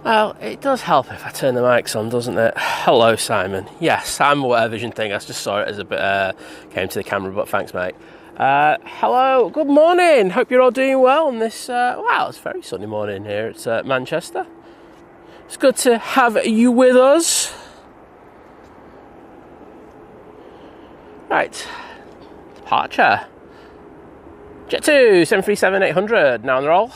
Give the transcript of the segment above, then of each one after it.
Well, it does help if I turn the mics on, doesn't it? Hello, Simon. Yes, I'm aware of Vision thing. I just saw it as a bit, came to the camera, but thanks, mate. Hello, good morning. Hope you're all doing well on this, wow, it's a very sunny morning here at Manchester. It's good to have you with us. Right, departure. Jet 2, 737-800, now on the roll.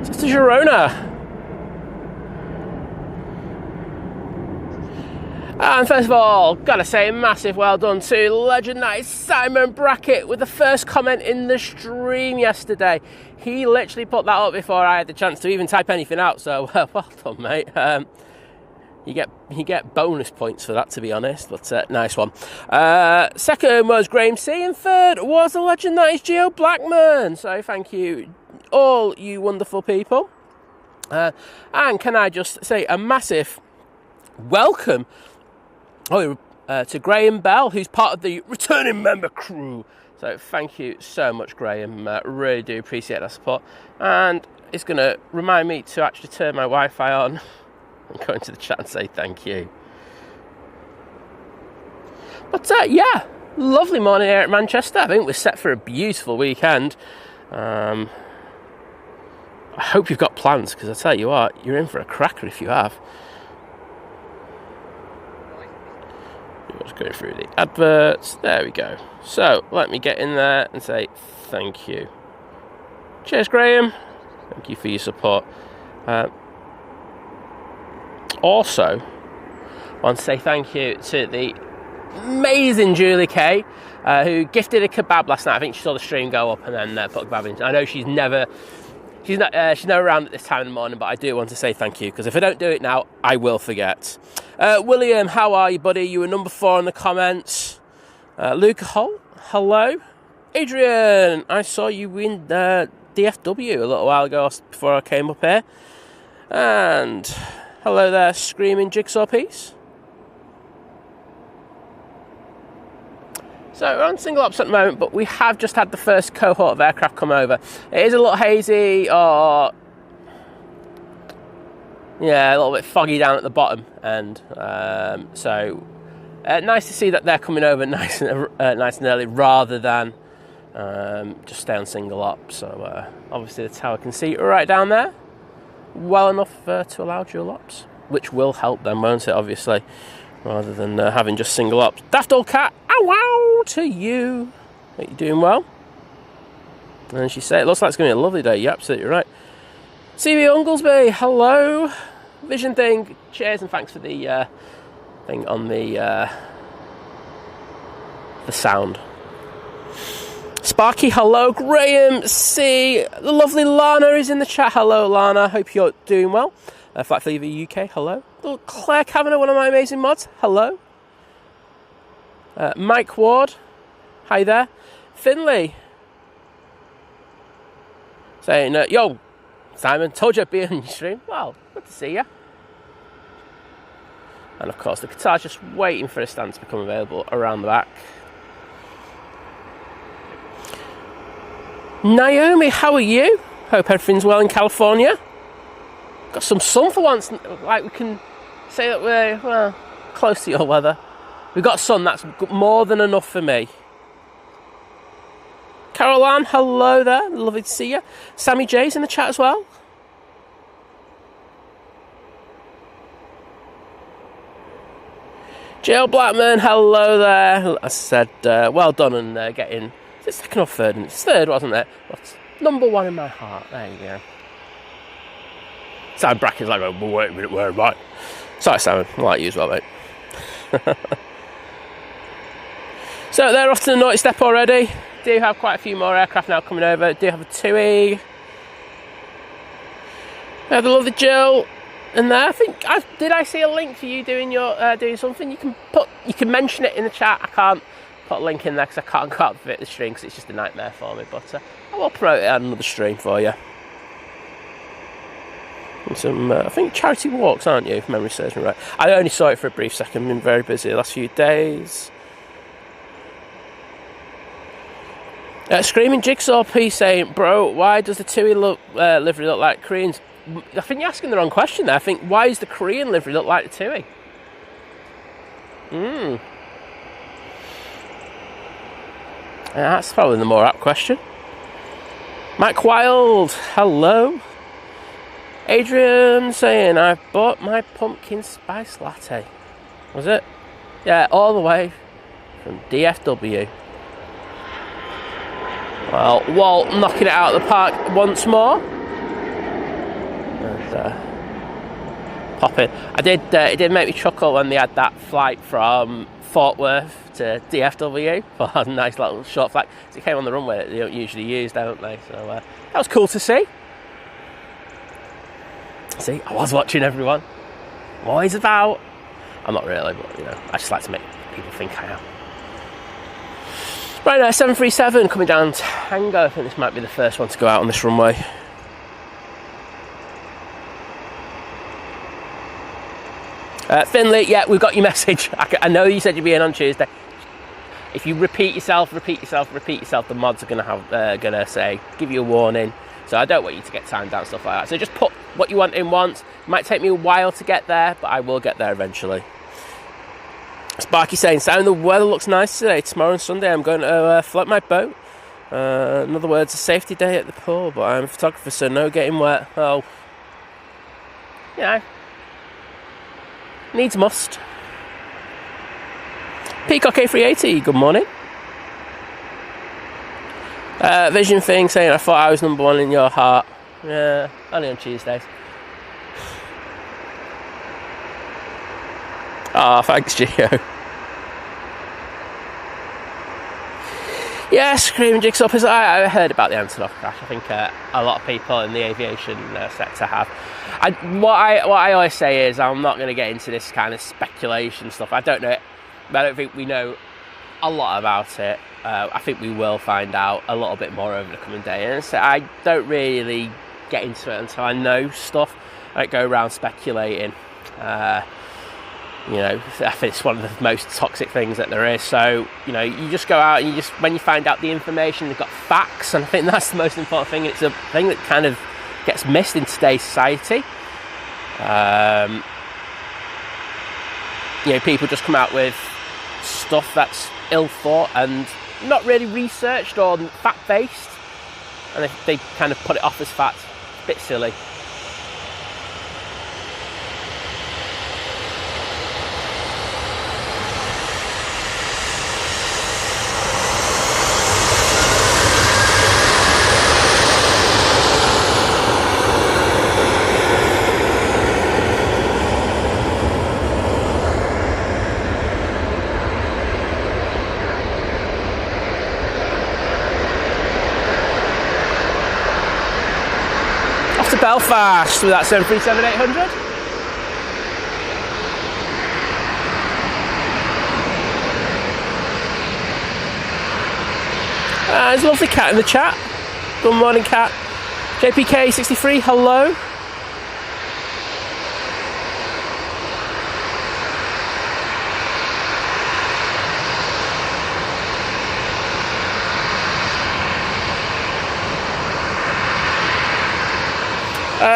It's to Girona. And first of all, gotta say, massive well done to legendary Simon Brackett with the first comment in the stream yesterday. He literally put that up before I had the chance to even type anything out, so well done, mate. You get bonus points for that, to be honest, but nice one. Second was Graham C, and third was the legendary Geo Blackman. So thank you, all you wonderful people. And can I just say a massive welcome to Graham Bell, who's part of the returning member crew. So thank you so much, Graham. Really do appreciate that support. And it's going to remind me to actually turn my Wi-Fi on and go into the chat and say thank you. But yeah, lovely morning here at Manchester. I think we're set for a beautiful weekend. I hope you've got plans, because I tell you what, you're in for a cracker if you have. Just going through the adverts. There we go. So let me get in there and say thank you. Cheers, Graham. Thank you for your support. Also, I want to say thank you to the amazing Julie Kay, who gifted a kebab last night. I think she saw the stream go up and then put a kebab in. I know she's never around at this time in the morning, but I do want to say thank you, because if I don't do it now, I will forget. William, how are you, buddy? You were number 4 in the comments. Luca Holt, hello. Adrian, I saw you in DFW a little while ago before I came up here. And hello there, Screaming Jigsaw Piece. So we're on single ops at the moment, but we have just had the first cohort of aircraft come over. It is a little hazy, or yeah, a little bit foggy down at the bottom end. So nice to see that they're coming over nice and early, rather than just stay on single op. So obviously the tower can see right down there, well enough to allow dual ops, which will help them, won't it? Obviously, rather than having just single ops. Daft old cat, ow wow to you. Are you doing well? And she said, it looks like it's going to be a lovely day. You're absolutely right. CV Unglesby, hello. Vision thing, cheers, and thanks for the thing on the sound. Sparky, hello. Graham C, the lovely Lana is in the chat. Hello, Lana. Hope you're doing well. Flat Fever UK, hello. Claire Kavanagh, one of my amazing mods, hello. Mike Ward, hi there. Finley, saying, yo, Simon, told you I'd be on your stream. Well, good to see you. And of course, the Qatar's just waiting for a stand to become available around the back. Naomi, how are you? Hope everything's well in California. Got some sun for once, like we can say that we're, well, close to your weather. We've got sun, that's more than enough for me. Carol Ann, hello there, lovely to see you. Sammy J's in the chat as well. Jill Blackman, hello there. As I said, well done and getting, is it second or third? It's third, wasn't it? But number 1 in my heart, there you go. Simon Bracken's like, well, wait a minute, where am I? Sorry, Simon, I like you as well, mate. So they're off to the naughty step already. Do have quite a few more aircraft now coming over. Do have a TUI. We have the lovely Jill in there. I think did I see a link for you doing your doing something? You can mention it in the chat. I can't put a link in there because I can't fit the stream because it's just a nightmare for me. But I will promote it on another stream for you. Some, I think, charity walks, aren't you, if memory serves me right? I only saw it for a brief second, been very busy the last few days. Screaming Jigsaw P saying, bro, why does the TUI livery look like Koreans? I think you're asking the wrong question there. I think, why does the Korean livery look like the TUI? That's probably the more apt question. Mike Wild, hello. Adrian saying, I've bought my pumpkin spice latte. Was it? Yeah, all the way from DFW. Well, Walt knocking it out of the park once more. And, pop in. It did make me chuckle when they had that flight from Fort Worth to DFW for a nice little short flight. It came on the runway that they don't usually use, don't they? So that was cool to see. See, I was watching everyone. I'm always about. I'm not really, but I just like to make people think I am. Right now, 737 coming down Tango. I think this might be the first one to go out on this runway. Finley, yeah, we've got your message. I know you said you'd be in on Tuesday. If you repeat yourself, the mods are gonna say, give you a warning. So I don't want you to get timed out and stuff like that. So just put what you want in once. It might take me a while to get there, but I will get there eventually. Sparky saying, Sam, the weather looks nice today. Tomorrow and Sunday I'm going to float my boat. In other words, a safety day at the pool, but I'm a photographer, so no getting wet. Oh, needs must. Peacock A380, good morning. Vision thing saying, I thought I was number one in your heart. Yeah, only on Tuesdays. Oh, thanks, Gio. Yeah, screaming Jigsaw. I heard about the Antonov crash. I think a lot of people in the aviation sector have. What I always say is I'm not going to get into this kind of speculation stuff. I don't know. I don't think we know a lot about it. I think we will find out a little bit more over the coming day. And so I don't really get into it until I know stuff. I don't go around speculating. I think it's one of the most toxic things that there is. So, you just go out and when you find out the information, you've got facts. And I think that's the most important thing. It's a thing that kind of gets missed in today's society. People just come out with stuff that's ill thought and not really researched or fact based, and they kind of put it off as fact. It's a bit silly. Belfast with that 737-800. There's a lovely cat in the chat. Good morning, cat. JPK63, hello.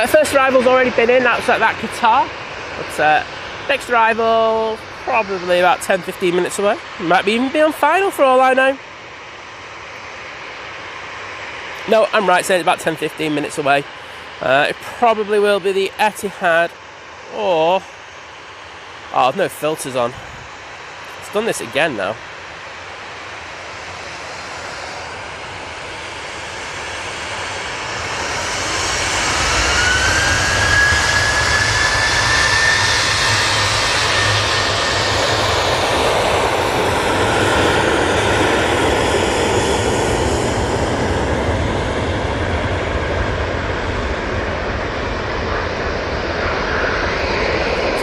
First arrival's already been in, that's at that Qatar. But next arrival, probably about 10-15 minutes away. Might even be on final for all I know. No, I'm right, saying it's about 10-15 minutes away. It probably will be the Etihad or... Oh, no filters on. It's done this again now.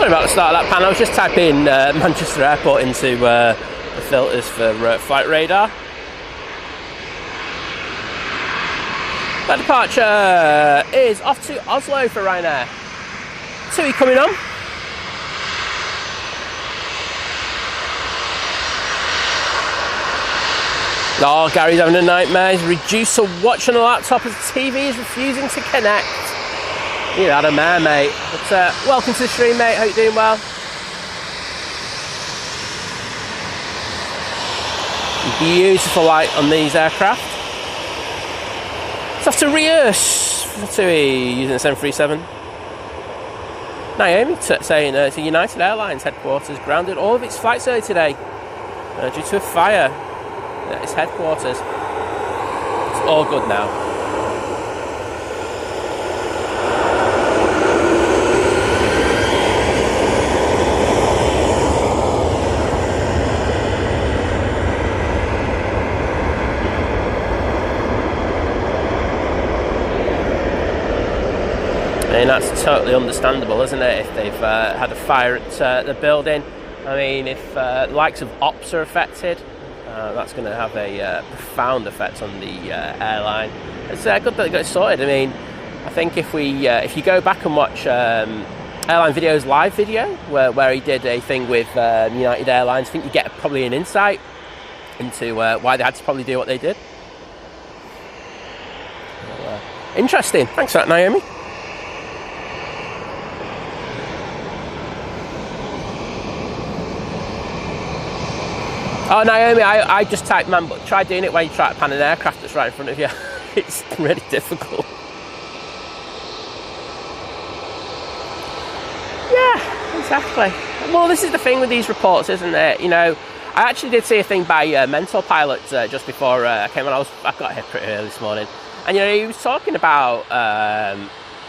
About the start of that pan, I was just typing Manchester Airport into the filters for flight radar. That departure is off to Oslo for Ryanair. Tui coming on. Oh, Gary's having a nightmare. He's reduced to watch on the laptop as the TV is refusing to connect. You had a mare, mate. But welcome to the stream, mate. Hope you're doing well. Beautiful light on these aircraft. It's off to rehearse. Tui using the 737. Naomi saying it's a United Airlines headquarters grounded all of its flights early today due to a fire at its headquarters. It's all good now. I mean, that's totally understandable, isn't it, if they've had a fire at the building. I mean, if the likes of ops are affected, that's going to have a profound effect on the airline. It's good that they got it sorted. I mean, I think if you go back and watch Airline Video's live video, where he did a thing with United Airlines, I think you get probably an insight into why they had to probably do what they did. So, interesting. Thanks for that, Naomi. Oh, Naomi, I just typed man, but try doing it where you try to pan an aircraft that's right in front of you. It's really difficult. Yeah, exactly. Well, this is the thing with these reports, isn't it? You know, I actually did see a thing by Mental Pilot just before I came on. I got here pretty early this morning. And, you know, he was talking about,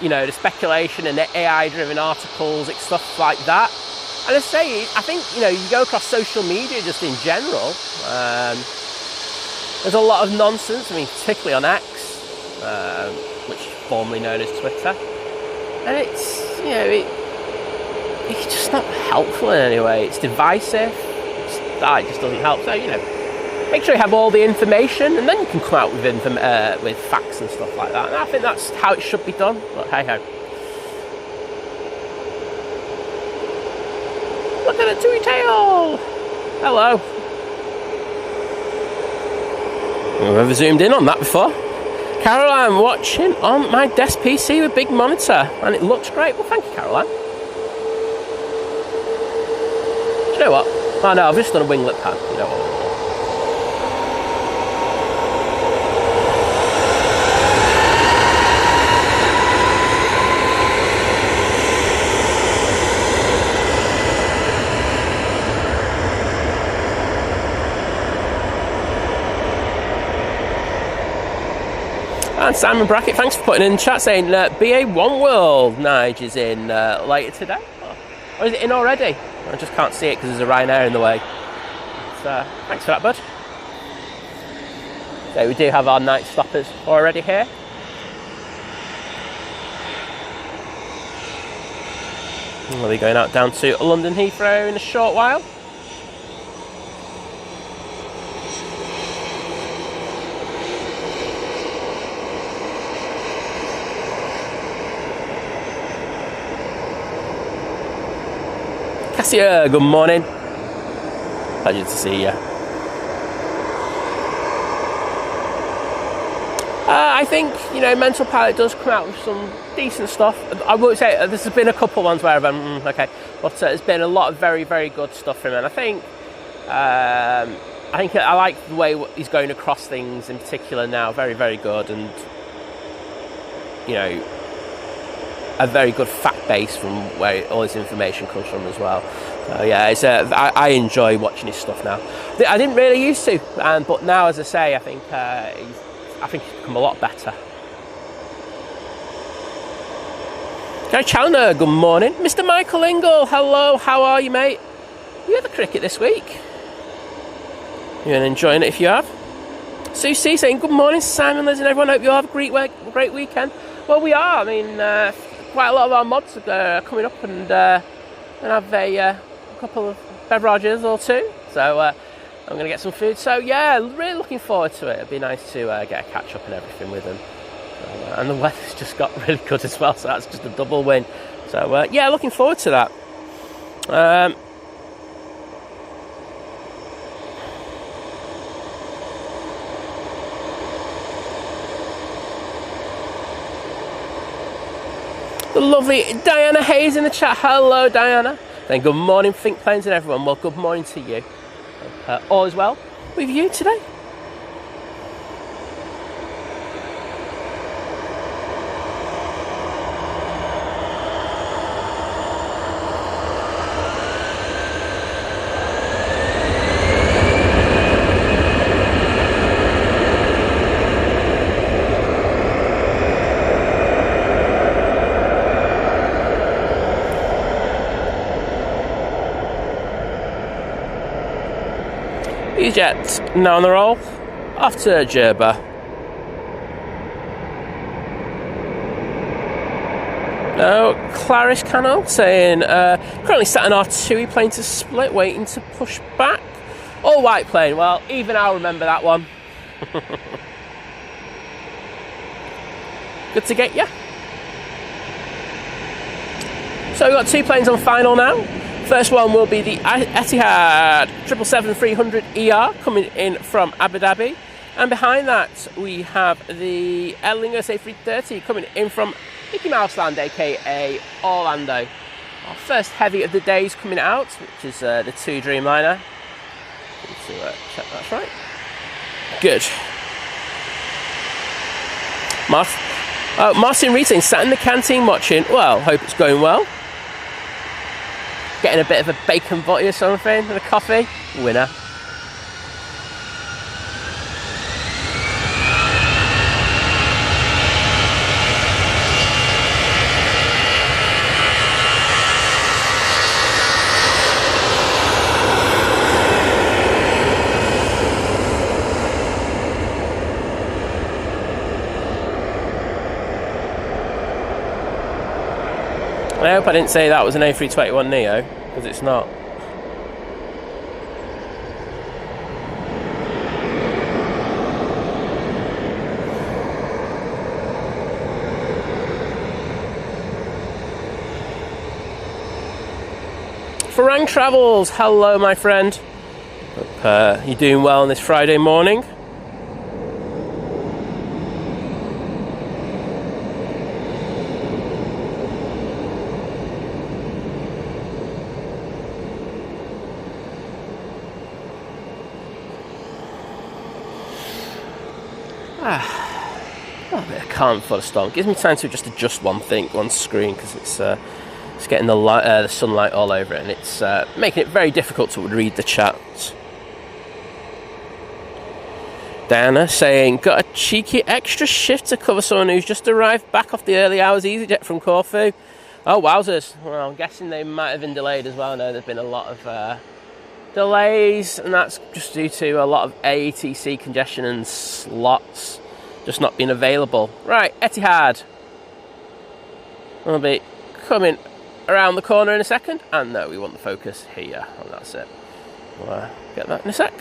you know, the speculation and AI-driven articles, stuff like that. And I say, I think, you know, you go across social media just in general, there's a lot of nonsense, I mean, particularly on X, which is formerly known as Twitter, and it's, you know, it's just not helpful in any way. It's divisive, it just doesn't help. So, you know, make sure you have all the information, and then you can come out with facts and stuff like that, and I think that's how it should be done, but hey-ho. Look at the Tui tail! Hello. I've never zoomed in on that before. Caroline, watching on my desk PC with big monitor, and it looks great. Well, thank you, Caroline. Do you know what? Oh no, I've just done a winglet pan. You know what? And Simon Brackett, thanks for putting in the chat saying BA One World Nige is in later today. Or is it in already? I just can't see it because there's a Ryanair in the way. So, thanks for that, bud. So we do have our night stoppers already here. We'll be going out down to London Heathrow in a short while. Cassia, good morning. Pleasure to see you. I think, you know, Mental Pilot does come out with some decent stuff. I would say there's been a couple ones where I've been, okay, but there's been a lot of very, very good stuff from him. And I think I like the way he's going across things in particular now. Very, very good, and you know, a very good fact base from where all this information comes from as well. So yeah, it's I enjoy watching his stuff now. I didn't really used to, but now, as I say, I think he's become a lot better. Gary Challoner, good morning. Mr. Michael Ingle, hello, how are you, mate? You had the cricket this week? You're enjoying it if you have. Sue C saying, good morning, Simon, Liz, and everyone. Hope you all have a great weekend. Well, we are. I mean, quite a lot of our mods are coming up and have a couple of beverages or two. So I'm going to get some food. So yeah, really looking forward to it. It'd be nice to get a catch up and everything with them. And the weather's just got really good as well, so that's just a double win. So, yeah, looking forward to that. The lovely Diana Hayes in the chat. Hello, Diana. Then good morning, Think Planes and everyone. Well, good morning to you. All is well with you today? Jet now on the roll, off to Jerba. No, Clarice Canal saying currently sat an R2 plane to split, waiting to push back. All white plane, well, even I'll remember that one. Good to get you. So we've got 2 planes on final now. First one will be the Etihad 777-300ER coming in from Abu Dhabi. And behind that, we have the Aer Lingus A380 coming in from Mickey Mouse Land, aka Orlando. Our first heavy of the day is coming out, which is the 2 Dreamliner. Let's check that's right. Good. Martin Reeting sat in the canteen watching. Well, hope it's going well. Getting a bit of a bacon butty or something and a coffee. Winner. I hope I didn't say that was an A321neo, because it's not. Farang Travels, hello my friend. Hope you're doing well on this Friday morning. A bit of calm before the storm. Gives me time to just adjust one screen, because it's getting the sunlight all over it, and it's making it very difficult to read the chat. Diana saying, got a cheeky extra shift to cover someone who's just arrived back off the early hours EasyJet from Corfu. Oh, wowzers. Well, I'm guessing they might have been delayed as well. No, there's been a lot of delays, and that's just due to a lot of ATC congestion and slots just not being available. Right, Etihad. We'll be coming around the corner in a second. And no, we want the focus here. And that's it. We'll get that in a sec.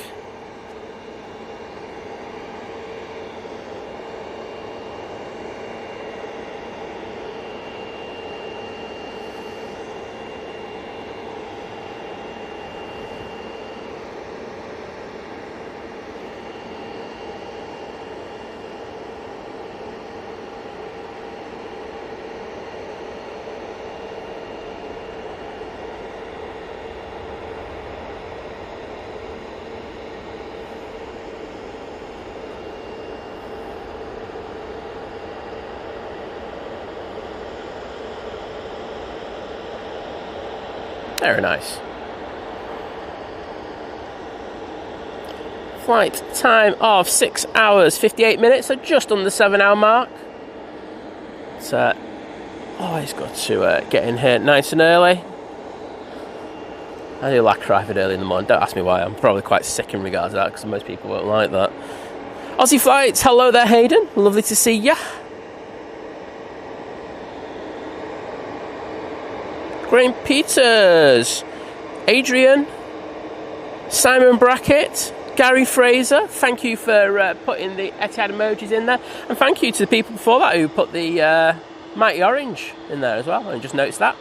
Very nice. Flight time of 6 hours 58 minutes, so just on the 7 hour mark. It's always good to get in here nice and early. I do like arriving early in the morning. Don't ask me why. I'm probably quite sick in regards to that, because most people won't like that. Aussie Flights, hello there Hayden, lovely to see ya. Graham Peters, Adrian, Simon Brackett, Gary Fraser, thank you for putting the Etihad emojis in there, and thank you to the people before that who put the mighty orange in there as well. I just noticed that.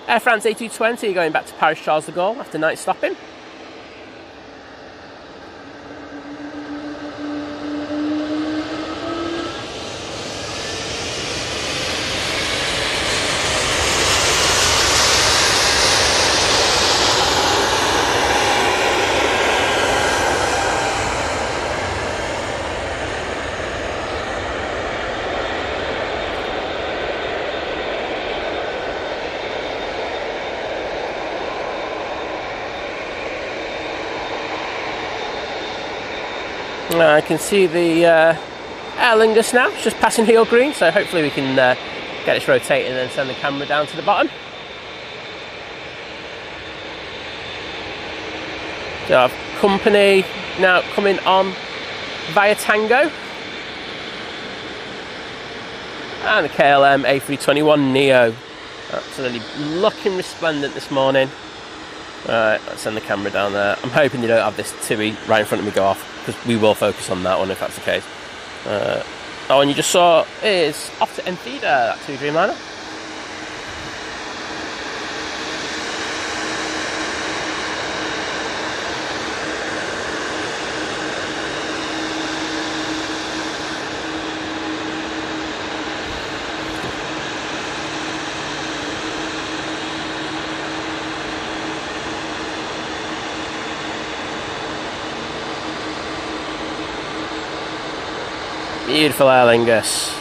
Air France A380 going back to Paris Charles de Gaulle after night stopping. I can see the Aer Lingus now, it's just passing heel green, so hopefully we can get this rotating and then send the camera down to the bottom. So I have company now coming on via Tango. And the KLM A321 Neo. Absolutely looking resplendent this morning. Alright, let's send the camera down there. I'm hoping they don't have this TUI right in front of me go off, because we will focus on that one if that's the case. That one you just saw is off to Etihad, that TUI Dreamliner. Beautiful Aer Lingus.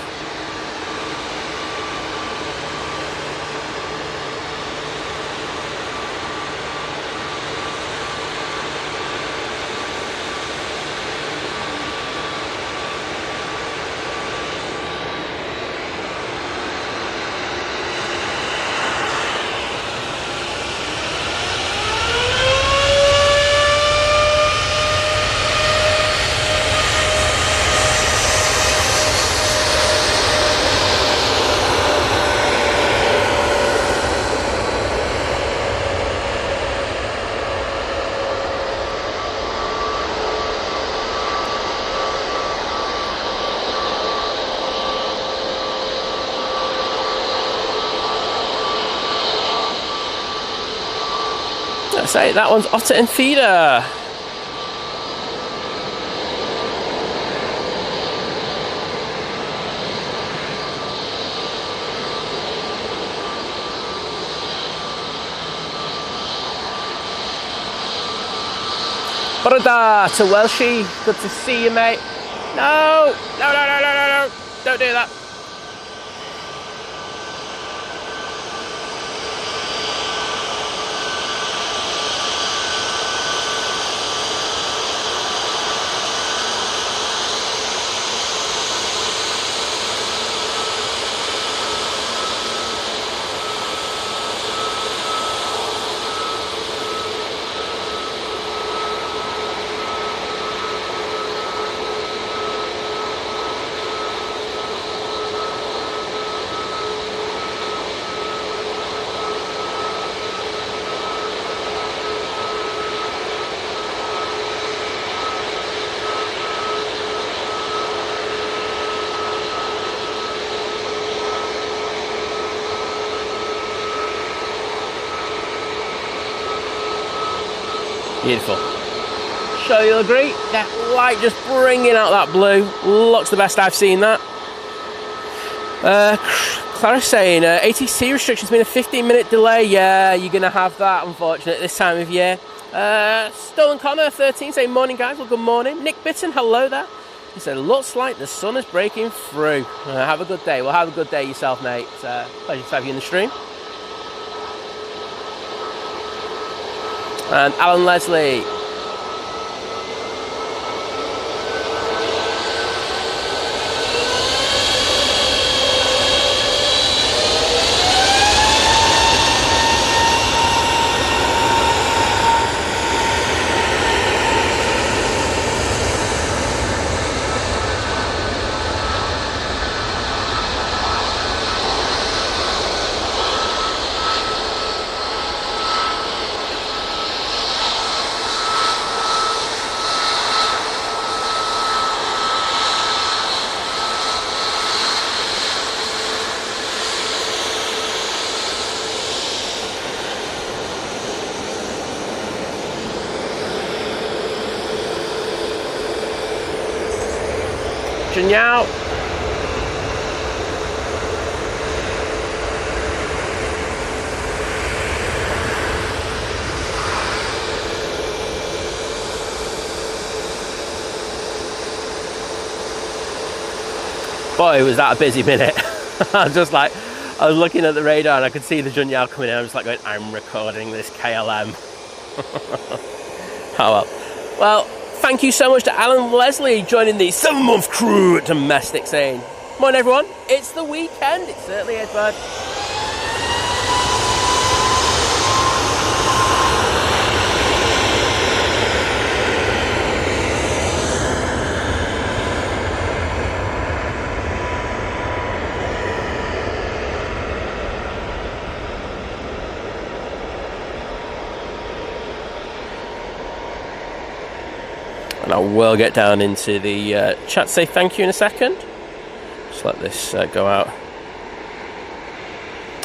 Say that one's off to Etihad. Brother to Welshie, good to see you, mate. No, don't do that. Beautiful. Sure you'll agree? That light just bringing out that blue. Looks the best I've seen that. Clara's saying, ATC restrictions mean a 15-minute delay. Yeah, you're going to have that, unfortunately, this time of year. Stolen Connor, 13, saying, morning, guys. Well, good morning. Nick Bitten, hello there. He said, looks like the sun is breaking through. Have a good day. Well, have a good day yourself, mate. Pleasure to have you in the stream. And Alan Leslie. Junyao. Boy, was that a busy minute. I was looking at the radar and I could see the Junyao coming in. I was like going, I'm recording this KLM. Oh well. Well, thank you so much to Alan Leslie joining the 7-month crew at Domestic Scene. Morning everyone, it's the weekend. It certainly is, bud. And I will get down into the chat to say thank you in a second. Just let this go out.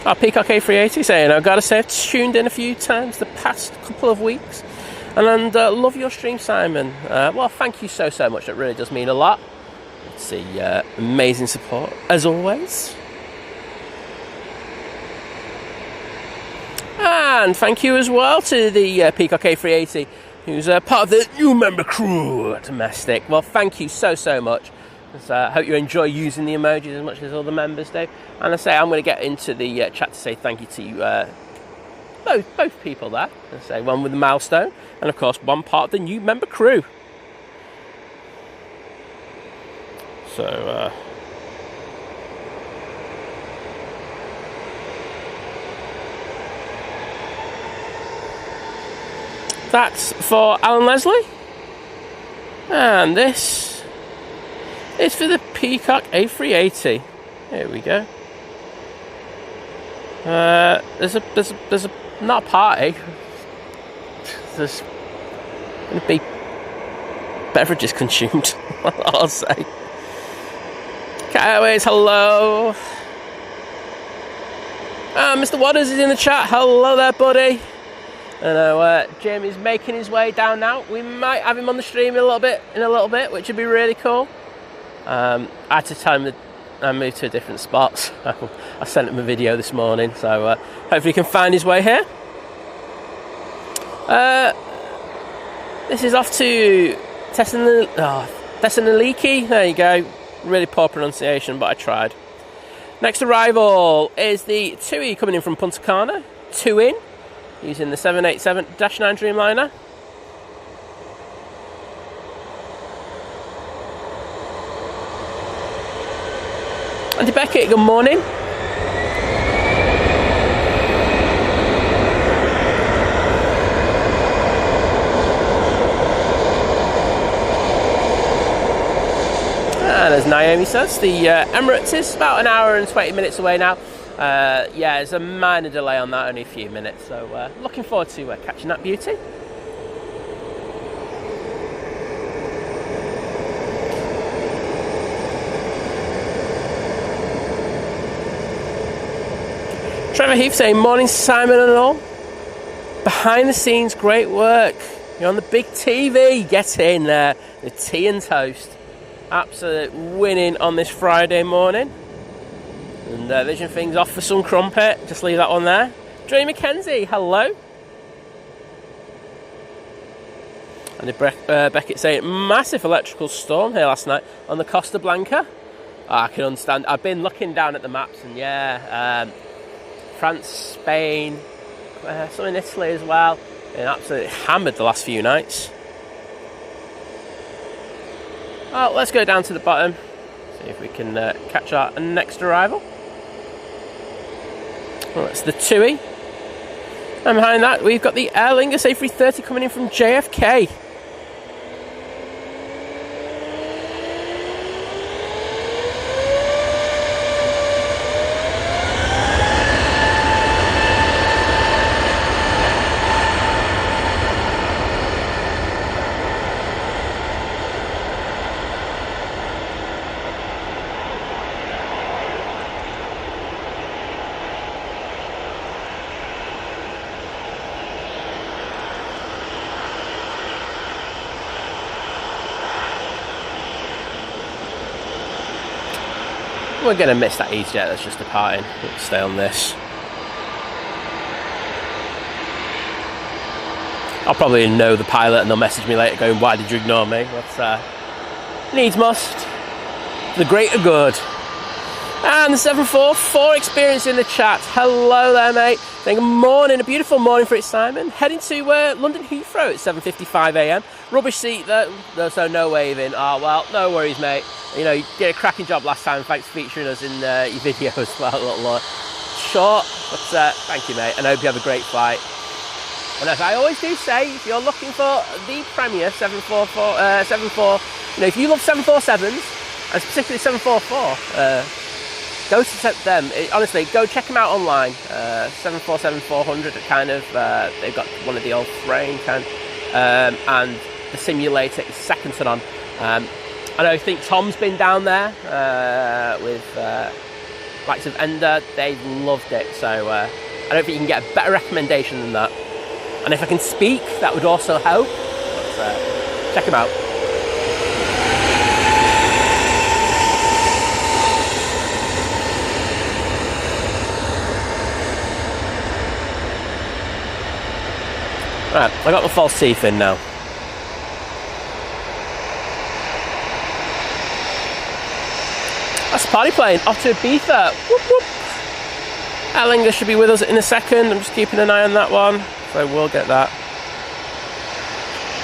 Oh, Peacock A380 saying, I've got to say I've tuned in a few times the past couple of weeks. And love your stream, Simon. Well, thank you so much. It really does mean a lot. It's the amazing support, as always. And thank you as well to the Peacock A380, who's part of the new member crew at Domestic. Well, thank you so much. I hope you enjoy using the emojis as much as all the members do. And I say I'm going to get into the chat to say thank you to both people there. I say one with the milestone, and of course one part of the new member crew. So that's for Alan Leslie, and this is for the Peacock A380. There we go. There's a not a party. There's going to be beverages consumed. I'll say. Cat Airways, hello. Mr. Waters is in the chat. Hello there, buddy. I know Jamie's making his way down now. We might have him on the stream in a little bit, which would be really cool. I had to tell him that I moved to a different spot, so I sent him a video this morning. So hopefully he can find his way here. This is off to Thessaloniki. There you go. Really poor pronunciation, but I tried. Next arrival is the TUI coming in from Punta Cana. 2 in. Using the 787-9 Dreamliner. Andy Beckett, good morning. And as Naomi says, the Emirates is about an hour and 20 minutes away now. Yeah, there's a minor delay on that, only a few minutes, so looking forward to catching that beauty. Trevor Heath saying, morning Simon and all. Behind the scenes, great work. You're on the big TV, get in there. The tea and toast. Absolute winning on this Friday morning. And vision things off for some crumpet. Just leave that one there. Dre McKenzie, hello. And Beckett saying, massive electrical storm here last night on the Costa Blanca. Oh, I can understand. I've been looking down at the maps, and yeah, France, Spain, some in Italy as well. Been absolutely hammered the last few nights. Well, let's go down to the bottom. See if we can catch our next arrival. Well, that's the TUI. And behind that, we've got the Aer Lingus A380 coming in from JFK. We're going to miss that EasyJet that's just departing. We'll stay on this. I'll probably know the pilot and they'll message me later going, why did you ignore me? But needs must. For the greater good. And the 744 experience in the chat. Hello there, mate. Saying good morning, a beautiful morning for it, Simon. Heading to London Heathrow at 7:55 a.m. Rubbish seat there, so no waving. Oh, well, no worries, mate. You know, you did a cracking job last time. Thanks for featuring us in your video as well. A little short, but thank you, mate. And I hope you have a great flight. And as I always do say, if you're looking for the premier 744, you know, if you love 747s, and specifically 744, go to them. Honestly, go check them out online. 747-400 kind of, they've got one of the old frame kind, and the simulator is second to none. I think Tom's been down there with likes of Ender. They loved it, so I don't think you can get a better recommendation than that. And if I can speak, that would also help. But, check them out. Right, I got the false teeth in now. That's the party plane, off to Ibiza. Whoop, whoop. Aer Lingus should be with us in a second. I'm just keeping an eye on that one, so we'll get that.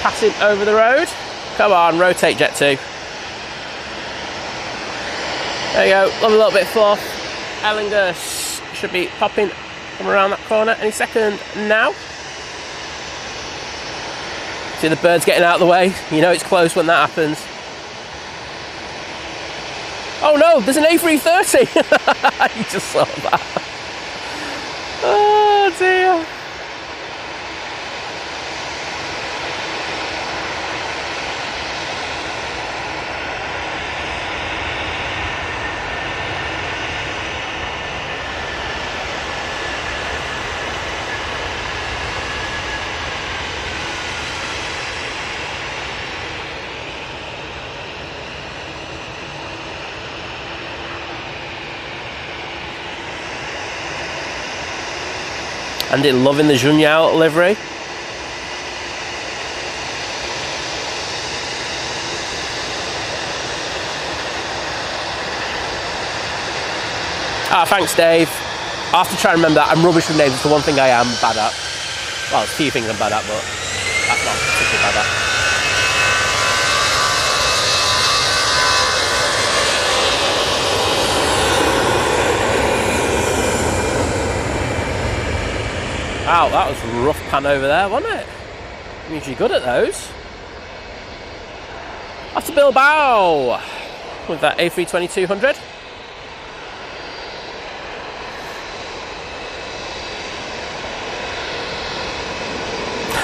Passing over the road. Come on, rotate Jet 2. There you go, love a little bit of fluff. Aer Lingus should be popping from around that corner any second now. See the birds getting out of the way. You know it's close when that happens. Oh no, there's an A380. You just saw that. Oh dear. And it loving the Junyao livery. Ah, thanks, Dave. I have to try and remember that. I'm rubbish with names. It's the one thing I am bad at. Well, there's a few things I'm bad at, but that's not particularly bad at. Wow, that was a rough pan over there, wasn't it? I'm usually good at those. Off to Bilbao with that A320-200.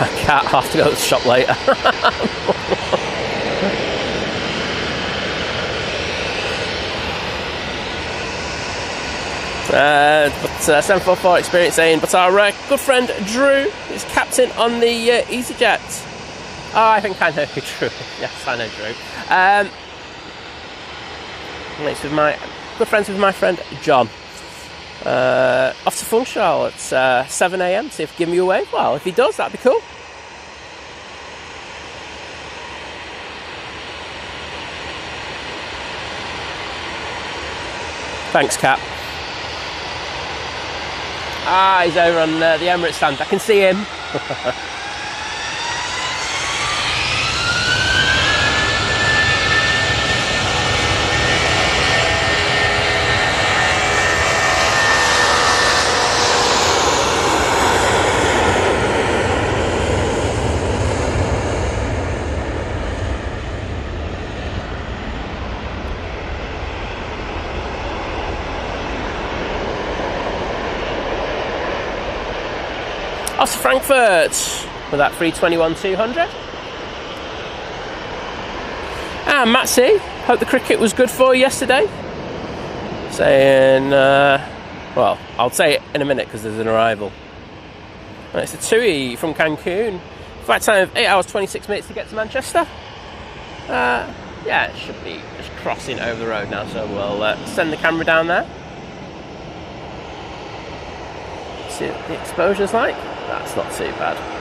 I can't have to go to the shop later. But 744 experience saying, but our good friend Drew is captain on the EasyJet. Oh, I think I know Drew. Yes, I know Drew. It's with my good friends with my friend John. Off to Funchal at 7 a.m. See if he give me a wave. Well, if he does, that'd be cool. Thanks, Cap. Ah, he's over on the Emirates stand. I can see him. Off to Frankfurt with that 321-200. And Matt C, hope the cricket was good for you yesterday. Saying, well, I'll say it in a minute because there's an arrival. And it's a TUI from Cancun. Flight time of 8 hours 26 minutes to get to Manchester. Yeah, it should be just crossing over the road now, so we'll send the camera down there. See what the exposure's like. That's not too bad.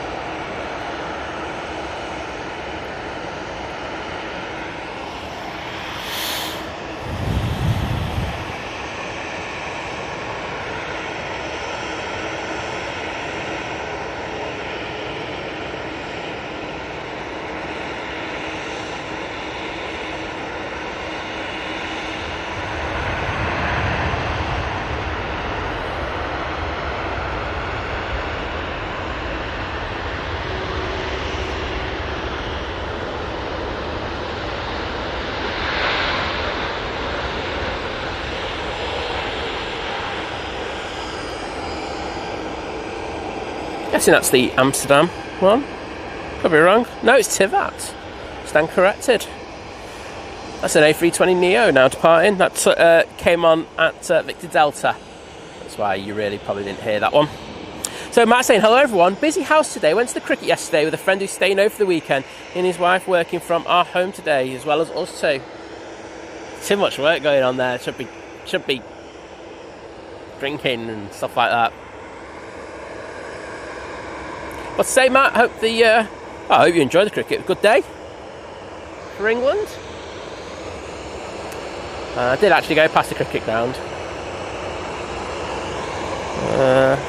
Guessing that's the Amsterdam one. Could be wrong. No, it's Tivat. Stand corrected. That's an A320 Neo now departing. That came on at Victor Delta. That's why you really probably didn't hear that one. So Matt saying, hello everyone. Busy house today. Went to the cricket yesterday with a friend who's staying over for the weekend. He and his wife working from our home today, as well as us too. Too much work going on there. Should be drinking and stuff like that. But say, Matt, I hope you enjoy the cricket. Good day for England. I did actually go past the cricket ground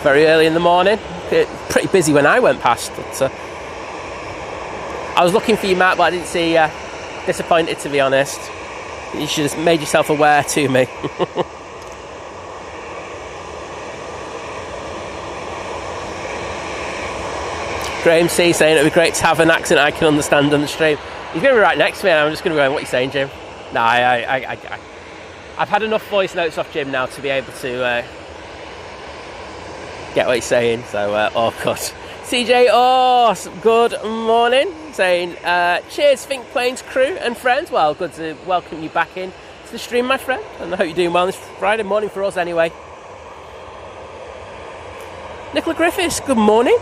very early in the morning. Pretty busy when I went past. But, I was looking for you, Matt, but I didn't see you. Disappointed, to be honest. You should have made yourself aware to me. Graham C saying it would be great to have an accent I can understand on the stream. He's going to be right next to me and I'm just going to go, what are you saying, Jim? No, I've had enough voice notes off Jim now to be able to get what he's saying. So, good. CJ, good morning. Saying, cheers, Think Planes crew and friends. Well, good to welcome you back in to the stream, my friend. And I hope you're doing well this Friday morning for us anyway. Nicola Griffiths, good morning.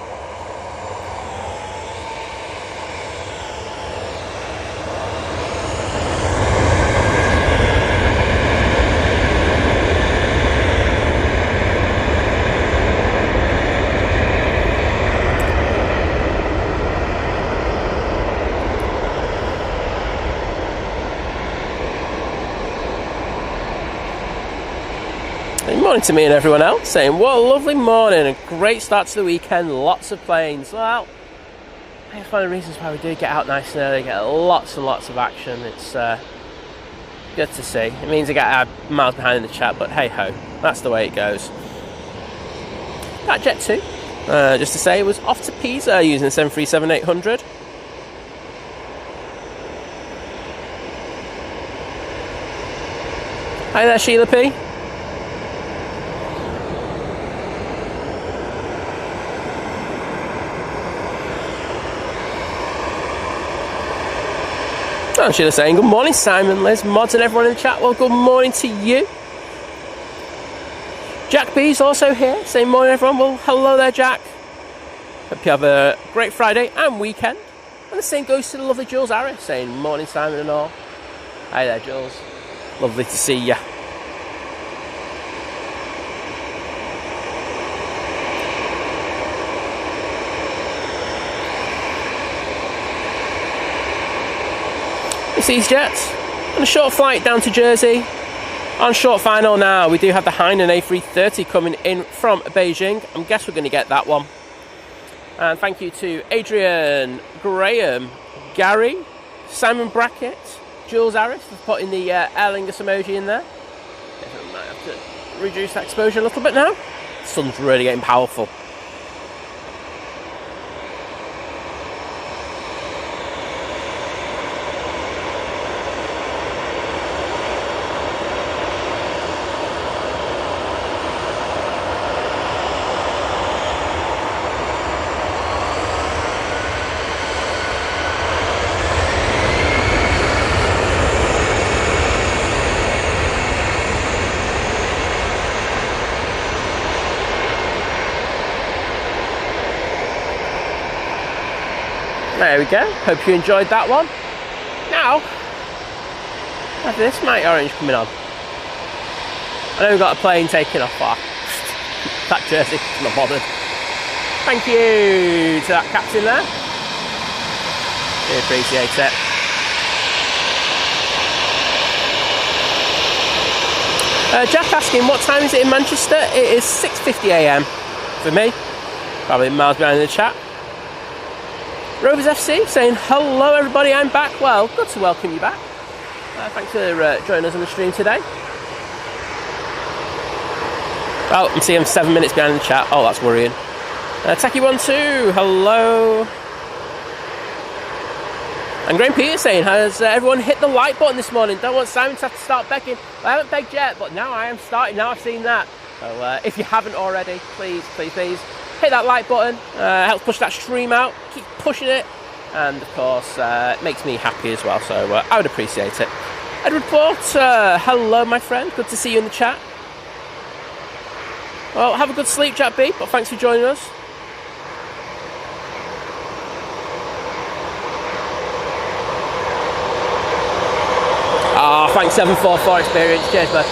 Morning to me and everyone else, saying what a lovely morning, a great start to the weekend, lots of planes. Well, I think it's one of the reasons why we do get out nice and early, get lots and lots of action. It's good to see. It means I get miles behind in the chat, but hey ho, that's the way it goes. That Jet 2, just to say, was off to Pisa using the 737-800. Hi there, Sheila P. I'm Sheila saying, good morning, Simon, Liz, Mods, and everyone in the chat. Well, good morning to you. Jack B's also here, saying morning, everyone. Well, hello there, Jack. Hope you have a great Friday and weekend. And the same goes to the lovely Jules Harris, saying morning, Simon, and all. Hi there, Jules. Lovely to see you. These jets on a short flight down to Jersey. On short final now, we do have the Hainan A330 coming in from Beijing. I guess we're going to get that one. And thank you to Adrian, Graham, Gary, Simon Brackett, Jules Harris for putting the Aer Lingus emoji in there. I might have to reduce that exposure a little bit now. The sun's really getting powerful. There we go. Hope you enjoyed that one. Now, After this mighty orange coming on. I know we've got a plane taking off far. That jersey, I'm not bothered. Thank you to that captain there. Do appreciate it. Jack asking, what time is it in Manchester? It is 6:50 AM for me. Probably miles behind in the chat. Rovers FC saying, hello everybody, I'm back. Well, good to welcome you back. Thanks for joining us on the stream today. Oh, I'm seeing 7 minutes behind in the chat. Oh, that's worrying. Taki12, hello. And Graham Peters saying, has everyone hit the like button this morning? Don't want Simon to have to start begging. I haven't begged yet, but now I am starting. Now I've seen that. So if you haven't already, please hit that like button. Helps push that stream out. Keep pushing it. And of course, it makes me happy as well. So I would appreciate it. Edward Porter, hello, my friend. Good to see you in the chat. Well, have a good sleep, Jack B. But thanks for joining us. Thanks 744 experience. Cheers, bud.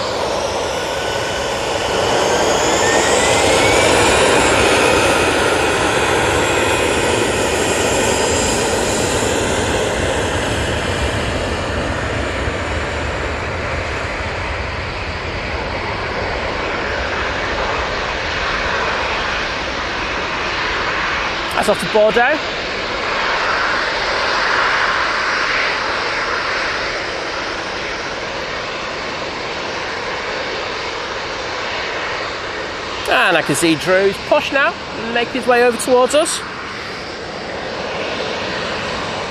That's off to Bordeaux. And I can see Drew's push now and make his way over towards us.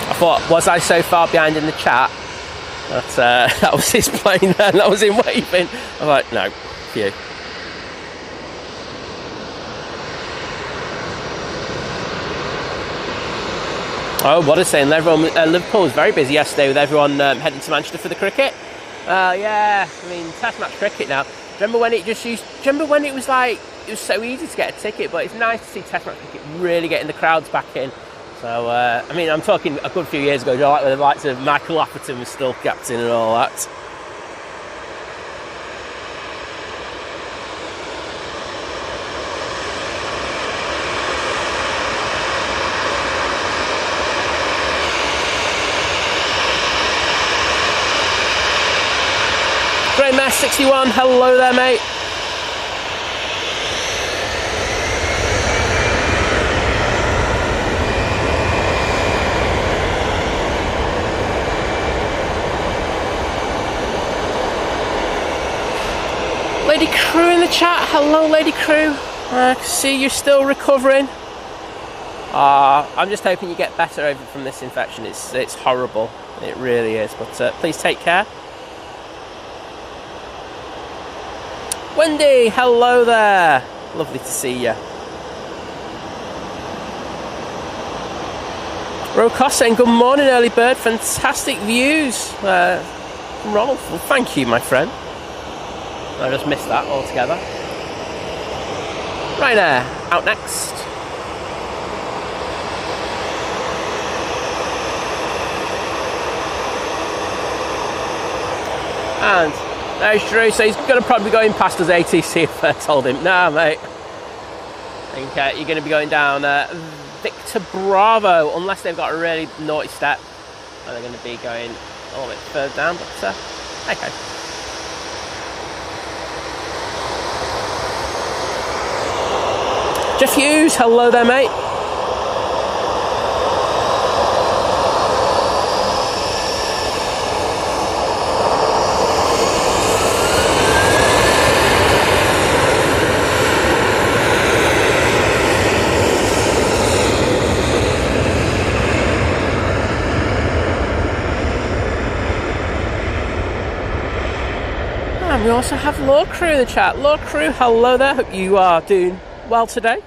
I thought, was I so far behind in the chat that that was his plane then, that was him waving? I'm like, no, phew. Oh, what a saying, Liverpool was very busy yesterday with everyone heading to Manchester for the cricket. Yeah, I mean, test match cricket now. Remember when it was like, it was so easy to get a ticket, but it's nice to see test match cricket really getting the crowds back in. So, I mean, I'm talking a good few years ago, like when the likes of Michael Atherton was still captain and all that. Greymass 61, hello there, mate. Lady Crew in the chat, hello Lady Crew. I can see you're still recovering. I'm just hoping you get better over from this infection. It's horrible, it really is, but please take care. Wendy, hello there. Lovely to see you. Rocos saying good morning, early bird. Fantastic views from Ronald. Well, thank you, my friend. I just missed that altogether. Ryanair, out next. And there's Drew, so he's going to probably be going past us ATC if I told him. Nah, mate. I think you're going to be going down Victor Bravo, unless they've got a really naughty step. And they're going to be going a little bit further down, but okay. Jeff Hughes, hello there, mate. And we also have Law Crew in the chat. Law Crew, hello there. Hope you are doing well today.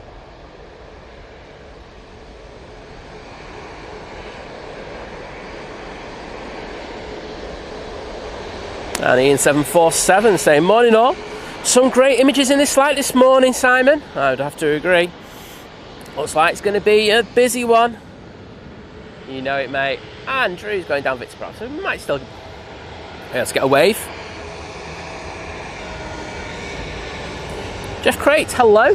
And Ian747 saying, morning all. Some great images in this light this morning, Simon. I would have to agree. Looks like it's going to be a busy one. You know it, mate. And Drew's going down Victor Bravo, so we might still Yeah, let's get a wave. Jeff Crate, hello.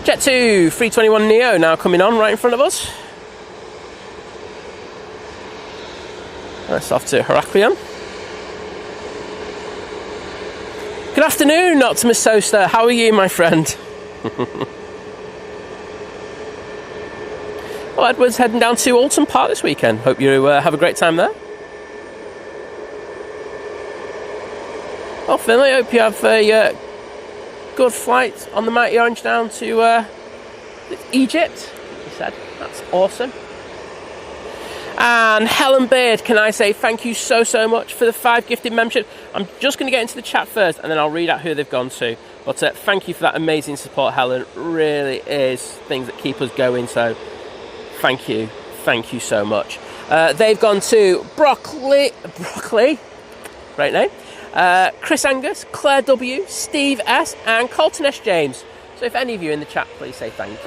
Jet 2 321 Neo now coming on right in front of us. That's off to Heraklion. Good afternoon, Optimus Soster. How are you, my friend? Well, Edward's heading down to Alton Park this weekend. Hope you have a great time there. Well, Finley, hope you have a good flight on the Mighty Orange down to Egypt, he said. That's awesome. And Helen Beard, can I say thank you so much for the 5 gifted membership. I'm just going to get into the chat first and then I'll read out who they've gone to. But thank you for that amazing support, Helen. Really is things that keep us going, so thank you so much. They've gone to Broccoli, great name, Chris Angus, Claire W, Steve S and Colton S James. So if any of you in the chat, please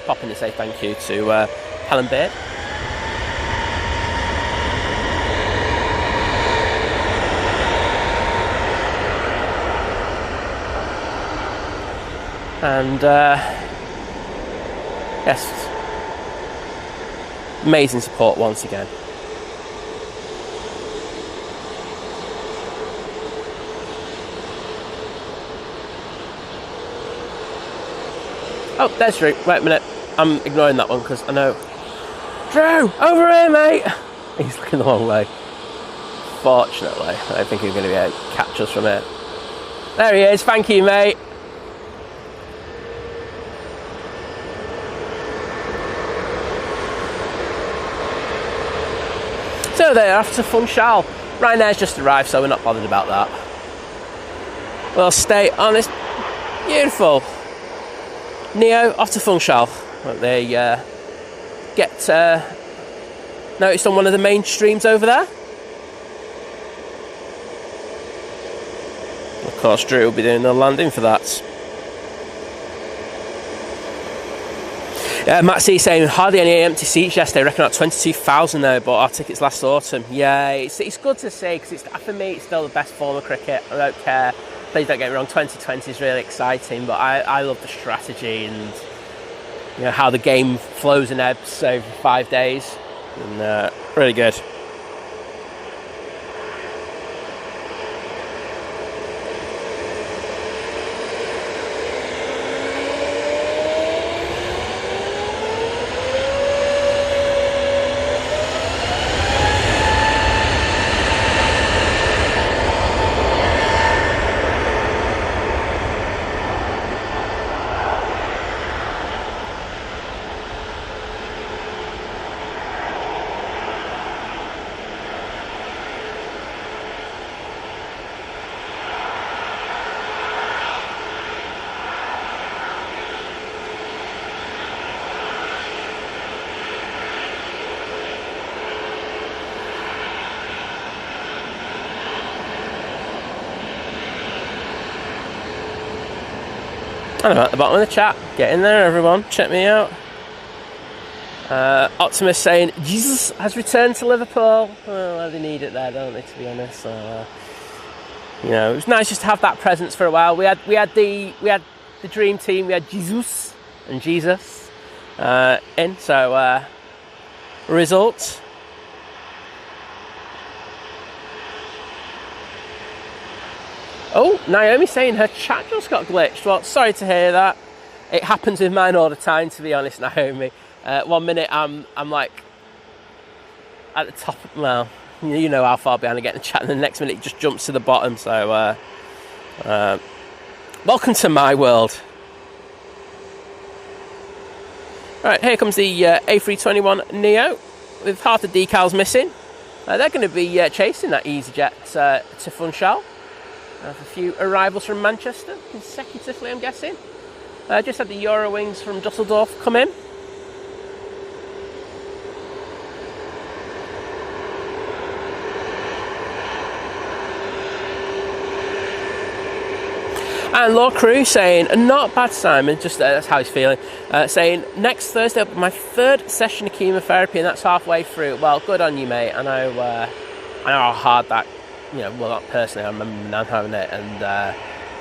pop in and say thank you to Helen Beard. And yes, amazing support once again. Oh, there's Drew. Wait a minute. I'm ignoring that one because I know. Drew, over here, mate. He's looking the wrong way. Fortunately, I don't think he's going to be able to catch us from here. There he is. Thank you, mate. So they're off to Funchal. Ryanair's just arrived, so we're not bothered about that. We'll stay on this beautiful Neo off to Funchal. They get noticed on one of the main streams over there. Of course, Drew will be doing the landing for that. Matt C saying hardly any empty seats yesterday. I reckon about 22,000 though, bought our tickets last autumn. Yeah, it's good to see because for me it's still the best form of cricket. I don't care. Please don't get me wrong. 2020 is really exciting, but I love the strategy and how the game flows and ebbs over 5 days, and really good. I'm at the bottom of the chat. Get in there, everyone. Check me out. Optimus saying Jesus has returned to Liverpool. Well, they need it there, don't they? To be honest, so, it was nice just to have that presence for a while. We had the dream team. We had Jesus in. So results. Oh, Naomi saying her chat just got glitched. Well, sorry to hear that. It happens with mine all the time, to be honest, Naomi. 1 minute I'm like at the top. Well, you know how far behind I get in the chat, and the next minute it just jumps to the bottom. So, welcome to my world. All right, here comes the A321 Neo with half the decals missing. They're going to be chasing that EasyJet to Funchal. A few arrivals from Manchester consecutively, I'm guessing. Just had the Eurowings from Dusseldorf come in. And Law Crew saying, not bad, Simon, just that's how he's feeling. Saying, next Thursday, I'll be my 3rd session of chemotherapy, and that's halfway through. Well, good on you, mate. I know how hard that, well, not personally, I remember my nan having it, and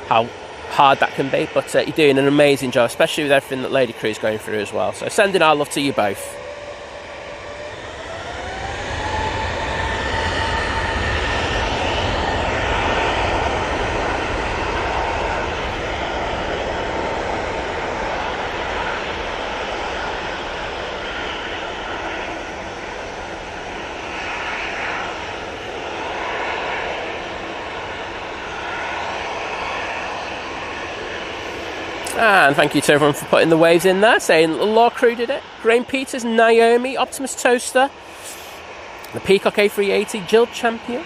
how hard that can be. But you're doing an amazing job, especially with everything that Lady Crew's going through as well. So sending our love to you both. And thank you to everyone for putting the waves in there, saying Law Crew did it. Grain Peters, Naomi, Optimus Toaster, the Peacock A380, Jill Champion,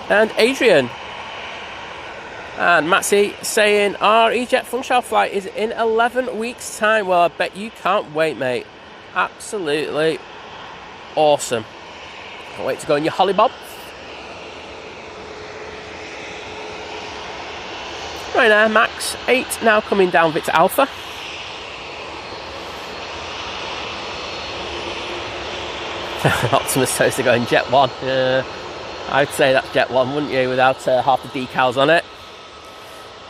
and Adrian. And Matsy saying, our EasyJet Funchal flight is in 11 weeks' time. Well, I bet you can't wait, mate. Absolutely awesome. Can't wait to go on your hollybob. Ryanair Max 8 now coming down Victor Alpha. Optimus Toaster going Jet 1. I'd say that's Jet 1, wouldn't you, without half the decals on it.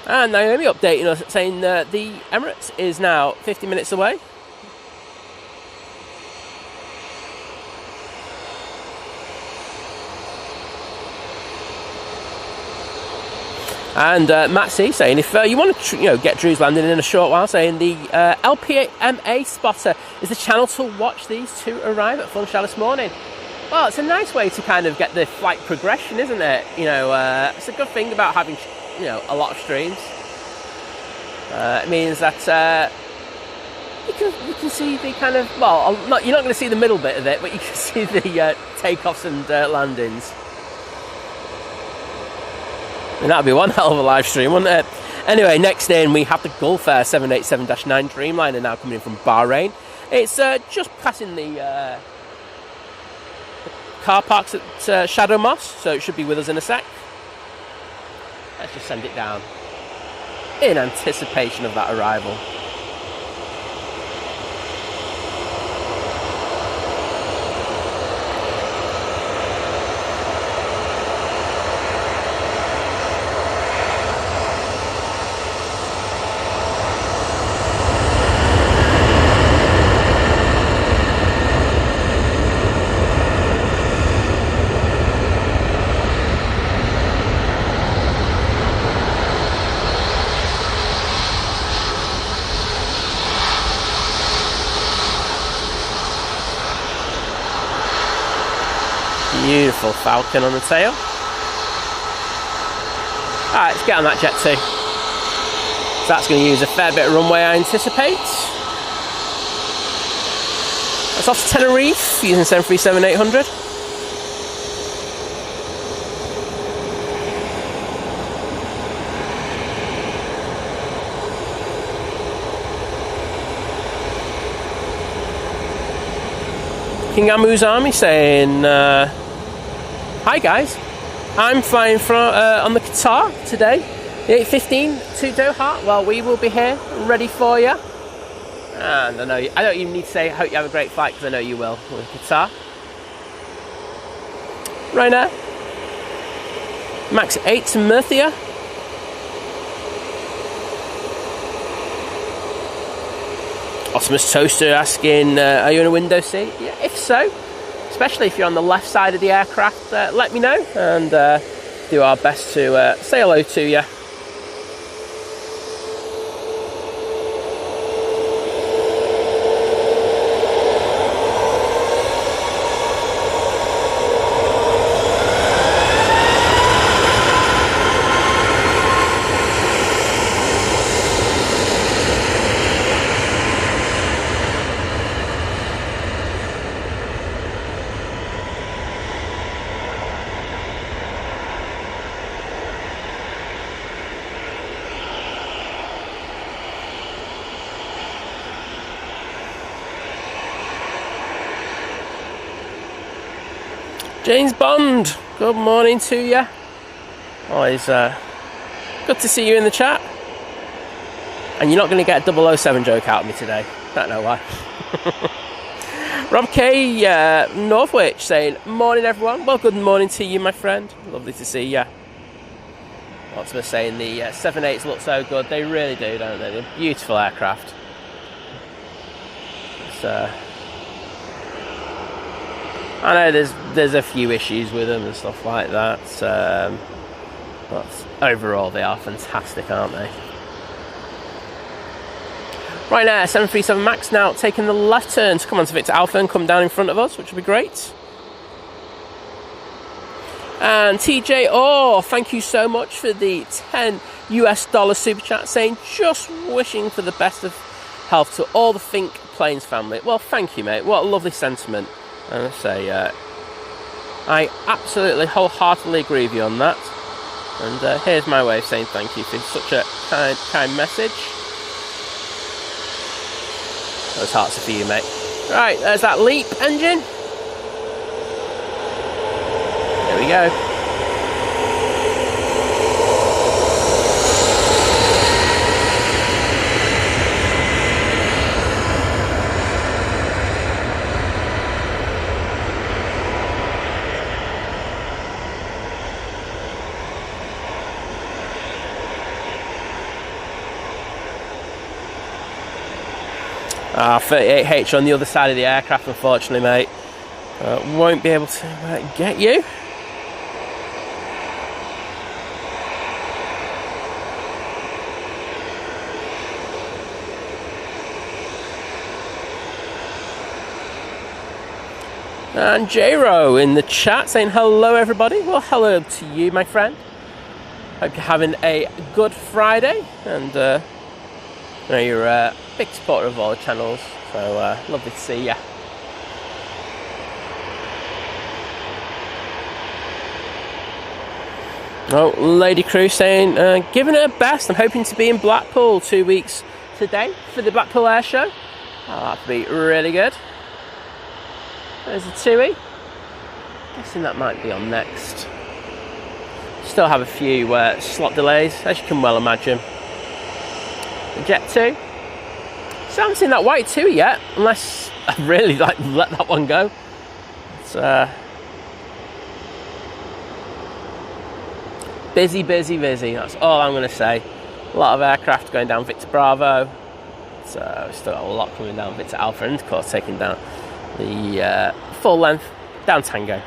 And Naomi updating us saying the Emirates is now 50 minutes away. And Matt C saying, if you want to get Drew's landing in a short while, saying the LPMA spotter is the channel to watch these two arrive at Funchal this morning. Well, it's a nice way to kind of get the flight progression, isn't it? It's a good thing about having a lot of streams. It means that you can see the kind of, well, you're not going to see the middle bit of it, but you can see the takeoffs and landings. And that'd be one hell of a live stream, wouldn't it? Anyway, next in we have the Gulf Air 787-9 Dreamliner now coming in from Bahrain. It's just passing the car parks at Shadow Moss, so it should be with us in a sec. Let's just send it down in anticipation of that arrival. Beautiful Falcon on the tail. Alright, let's get on that Jet 2. So that's going to use a fair bit of runway, I anticipate. That's off to Tenerife using 737-800. King Amu's Army saying, hi guys, I'm flying from on the Qatar today, the 8:15 to Doha. Well, we will be here ready for you. And I don't even need to say I hope you have a great flight, because I know you will with Qatar. Ryanair Max 8 to Murcia. Optimus Toaster asking, are you in a window seat? Yeah, if so, especially if you're on the left side of the aircraft, let me know, and do our best to say hello to you. James Bond, good morning to you. Always good Good to see you in the chat. And you're not going to get a 007 joke out of me today. Don't know why. Rob K. Northwich saying, morning everyone. Well, good morning to you, my friend. Lovely to see you. Lots of us saying the 787s look so good. They really do, don't they? They're beautiful aircraft. I know there's a few issues with them and stuff like that. But overall, they are fantastic, aren't they? Ryanair 737 MAX now taking the left turn to come onto Victor Alpha and come down in front of us, which will be great. And TJ Orr, thank you so much for the $10 super chat, saying just wishing for the best of health to all the Fink Planes family. Well, thank you, mate. What a lovely sentiment. And I say, I absolutely wholeheartedly agree with you on that. And here's my way of saying thank you for such a kind message. Those hearts are for you, mate. Right, there's that LEAP engine. There we go. Ah, 38H on the other side of the aircraft, unfortunately, mate. Won't be able to get you. And J-Ro in the chat saying hello, everybody. Well, hello to you, my friend. Hope you're having a good Friday. And I know you're a big supporter of all the channels, so lovely to see ya. Oh, Lady Crew saying, giving her best. I'm hoping to be in Blackpool 2 weeks today for the Blackpool Air Show. Oh, that'd be really good. There's a TUI. Guessing that might be on next. Still have a few slot delays, as you can well imagine. The Jet 2. So I haven't seen that white 2 yet, unless I really let that one go. It's busy, that's all I'm going to say. A lot of aircraft going down Victor Bravo. So we've still got a lot coming down Victor Alpha, and of course taking down the full length down Tango.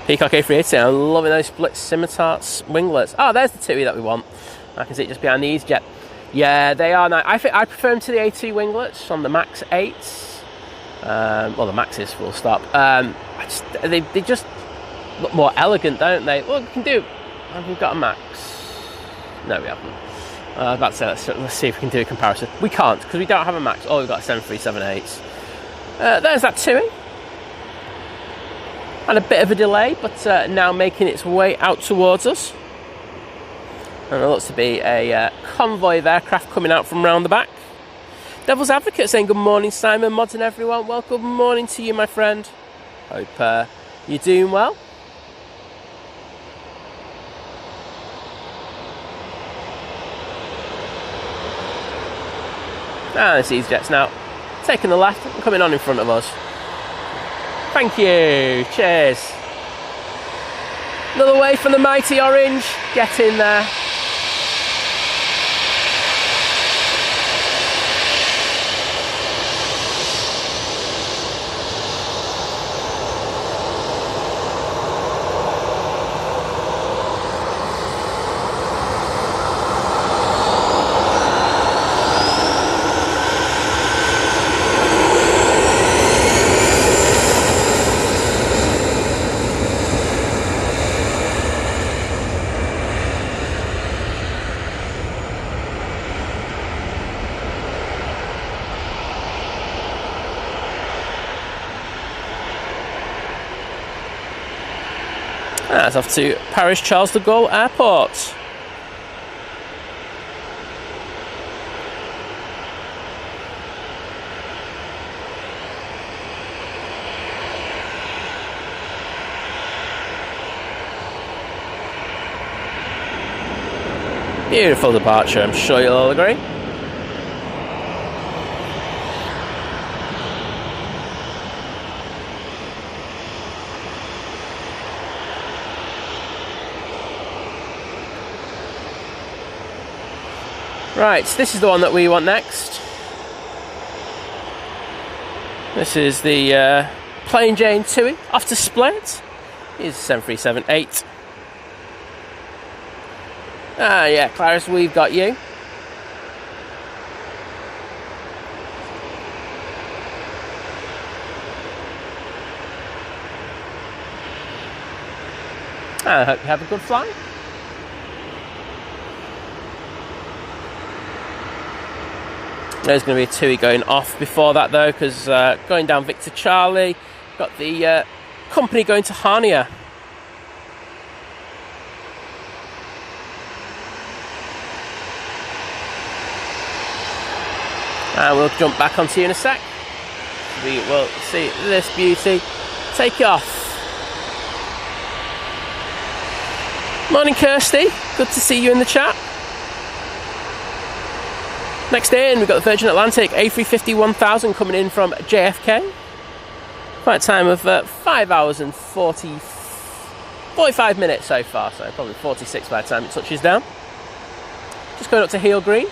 Peacock A380, I'm loving those split scimitar winglets. Oh, there's the TUI that we want. I can see it just behind the EasyJet. Yeah, they are nice. I think I prefer them to the A2 winglets on the Max 8s. Well, the Maxes full stop. They just look more elegant, don't they? Well, we can do. Have we got a Max? No, we haven't. I was about to say, let's see if we can do a comparison. We can't, because we don't have a Max. Oh, we've got a 737-8s. There's that TUI. And a bit of a delay, but now making its way out towards us. And there looks to be a convoy of aircraft coming out from round the back. Devil's Advocate saying good morning, Simon, mods and everyone. Well, good morning to you, my friend. Hope you're doing well. And it's EasyJets now taking the left and coming on in front of us. Thank you. Cheers. Another wave from the mighty orange. Get in there. That's off to Paris Charles de Gaulle Airport. Beautiful departure, I'm sure you'll all agree. Right, this is the one that we want next. This is the Plain Jane TUI off to split. Here's 7378. Ah, yeah, Clarice, we've got you. I hope you have a good flight. There's going to be a TUI going off before that though, because going down Victor Charlie, got the company going to Hania. And we'll jump back onto you in a sec. We will see this beauty take off. Morning Kirsty, good to see you in the chat. Next in, we've got the Virgin Atlantic A350 1000 coming in from JFK. Flight time of 5 hours and 45 minutes so far, so probably 46 by the time it touches down. Just going up to Heel Green.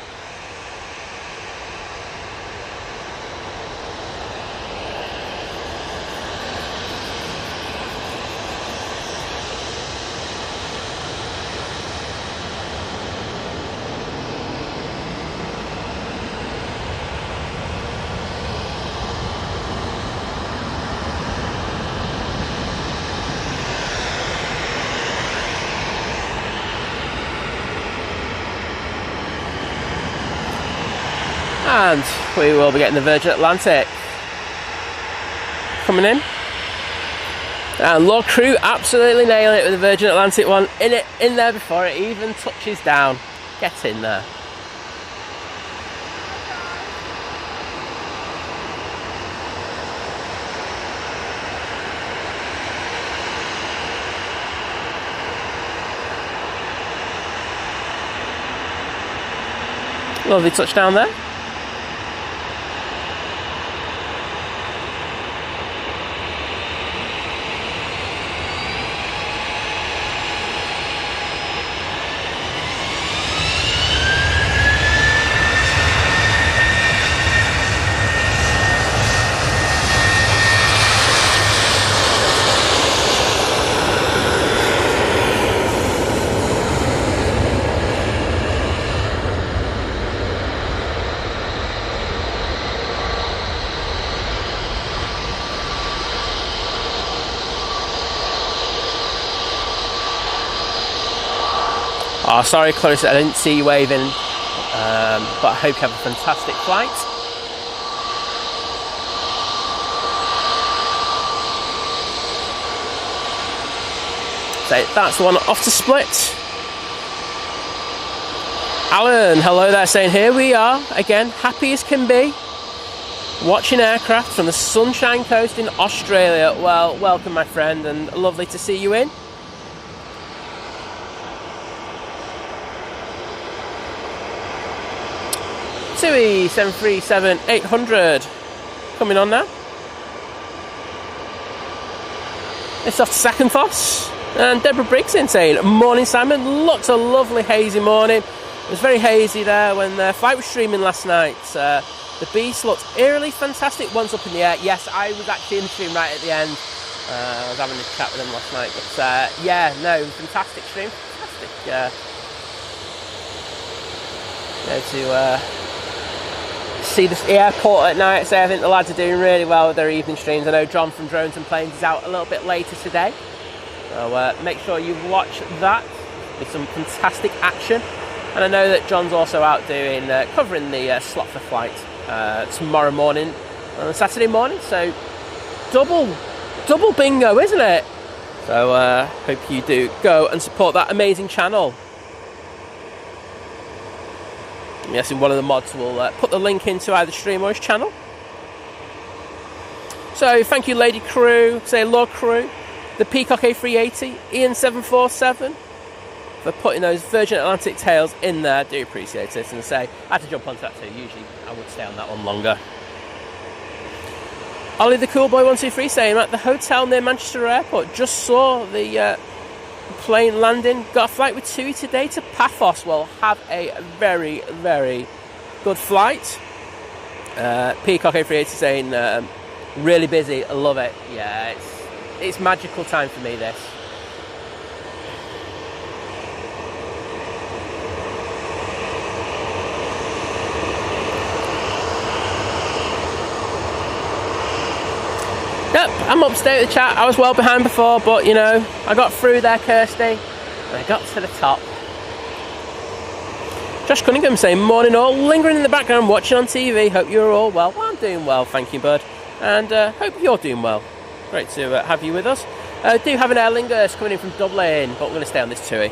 And we will be getting the Virgin Atlantic coming in. And Lord Crew absolutely nailing it with the Virgin Atlantic one in there before it even touches down. Get in there. Lovely touchdown there. Oh, sorry Clarissa, I didn't see you waving, but I hope you have a fantastic flight. So that's the one off to split. Alan, hello there, saying here we are, again, happy as can be, watching aircraft from the Sunshine Coast in Australia. Well, welcome my friend, and lovely to see you in. TUI 737-800 coming on now. It's off to Zakynthos. And Deborah Briggs in saying, morning Simon, looked a lovely hazy morning. It was very hazy there when the flight was streaming last night. The beast looked eerily fantastic once up in the air. Yes, I was actually in the stream right at the end. I was having a chat with them last night. But yeah, no, fantastic stream. Fantastic. To see the airport at night, so I think the lads are doing really well with their evening streams. I know John from Drones and Planes is out a little bit later today, so make sure you watch that. There's some fantastic action, and I know that John's also out doing covering the slot for flight tomorrow morning on Saturday morning, so double bingo, isn't it? So hope you do go and support that amazing channel. Yes, and one of the mods will put the link into either stream or his channel. So thank you Lady Crew, say Lord Crew, the Peacock A380, Ian 747, for putting those Virgin Atlantic tails in there. Do appreciate it. And say, I had to jump onto that too. Usually I would stay on that one longer. Ollie the Cool Boy 123 saying, at the hotel near Manchester Airport, just saw the plane landing. Got a flight with TUI today to Paphos. Well, have a very, very good flight. Peacock A380 saying, really busy. I love it. Yeah, it's magical time for me, this. Yep, I'm up to date with the chat. I was well behind before, but you know, I got through there, Kirsty, and I got to the top. Josh Cunningham saying, morning all, lingering in the background, watching on TV. Hope you're all well. Well, I'm doing well, thank you, bud. And hope you're doing well. Great to have you with us. Do have an Aer Lingus coming in from Dublin, but we're going to stay on this TUI.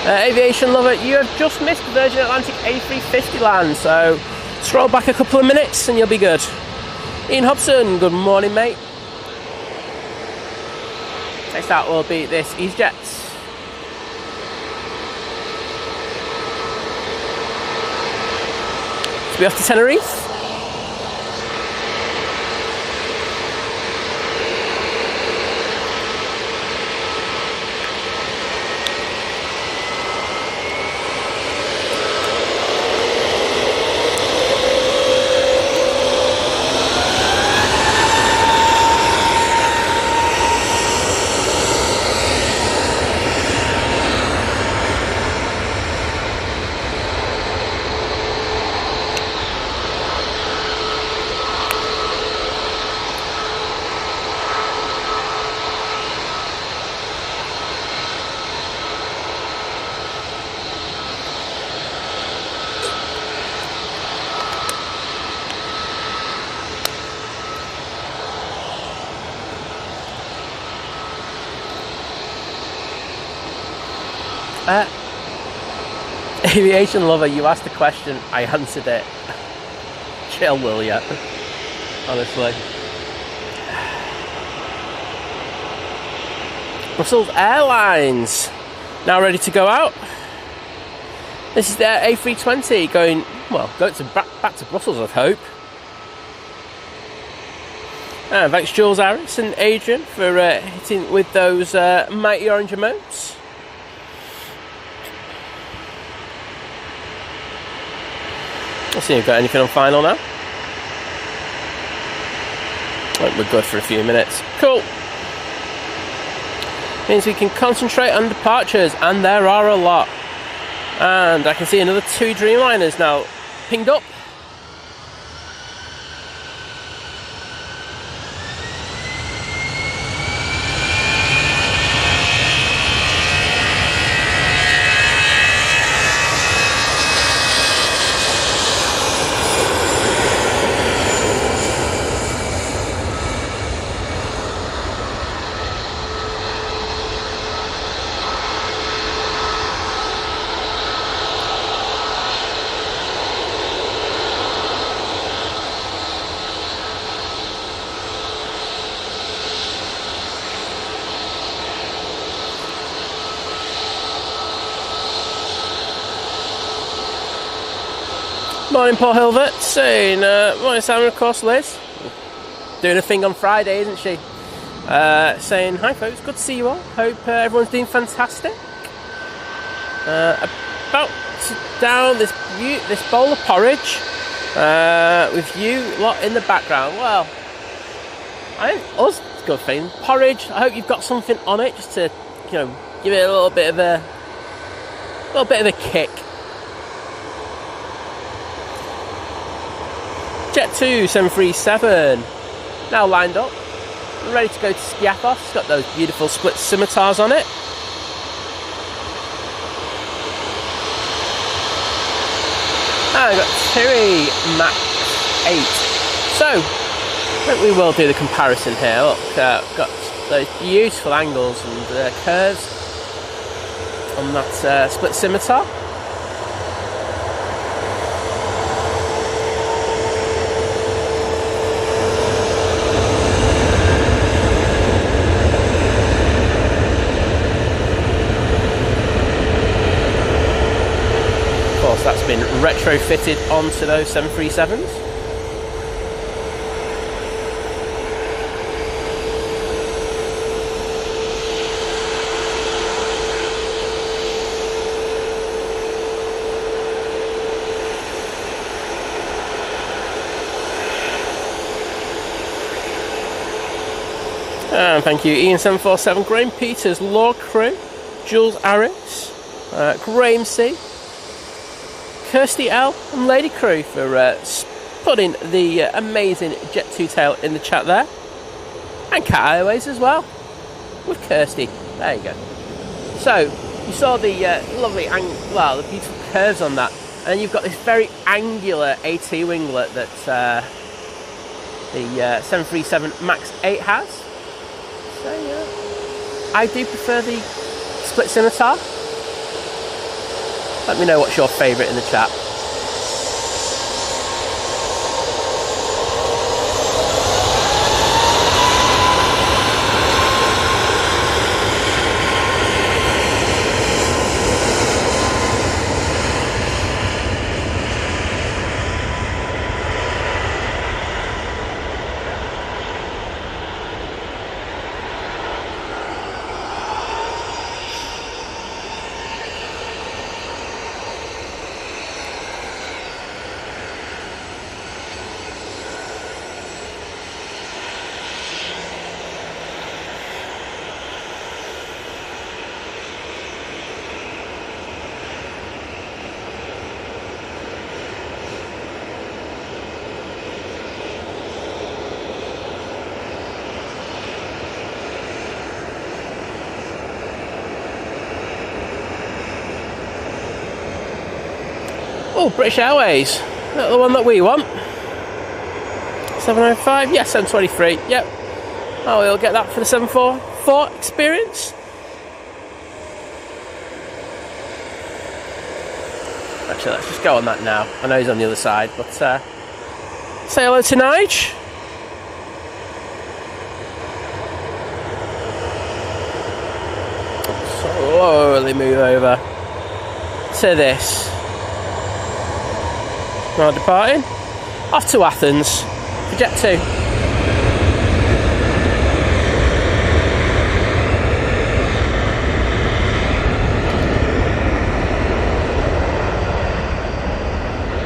Aviation lover, you have just missed the Virgin Atlantic A350 land, so scroll back a couple of minutes and you'll be good. Ian Hobson, good morning, mate. Next out will be this EasyJet. To be off to Tenerife. Aviation lover, you asked a question, I answered it. Chill, will ya? Honestly. Brussels Airlines now ready to go out. This is their A320 going back to Brussels, I hope. And thanks Jules Harris and Adrian for hitting with those mighty orange emotes. Let's see if we've got anything on final now. Oh, we're good for a few minutes. Cool. Means we can concentrate on departures, and there are a lot. And I can see another 2 Dreamliners now pinged up. Morning, Paul Hilbert, saying, morning Simon, of course, Liz. Doing a thing on Friday, isn't she? Saying, hi folks, good to see you all. Hope everyone's doing fantastic. About down this bowl of porridge with you lot in the background. Well, I think us, it's a good thing. Porridge, I hope you've got something on it just to, you know, give it a little bit of a kick. Jet 2 737 now lined up, ready to go to Skiathos. It's got those beautiful split scimitars on it. And we've got Terry Max 8. So, I think we will do the comparison here. Look, got those beautiful angles and curves on that split scimitar. Of course, that's been retrofitted onto those 737s. And thank you, Ian 747, Graham Peters, Law Crew, Jules Aris, Graham C, Kirsty L, and Lady Crew for putting the amazing Jet 2 tail in the chat there, and Cat Airways as well with Kirsty. There you go. So you saw the lovely, the beautiful curves on that, and you've got this very angular AT winglet that the 737 MAX 8 has. So yeah, I do prefer the split scimitar. Let me know what's your favourite in the chat. Oh, British Airways. Is that the one that we want? 705? Yeah, 723. Yep. Oh, we'll get that for the 744 experience. Actually, let's just go on that now. I know he's on the other side, but say hello to Nige. Slowly move over to this. Now departing off to Athens for Jet 2.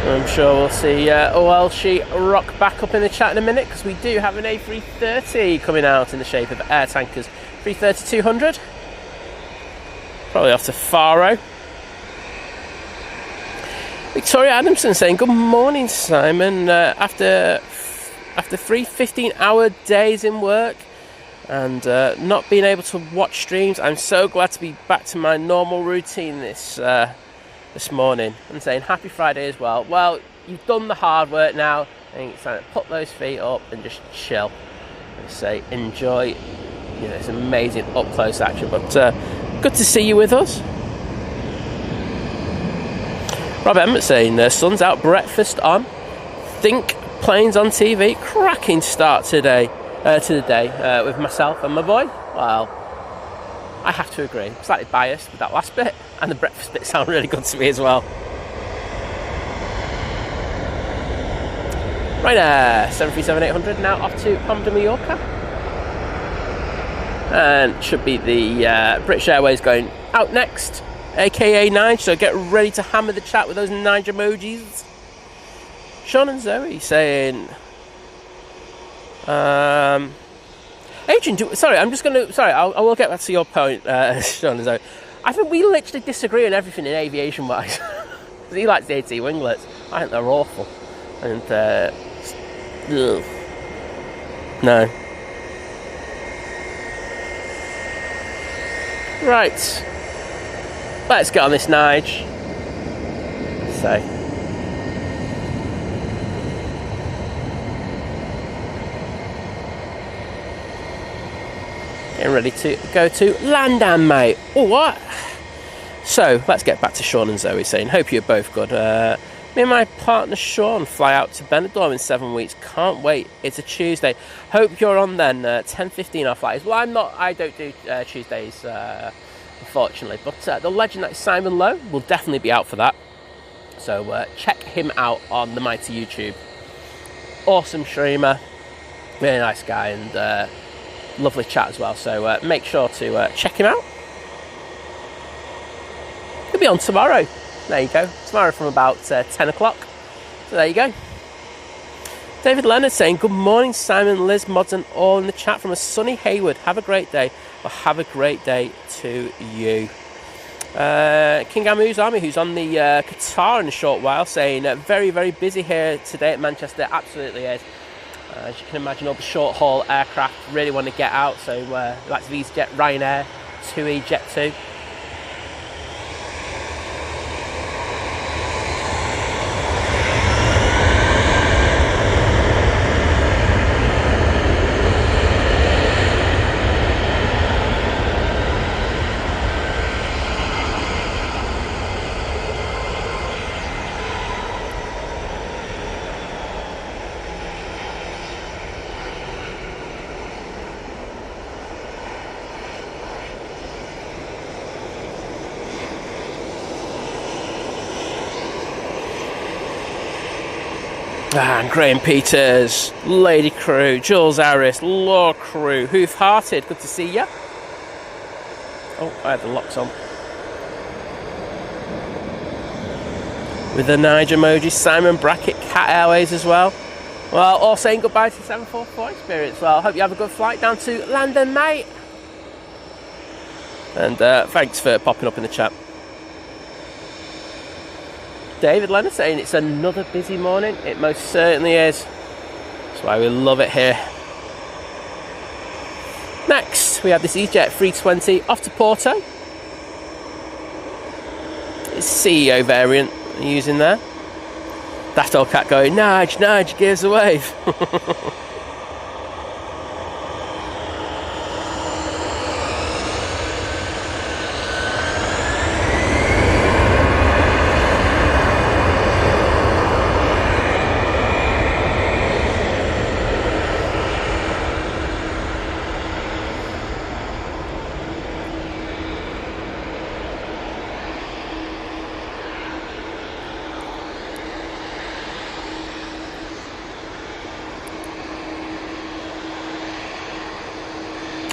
I'm sure we'll see OLC rock back up in the chat in a minute, because we do have an A330 coming out in the shape of air tankers 330-200. Probably off to Faro. Victoria Adamson saying, good morning, Simon. After 3 15-hour days in work and not being able to watch streams, I'm so glad to be back to my normal routine this morning. And saying happy Friday as well. Well, you've done the hard work now. I think it's time to put those feet up and just chill. And say enjoy, this amazing up close action. But good to see you with us. Rob Emmett saying, sun's out, breakfast on, think planes on TV, cracking start to the day with myself and my boy. Well, I have to agree, I'm slightly biased with that last bit, and the breakfast bit sound really good to me as well. Ryanair 737-800 now off to Palma de Mallorca, and should be the British Airways going out next. aka Nige, so get ready to hammer the chat with those Nige emojis. Sean and Zoe saying, Adrian, sorry, I will get back to your point, Sean and Zoe. I think we literally disagree on everything in aviation wise. He likes the AT winglets. I think they're awful. And, ugh. No. Right. Let's get on this Nige. So. Getting ready to go to London, mate. Oh, what? So, let's get back to Sean and Zoe saying, hope you're both good. Me and my partner Sean fly out to Benidorm in 7 weeks. Can't wait. It's a Tuesday. Hope you're on then. 10:15 our flight is. Well, I'm not. I don't do Tuesdays, unfortunately. But the legend that is Simon Lowe will definitely be out for that. So check him out on the mighty YouTube. Awesome streamer. Really nice guy and lovely chat as well. So make sure to check him out. He'll be on tomorrow. There you go. Tomorrow from about 10 o'clock. So there you go. David Leonard saying, good morning, Simon, Liz, Mods and all in the chat from a sunny Hayward. Have a great day. Well, have a great day to you. King Amu's Army, who's on the Qatar in a short while, saying, very, very busy here today at Manchester. Absolutely is. As you can imagine, all the short haul aircraft really want to get out. So like EasyJet, Ryanair, TUI, Jet2. And Graham Peters, Lady Crew, Jules Harris, Law Crew, Hoof Hearted, good to see ya. Oh, I had the locks on. With the Nige emoji, Simon Brackett, Cat Airways as well. Well, all saying goodbye to 744 Experience. Well, hope you have a good flight down to London, mate. And thanks for popping up in the chat. David Leonard saying it's another busy morning. It most certainly is. That's why we love it here. Next, we have this EasyJet 320 off to Porto. It's CEO variant using there. That old cat going, Nige, Nige, give us a wave.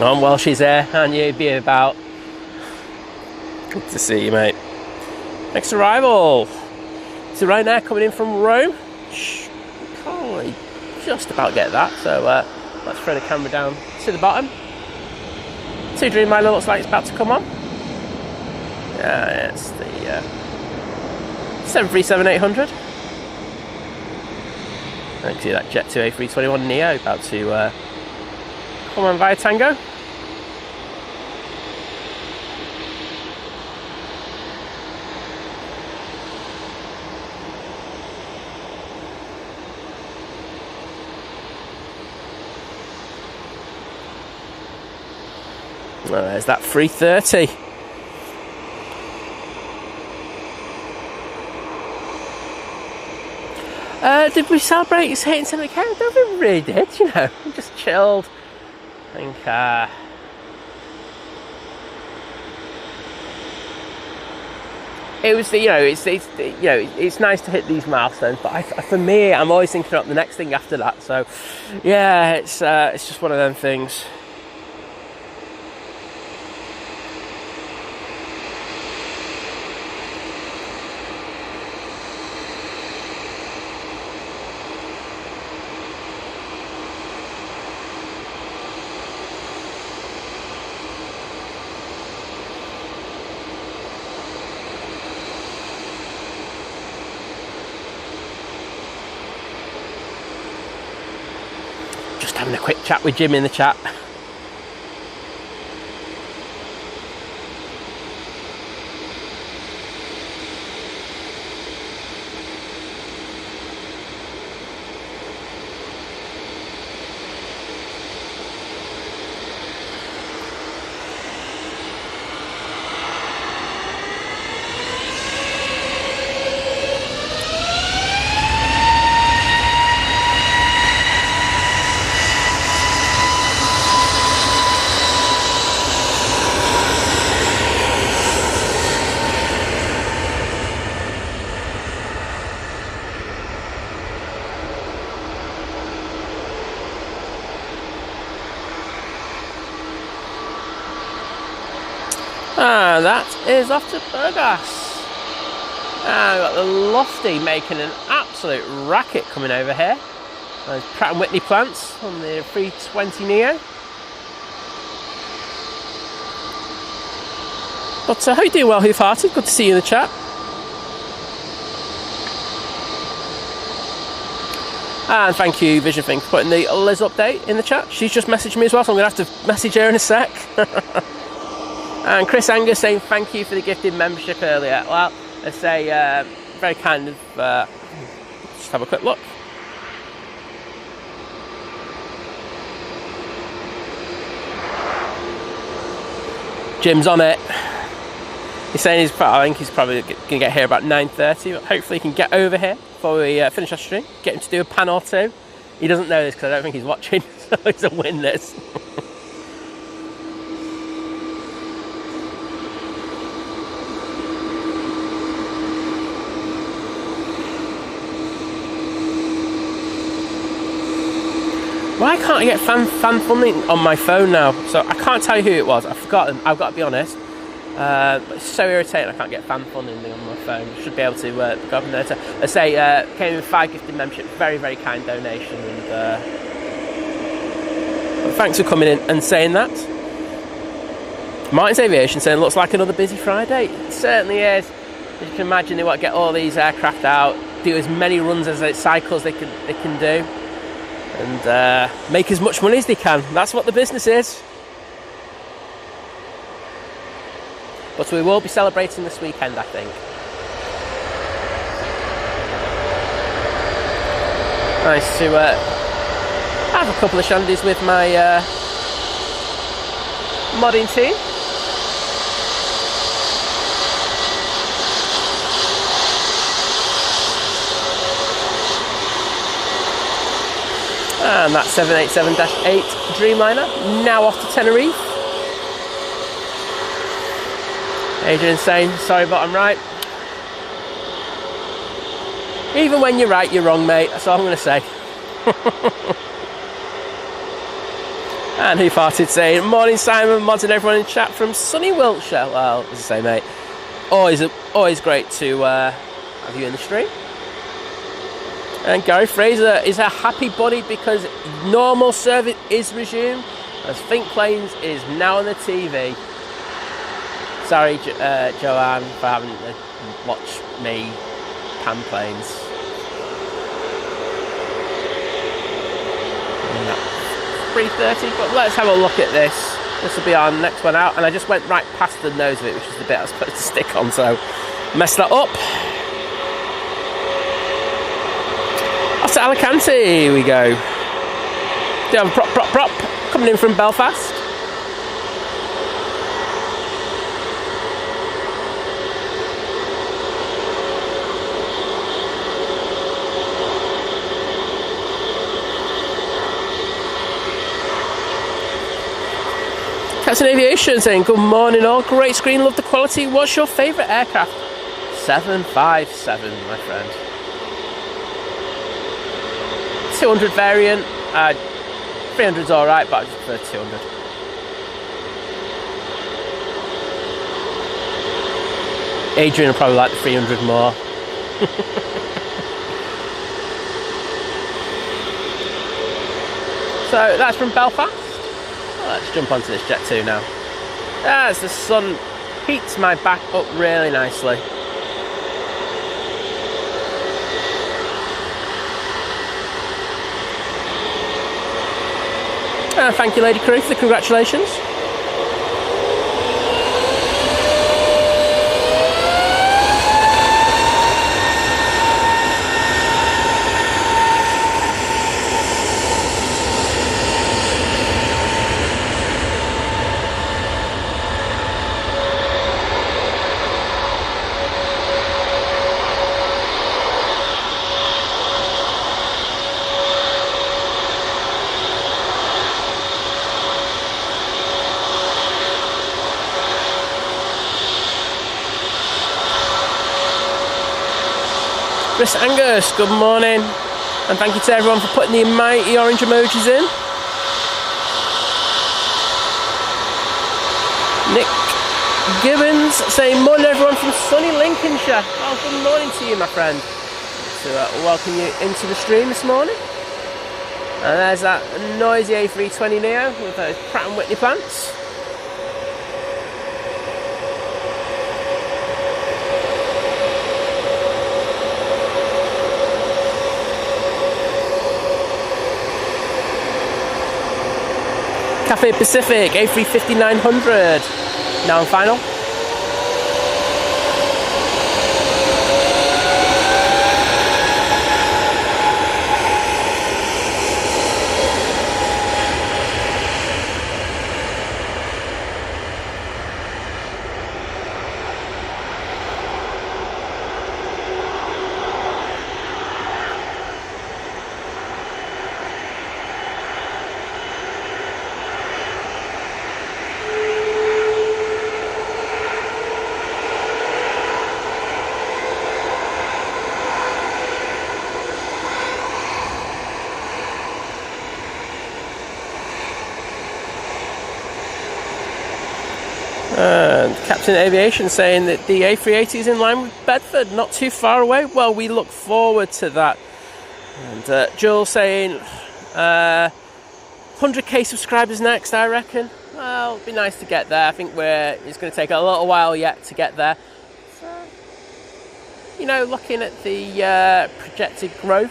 Oh, well, she's there, and you'd be about. Good to see you, mate. Next arrival. It's a Ryanair coming in from Rome. Can't really just about get that, so let's throw the camera down to the bottom. 2 Dreamliner looks like it's about to come on. Yeah, it's the 737-800. I can see that Jet2 A321 Neo about to come on via Tango. Well, there's that 330. Did we celebrate his hitting 70k? I don't think we really did, you know. We just chilled. I think it was the, it's nice to hit these milestones, but for me, I'm always thinking about the next thing after that. So yeah, it's just one of them things. having a quick chat with Jim in the chat. And that is off to Burgos. And we've got the Lofty making an absolute racket coming over here. Those Pratt & Whitney plants on the 320 Neo. But how you doing, well, Hoof-Hearted? Good to see you in the chat. And thank you, Vision Thing, for putting the Liz update in the chat. She's just messaged me as well, so I'm going to have to message her in a sec. And Chris Angus saying thank you for the gifted membership earlier. Well, I say very kind of. Just have a quick look. Jim's on it. He's saying I think he's probably going to get here about 9:30, but hopefully he can get over here before we finish our stream. Get him to do a pan or two. He doesn't know this because I don't think he's watching, so it's a win this. Why can't I get fan funding on my phone now? So I can't tell you who it was. I've forgotten. I've got to be honest. But it's so irritating. I can't get fan funding on my phone. I should be able to go up in there. I say came in 5 gifted membership. Very, very kind donation. And thanks for coming in and saying that. Martin's Aviation saying looks like another busy Friday. It certainly is. As you can imagine, they want to get all these aircraft out, do as many runs as cycles they can do. And make as much money as they can. That's what the business is. But we will be celebrating this weekend, I think. Nice to have a couple of shandies with my modding team. And that 787-8 Dreamliner now off to Tenerife. Adrian saying, sorry, but I'm right. Even when you're right, you're wrong, mate. That's all I'm going to say. And he farted saying, morning, Simon. Mods and everyone in chat from sunny Wiltshire. Well, as I say, mate, always great to have you in the stream. And Gary Fraser is a happy bunny because normal service is resumed as Think Planes is now on the TV. Sorry, Joanne, for having to watch me pan planes. 3:30, but let's have a look at this. This will be our next one out, and I just went right past the nose of it, which is the bit I was supposed to stick on, so messed that up. Off to Alicante we go. Do you have a prop coming in from Belfast? Captain Aviation saying, good morning all, great screen, love the quality. What's your favourite aircraft? 757, my friend. 200 variant, 300's alright, but I just prefer 200. Adrian will probably like the 300 more. So that's from Belfast. Let's jump onto this Jet 2 now. As the sun heats my back up really nicely. Thank you, Lady Crew, for the congratulations. Chris Angus, good morning, and thank you to everyone for putting the mighty orange emojis in. Nick Gibbons saying morning everyone from sunny Lincolnshire. Oh, good morning to you, my friend. So welcome you into the stream this morning. And there's that noisy A320 Neo with those Pratt & Whitney plants. Cathay Pacific A350-900 now in final. And Captain Aviation saying that the A380 is in line with Bedford, not too far away. Well, we look forward to that. And Jules saying 100k subscribers next, I reckon. Well, it'd be nice to get there. I think it's going to take a little while yet to get there. So, you know, looking at the projected growth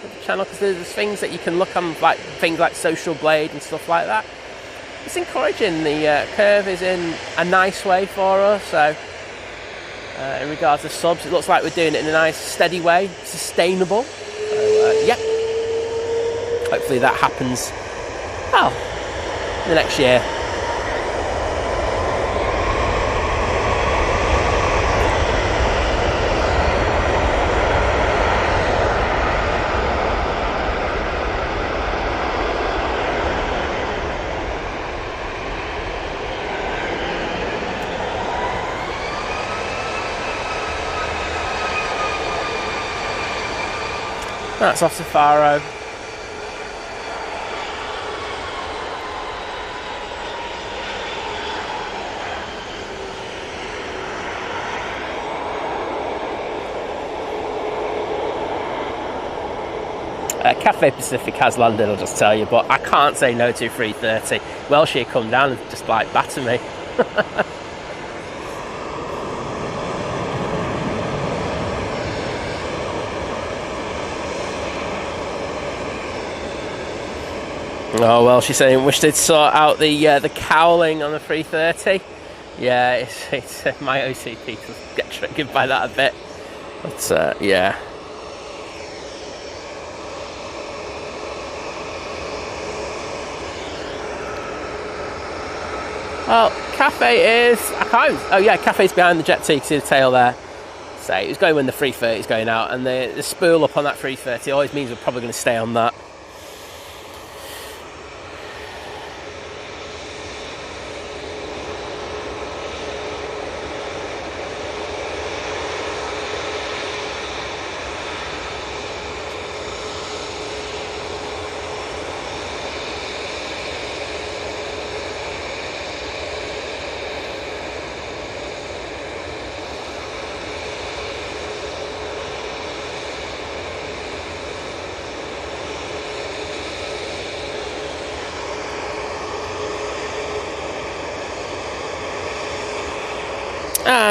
of the channel, because there's things that you can look on, like things like Social Blade and stuff like that. It's encouraging. The curve is in a nice way for us. So in regards to subs, it looks like we're doing it in a nice steady way, sustainable. So yeah, hopefully that happens in the next year. That's off to Faro. Cathay Pacific has landed, I'll just tell you, but I can't say no to 330. Well, she'd come down and just like batter me. Oh well, she's saying wish they'd sort out the cowling on the 330. Yeah, it's my OCD to get triggered by that a bit. But yeah. Well, Cathay is Cathay's behind the jet T. You can see the tail there. So it was going when the 330 is going out, and the spool up on that 330 always means we're probably going to stay on that.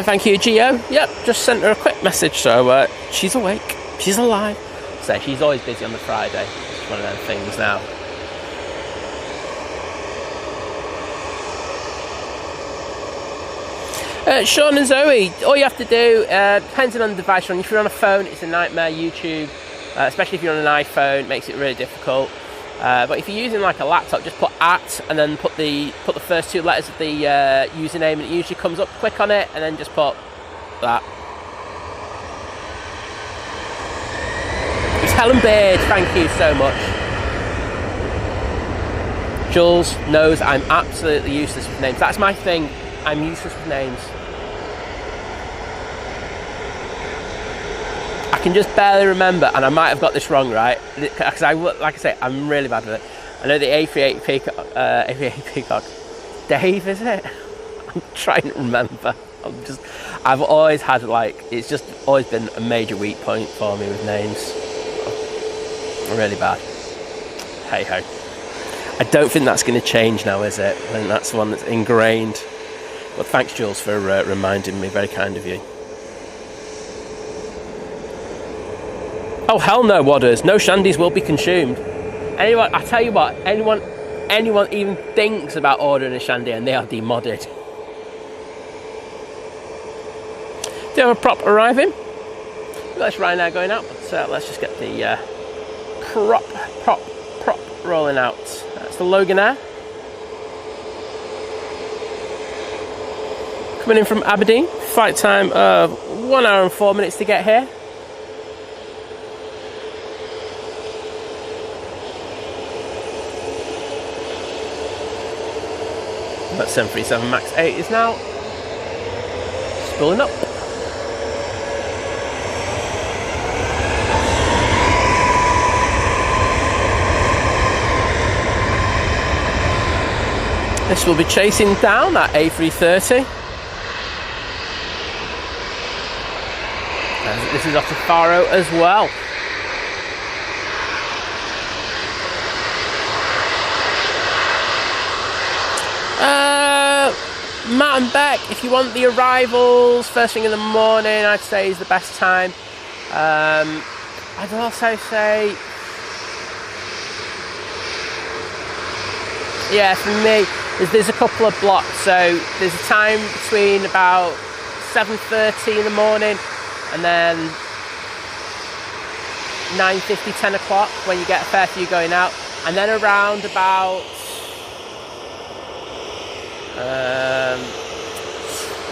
Thank you, Gio. Yep, just sent her a quick message, so she's awake, she's alive. So she's always busy on the Friday. It's one of them things now. Sean and Zoe, all you have to do, depending on the device you're on, if you're on a phone, it's a nightmare. YouTube, especially if you're on an iPhone, makes it really difficult. But if you're using like a laptop, just put @ and then put the first 2 letters of the username, and it usually comes up. Click on it and then just put that. It's Helen Beard, thank you so much. Jules knows I'm absolutely useless with names. That's my thing. I'm useless with names. I can just barely remember, and I might have got this wrong, right? Because like I say, I'm really bad with it. I know the A380 Peacock. Dave, is it? I'm trying to remember. I've always had it's just always been a major weak point for me with names. Really bad. Hey ho. I don't think that's going to change now, is it? I think that's one that's ingrained. But thanks, Jules, for reminding me. Very kind of you. Oh, hell no, Wadders. No shandies will be consumed. Anyone, I tell you what, anyone even thinks about ordering a shandy and they are demodded. Do you have a prop arriving? That's Ryanair going out, but let's just get the prop rolling out. That's the Logan Air. Coming in from Aberdeen. Flight time of 1 hour and 4 minutes to get here. That 737 MAX 8 is now spooling up. This will be chasing down that A330. And this is off to Faro as well. Matt and Beck, if you want the arrivals first thing in the morning, I'd say is the best time. I'd also say, yeah, for me, there's a couple of blocks. So there's a time between about 7:30 in the morning and then 9:50, 10 o'clock when you get a fair few going out, and then around about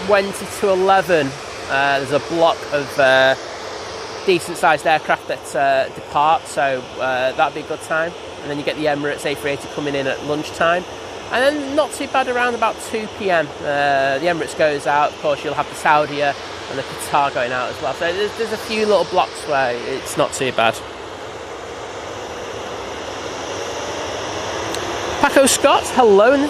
20 to 11 there's a block of decent sized aircraft that depart, so that'd be a good time. And then you get the Emirates A380 coming in at lunchtime, and then not too bad around about 2 p.m. The Emirates goes out. Of course, you'll have the Saudia and the Qatar going out as well, so there's a few little blocks where it's not too bad. Paco Scott, hello.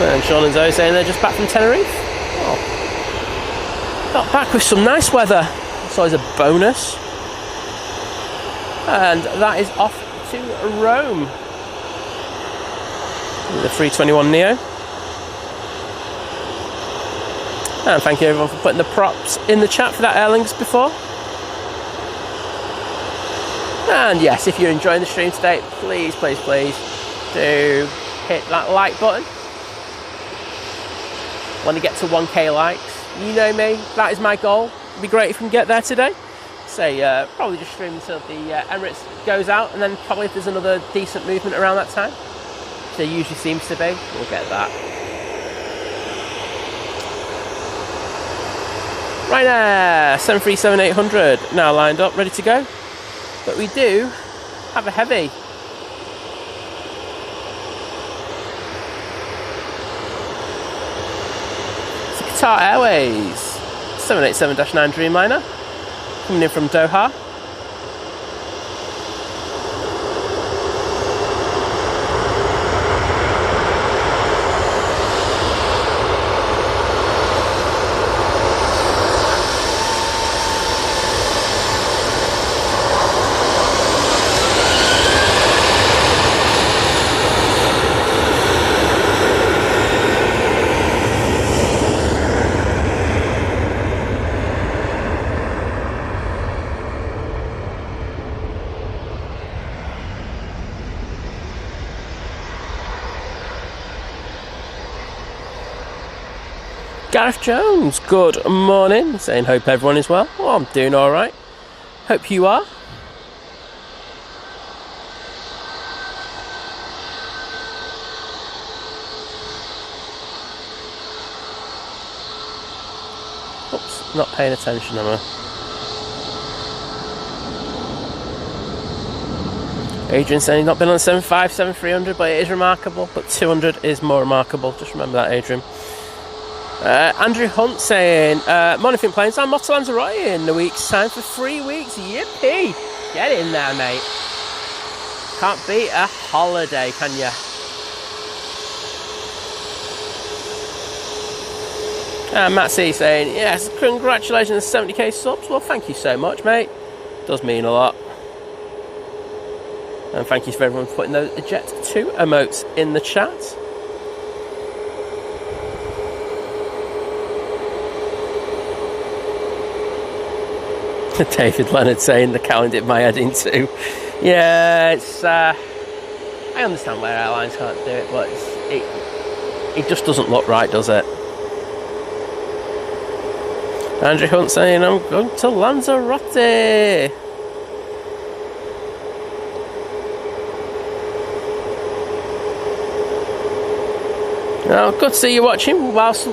And Sean and Zoe saying they're just back from Tenerife. Oh. Got back with some nice weather. It's always a bonus. And that is off to Rome. The 321neo. And thank you everyone for putting the props in the chat for that Aer Lingus before. And yes, if you're enjoying the stream today, please, please, please do hit that like button. Want to get to 1k likes, you know me, that is my goal. It'd be great if we can get there today. So probably just stream until the Emirates goes out, and then probably if there's another decent movement around that time, which there usually seems to be, we'll get that. Ryanair 737-800 now lined up, ready to go. But we do have a heavy. Qatar Airways 787-9 Dreamliner coming in from Doha. Gareth Jones, good morning, saying hope everyone is well. Oh, I'm doing alright. Hope you are. Oops, not paying attention, am I? Adrian saying he's not been on 75, 7300, but it is remarkable. But 200 is more remarkable. Just remember that, Adrian. Andrew Hunt saying, morning from planes, I'm off to Lanzarote in a week's time for 3 weeks. Yippee! Get in there, mate. Can't beat a holiday, can you? Matt C saying, yes, congratulations on 70k subs. Well, thank you so much, mate. Does mean a lot. And thank you for everyone for putting those Jet 2 emotes in the chat. David Leonard saying the calendar did my head in too. Yeah, it's. I understand where airlines can't do it, but it just doesn't look right, does it? Andrew Hunt saying I'm going to Lanzarote. Oh, good to see you watching whilst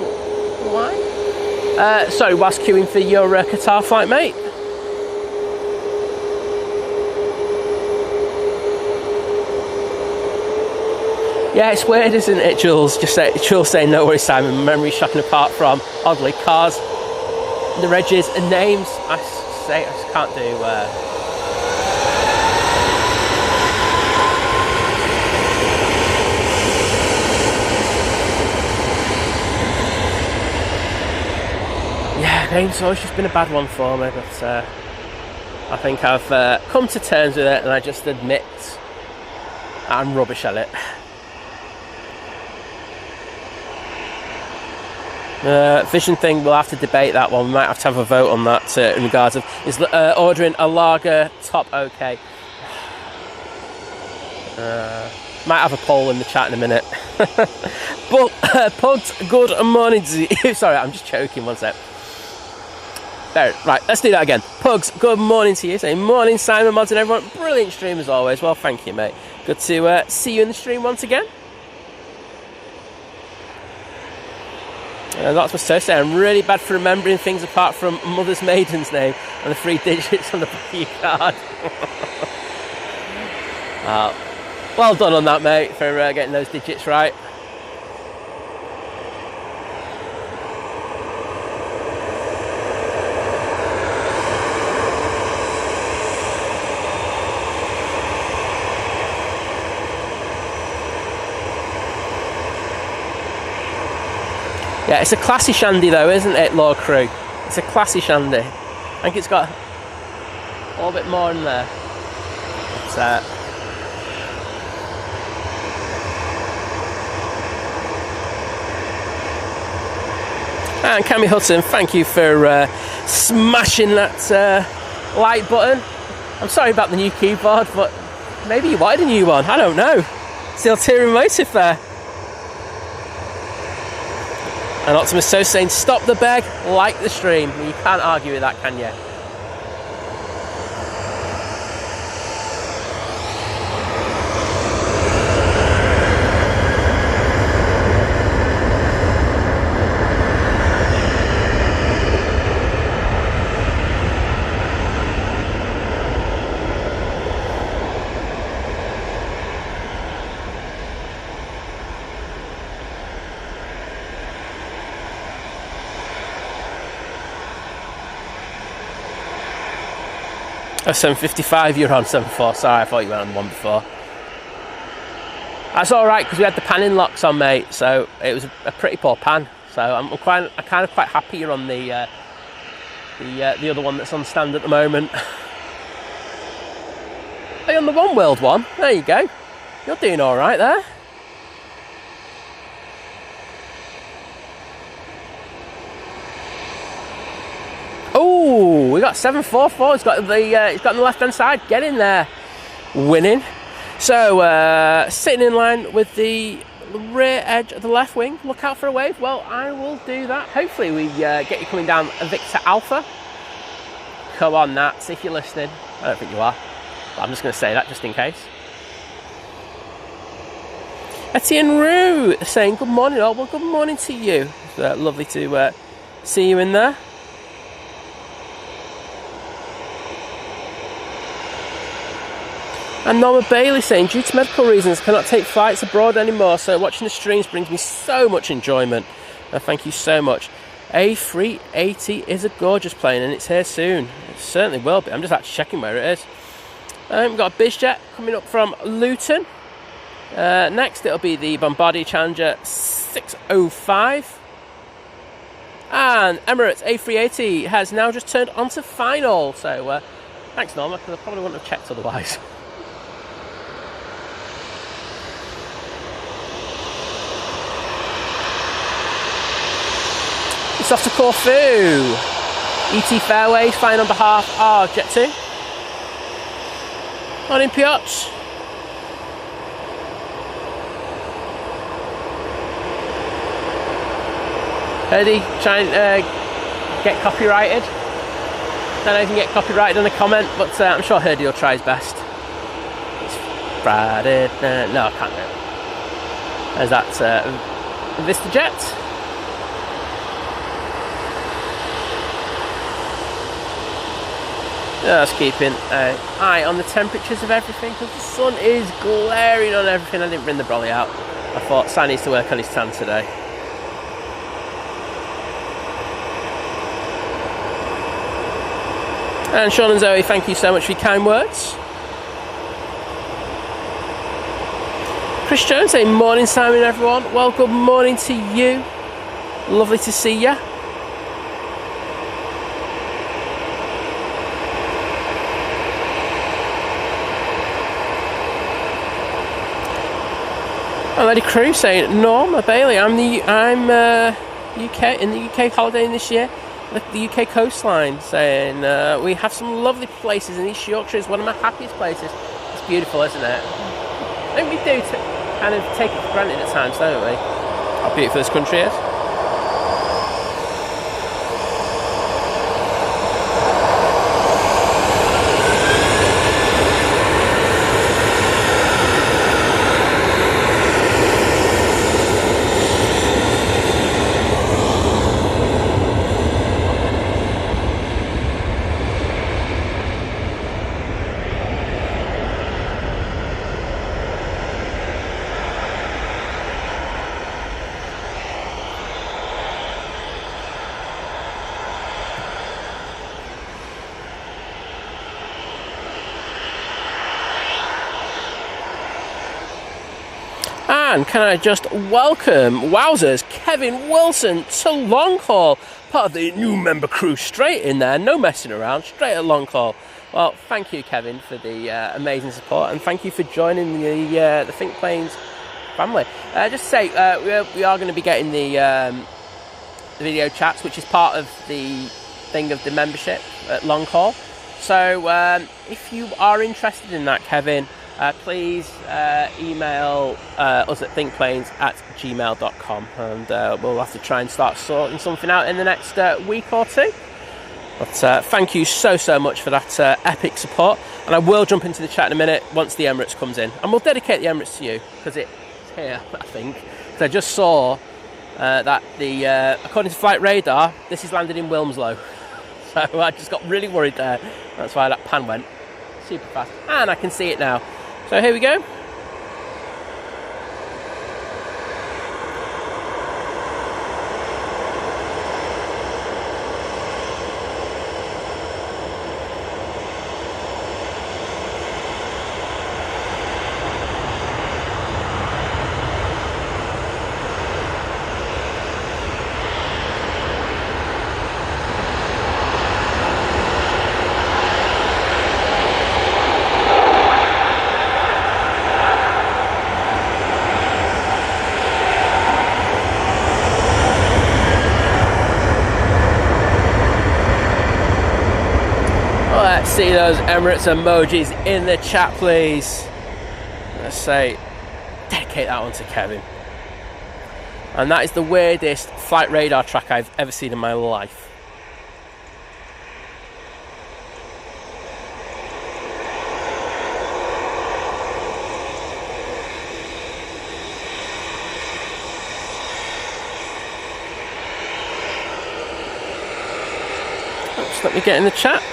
whilst queuing for your Qatar flight, mate. Yeah, it's weird, isn't it, Jules? Jules saying no worries, Simon. Memory shocking apart from oddly cars, the regs and names. I just can't do. Name's always just been a bad one for me, but I think I've come to terms with it, and I just admit I'm rubbish at it. Vision thing, we'll have to debate that one. We might have to have a vote on that in regards of is ordering a lager top okay. Might have a poll in the chat in a minute. But Pugs, good morning to you. Sorry, I'm just choking, one sec. There, right, let's do that again. Pugs, good morning to you. Saying morning, Simon, Mods and everyone. Brilliant stream as always. Well, thank you, mate. Good to see you in the stream once again. That's what I say. I'm really bad for remembering things apart from mother's maiden's name and the 3 digits on the back of your card. Well done on that, mate, for getting those digits right. Yeah, it's a classy shandy though, isn't it, Lord Crew? It's a classy shandy. I think it's got a little bit more in there. It's, and Cammy Hudson, thank you for smashing that like button. I'm sorry about the new keyboard, but maybe you wanted a new one, I don't know. It's the ulterior motive there. And Optimus So saying, stop the beg, like the stream. You can't argue with that, can you? Oh, 755, you're on 74. Sorry, I thought you went on the one before. That's alright, because we had the panning locks on, mate, so it was a pretty poor pan. So I'm kind of quite happy you're on the other one that's on stand at the moment. Are you on the One World one? There you go. You're doing alright there. Oh, we got 744. He's got on the left hand side. Get in there, winning. So sitting in line with the the rear edge of the left wing. Look out for a wave. Well, I will do that. Hopefully we get you coming down Victor Alpha. Come on, Nats, if you're listening. I don't think you are, but I'm just going to say that just in case. Etienne Roux saying good morning all. Well, good morning to you. It's lovely to see you in there. And Norma Bailey saying, due to medical reasons, I cannot take flights abroad anymore, so watching the streams brings me so much enjoyment. Thank you so much. A380 is a gorgeous plane, and it's here soon. It certainly will be. I'm just actually checking where it is. We've got a BizJet coming up from Luton. Next, it'll be the Bombardier Challenger 605. And Emirates A380 has now just turned onto final. So, thanks, Norma, because I probably wouldn't have checked otherwise. It's off to Corfu. ET Fairways flying on behalf of Jet2. Morning, Piotr. Herdy trying to get copyrighted. Don't know if you can get copyrighted on a comment, but I'm sure Herdy will try his best. It's Friday. No, I can't do it. There's that VistaJet. Just keeping an eye on the temperatures of everything, because the sun is glaring on everything. I didn't bring the brolly out. I thought Sam needs to work on his tan today. And Sean and Zoe, thank you so much for your kind words. Chris Jones saying, morning Simon everyone. Well, good morning to you. Lovely to see you. And Lady Crew saying, Norma Bailey, I'm UK in the UK holidaying this year. The UK coastline, saying we have some lovely places, and East Yorkshire is one of my happiest places. It's beautiful, isn't it? I think we do kind of take it for granted at times, don't we? How beautiful this country is. And can I just welcome, wowzers, Kevin Wilson to long haul, part of the new member crew, straight in there, no messing around, straight at long haul. Well, thank you, Kevin, for the amazing support, and thank you for joining the Think Planes family. Just to say, we are going to be getting the video chats, which is part of the thing of the membership at long haul. So if you are interested in that, Kevin, please email us at thinkplanes@gmail.com, and we'll have to try and start sorting something out in the next week or two. But thank you so much for that epic support, and I will jump into the chat in a minute once the Emirates comes in, and we'll dedicate the Emirates to you, because it's here, I think. So I just saw that according to Flight Radar, this is landed in Wilmslow, so I just got really worried there. That's why that pan went super fast, and I can see it now. So here we go. See those Emirates emojis in the chat, please. Let's say, dedicate that one to Kevin. And that is the weirdest flight radar track I've ever seen in my life. Oops, let me get in the chat.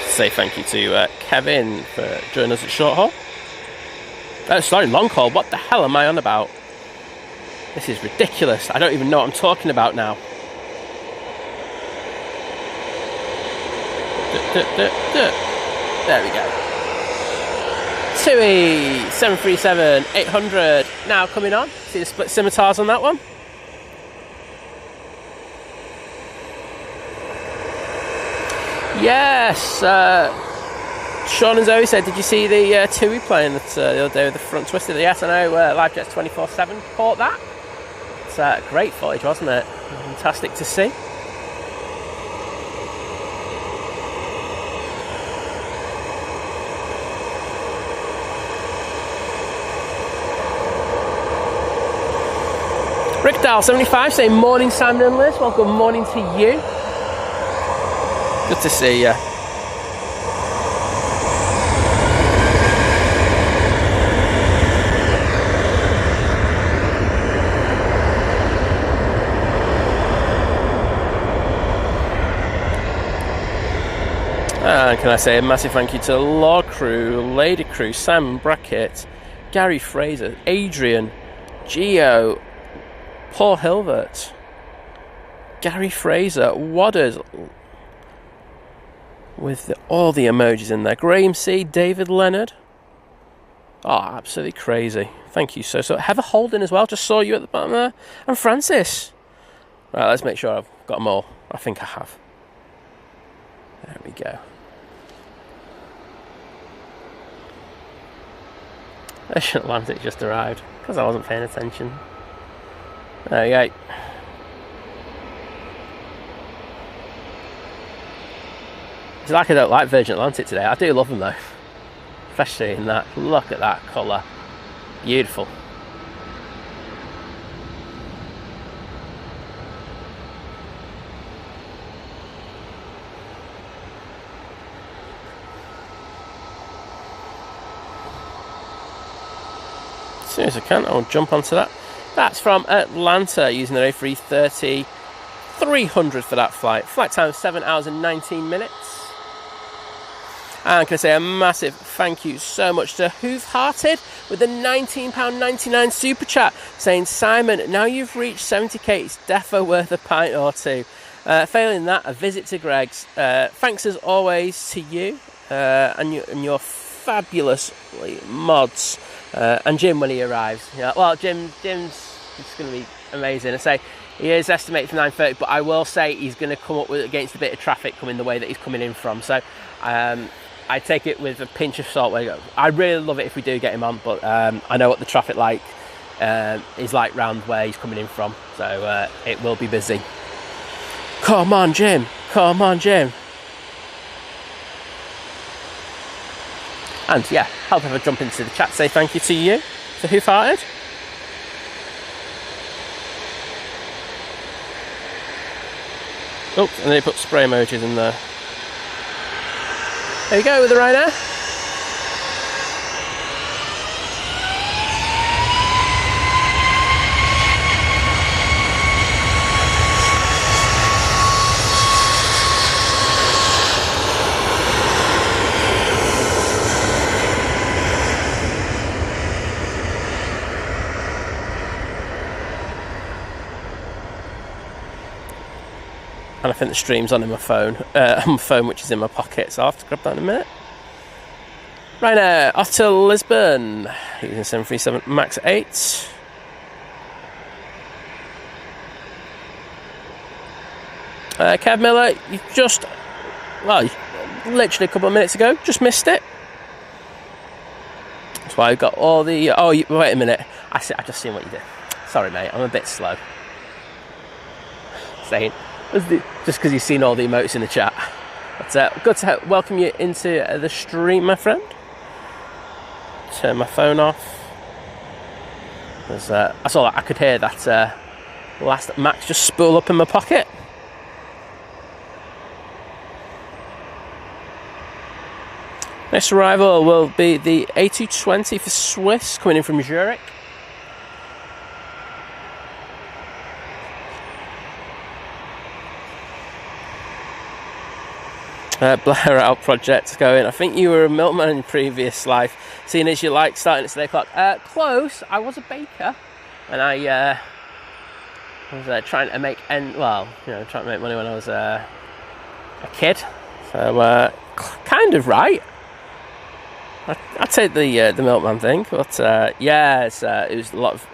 Say thank you to Kevin for joining us at short haul. Sorry, long haul. What the hell am I on about? This is ridiculous. I don't even know what I'm talking about now. There we go. TUI 737-800 now coming on. See the split scimitars on that one? Yes. Sean and Zoe said, did you see the TUI plane that the other day with the front twisted? Yes, I know. LiveJets 24/7 caught that. It's great footage, wasn't it? Fantastic to see. Rick Dahl 75 saying, morning Simon and Liz. Well, good morning to you. Good to see you. And can I say a massive thank you to Law Crew, Lady Crew, Simon Brackett, Gary Fraser, Adrian, Geo, Paul Hilbert, Gary Fraser, Wadders, with all the emojis in there, Graham C, David Leonard. Oh, absolutely crazy. Thank you so. Heather Holden as well, just saw you at the bottom there. And Francis. Right, let's make sure I've got them all. I think I have. There we go. Ocean Atlantic just arrived because I wasn't paying attention. There we go. It's like I don't like Virgin Atlantic today. I do love them though, especially in that. Look at that colour, beautiful. As soon as I can, I'll jump onto that. That's from Atlanta using the A330 300 for that flight. Flight time of 7 hours and 19 minutes. And can I say a massive thank you so much to Hoof-Hearted with the £19.99 super chat saying, Simon, now you've reached 70k, it's defo worth a pint or two. Failing that, a visit to Greg's. Thanks as always to you and your fabulous mods. And Jim when he arrives. Yeah, well, Jim's it's going to be amazing. I say he is estimated for 9:30, but I will say he's going to come up with against a bit of traffic coming the way that he's coming in from. So I take it with a pinch of salt. I really love it if we do get him on, but I know what the traffic is like round where he's coming in from. So it will be busy. Come on, Jim. Come on, Jim. And yeah, help if I jump into the chat, say thank you to you, to Hoof-Hearted. Oh, and they put spray emojis in there. There you go with the Ryanair. And I think the stream's on my phone, which is in my pocket, so I'll have to grab that in a minute. Right now, off to Lisbon, using 737 MAX 8. Kev Miller, you just, well, literally a couple of minutes ago, just missed it. That's why I got all the, wait a minute, I just seen what you did. Sorry mate, I'm a bit slow. Saying, just because you've seen all the emotes in the chat. But good to welcome you into the stream, my friend. Turn my phone off. I saw that. I could hear that last Max just spool up in my pocket. Next arrival will be the A220 for Swiss, coming in from Zurich. Blair Out project going. I think you were a milkman in your previous life, seeing as you like starting at 8 o'clock. Close. I was a baker, and I was trying to make trying to make money when I was a kid. So kind of right. I'd take the milkman thing, but yeah, it was a lot of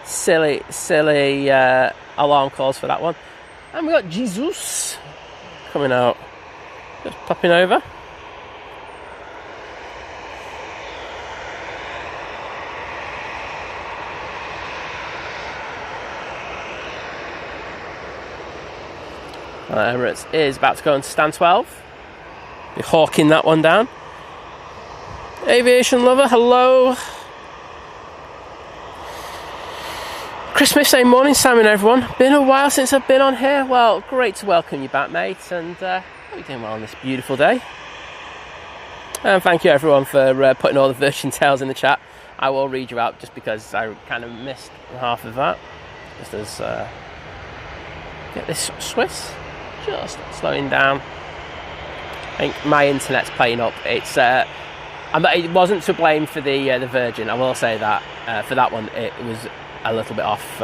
silly alarm calls for that one. And we got Jesus coming out, just popping over. Emirates is about to go into stand 12. Be hawking that one down. Aviation lover, hello. Christmas Day morning, Simon, everyone. Been a while since I've been on here. Well, great to welcome you back, mate, and hope you're doing well on this beautiful day. And thank you, everyone, for putting all the Virgin Tales in the chat. I will read you out just because I kind of missed half of that. Just as get this Swiss just slowing down. I think my internet's playing up. It's it wasn't to blame for the Virgin. I will say that for that one, it was a little bit off.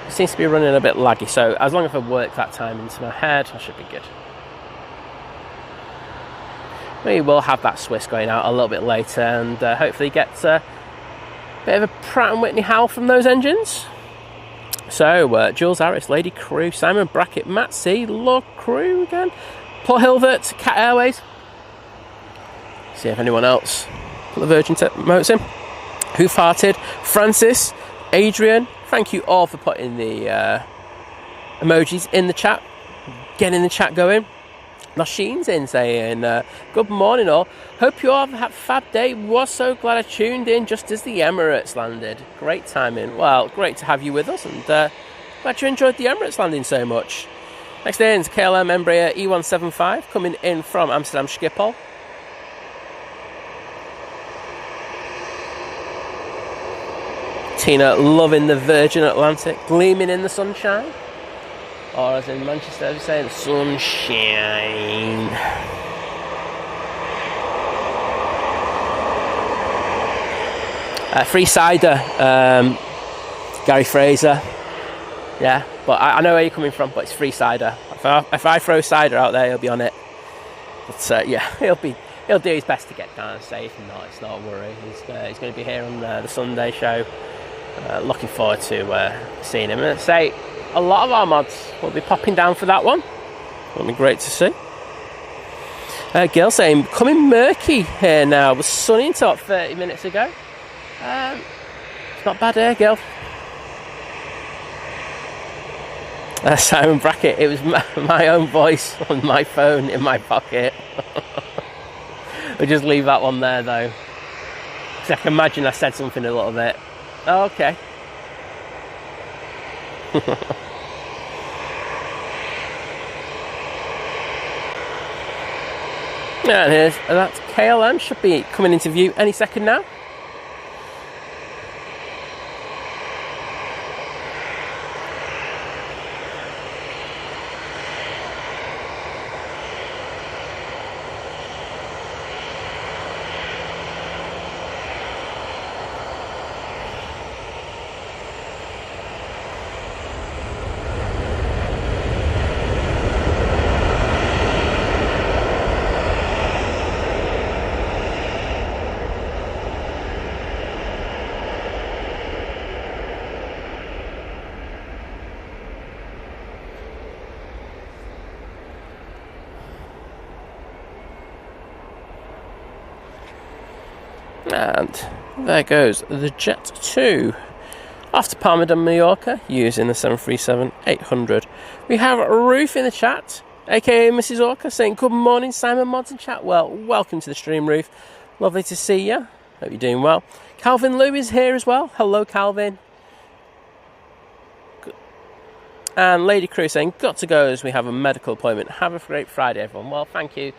It seems to be running a bit laggy, so as long as I work that time into my head, I should be good. We will have that Swiss going out a little bit later, and hopefully get a bit of a Pratt & Whitney howl from those engines. So, Jules Harris, Lady Crew, Simon Brackett, Matt C, Lord Crew again, Paul Hilvert, Cat Airways. See if anyone else put the Virgin motes in. Who farted? Francis, Adrian, thank you all for putting the emojis in the chat, getting the chat going. Machines in saying, good morning all, hope you all have a fab day, was so glad I tuned in just as the Emirates landed. Great timing. Well, great to have you with us, and glad you enjoyed the Emirates landing so much. Next in is KLM Embraer E175 coming in from Amsterdam Schiphol. Tina loving the Virgin Atlantic, gleaming in the sunshine. Or as in Manchester, they're saying sunshine. Free cider, Gary Fraser. Yeah, but I know where you're coming from, but it's free cider. If I throw cider out there, he'll be on it. But yeah, he'll do his best to get down safe. And it's not a worry. He's going to be here on the Sunday show. Looking forward to seeing him. And say a lot of our mods will be popping down for that one. It'll be great to see. Gil saying, coming murky here now. It was sunny until about 30 minutes ago. It's not bad here, Gil. Simon Brackett, it was my own voice on my phone in my pocket. We'll just leave that one there though. Because I can imagine I said something a little bit. Oh, okay. And that's KLM, should be coming into view any second now. And there goes the Jet 2 off to Palma de Mallorca using the 737-800. We have Ruth in the chat, aka Mrs. Orca, saying good morning Simon Mods in chat. Well, welcome to the stream, Ruth. Lovely to see you. Hope you're doing well. Calvin Lou is here as well. Hello, Calvin. Good. And Lady Crew saying, got to go as we have a medical appointment. Have a great Friday, everyone. Well, thank you,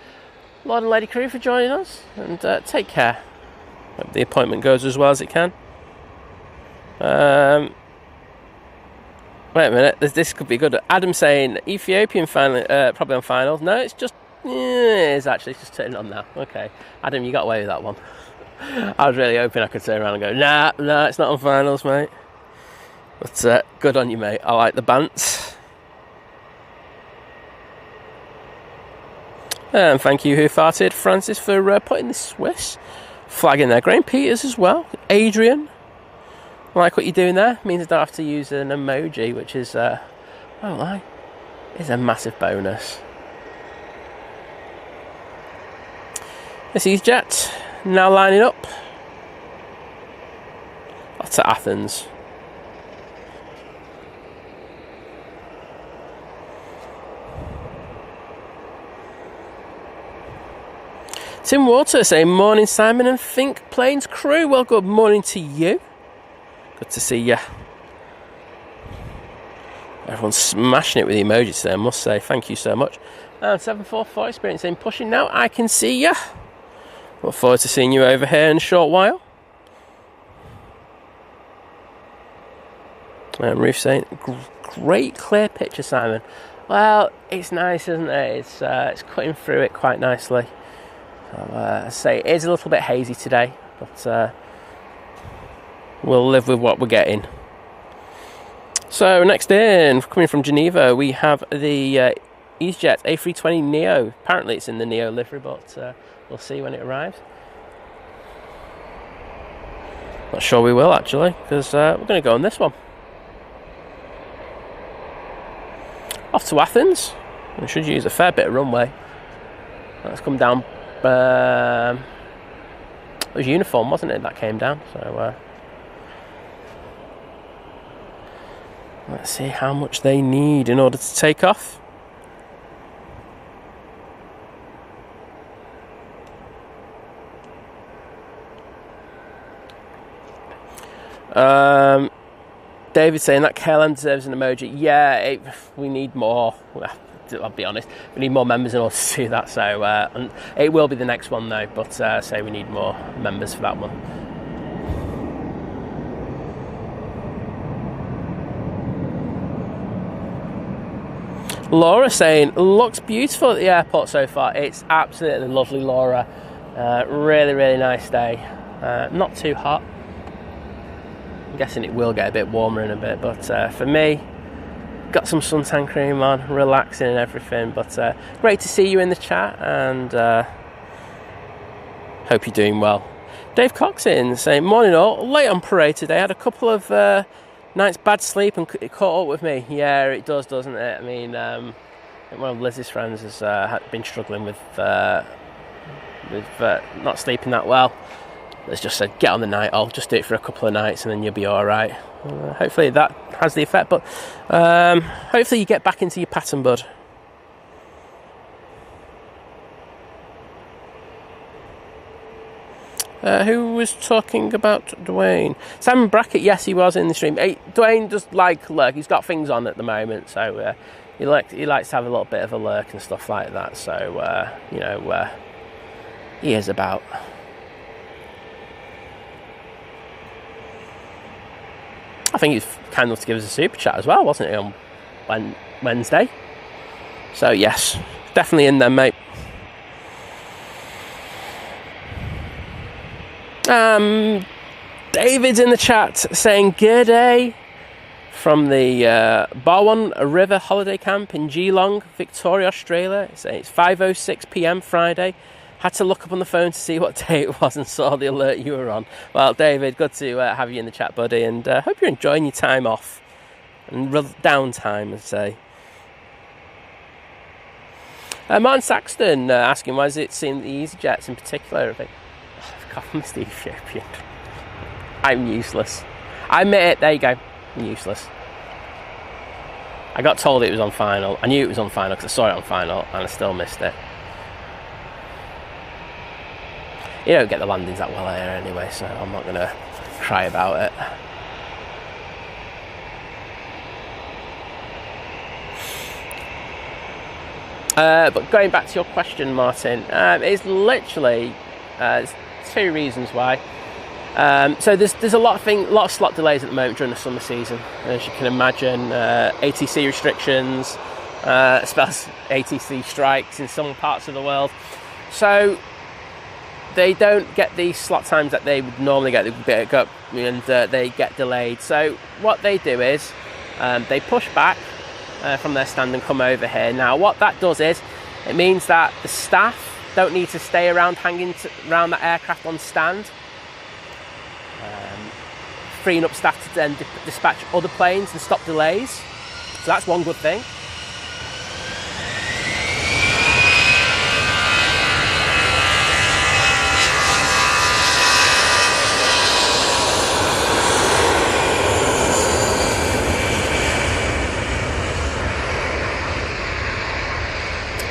Lord and Lady Crew, for joining us. And take care. Hope the appointment goes as well as it can. Wait a minute, this could be good. Adam saying Ethiopian final, probably on finals. No, it's just, it's actually just turning on now. Okay, Adam, you got away with that one. I was really hoping I could turn around and go, nah, it's not on finals, mate. But good on you, mate. I like the bants. And thank you, Who Farted, Francis, for putting the Swiss flag in there. Graham Peters as well. Adrian. I like what you're doing there. Means I don't have to use an emoji, which is, I don't lie, is a massive bonus. This is EasyJet now lining up. Off to Athens. Tim Water saying, morning Simon and Think Planes crew. Well, good morning to you. Good to see you. Everyone's smashing it with the emojis today, I must say. Thank you so much. 744 Experience saying, pushing now, I can see you. Look forward to seeing you over here in a short while. Ruth saying, great clear picture, Simon. Well, it's nice, isn't it? It's cutting through it quite nicely. I say it is a little bit hazy today, but we'll live with what we're getting. So next in, coming from Geneva, we have the EasyJet A380 Neo. Apparently it's in the Neo livery, but we'll see when it arrives. Not sure we will actually, because we're going to go on this one. Off to Athens. We should use a fair bit of runway. Let's come down. It was uniform, wasn't it, that came down? So let's see how much they need in order to take off. David saying that KLM deserves an emoji. Yeah, we need more. I'll be honest, we need more members in order to do that. So and it will be the next one though. But say we need more members for that one. Laura saying, looks beautiful at the airport so far. It's absolutely lovely, Laura. Really, really nice day. Not too hot. I'm guessing it will get a bit warmer in a bit, but for me, got some suntan cream on, relaxing and everything. But great to see you in the chat, and hope you're doing well. Dave Cox in saying, morning all, late on parade today. Had a couple of nights bad sleep and it caught up with me. Yeah, it does, doesn't it? I mean, one of Liz's friends has been struggling with not sleeping that well. Let's just said, get on the night off, just do it for a couple of nights and then you'll be alright. Hopefully that has the effect, but hopefully you get back into your pattern, bud. Who was talking about Dwayne? Simon Brackett, yes, he was in the stream. Dwayne does like lurk. He's got things on at the moment, so he likes to have a little bit of a lurk and stuff like that. So he is about. I think he's kind enough to give us a super chat as well, wasn't he, on Wednesday? So yes, definitely in there, mate. David's in the chat saying good day from the Barwon River holiday camp in Geelong, Victoria, Australia. It's 5:06 p.m. Friday. Had to look up on the phone to see what day it was and saw the alert you were on. Well, David, good to have you in the chat, buddy, and hope you're enjoying your time off and downtime, I'd say. Martin Saxton asking, why does it seem the EasyJets in particular? I think, God, I'm Mr. Ethiopian. I'm useless. I admit it, there you go. I'm useless. I got told it was on final. I knew it was on final because I saw it on final and I still missed it. You don't get the landings that well here anyway, so I'm not going to cry about it. But going back to your question, Martin, it's literally there's 2 reasons why. So there's a lot of slot delays at the moment during the summer season, as you can imagine. ATC restrictions, as well as ATC strikes in some parts of the world. So they don't get the slot times that they would normally get, and they get delayed. So what they do is they push back from their stand and come over here. Now what that does is it means that the staff don't need to stay around hanging around that aircraft on stand, freeing up staff to then dispatch other planes and stop delays. So that's one good thing.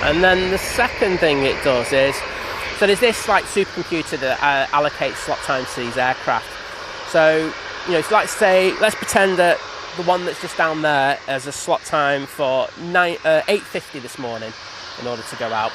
And then the second thing it does is, so there's this like supercomputer that allocates slot times to these aircraft. So, you know, so let's pretend that the one that's just down there has a slot time for 8:50 this morning in order to go out.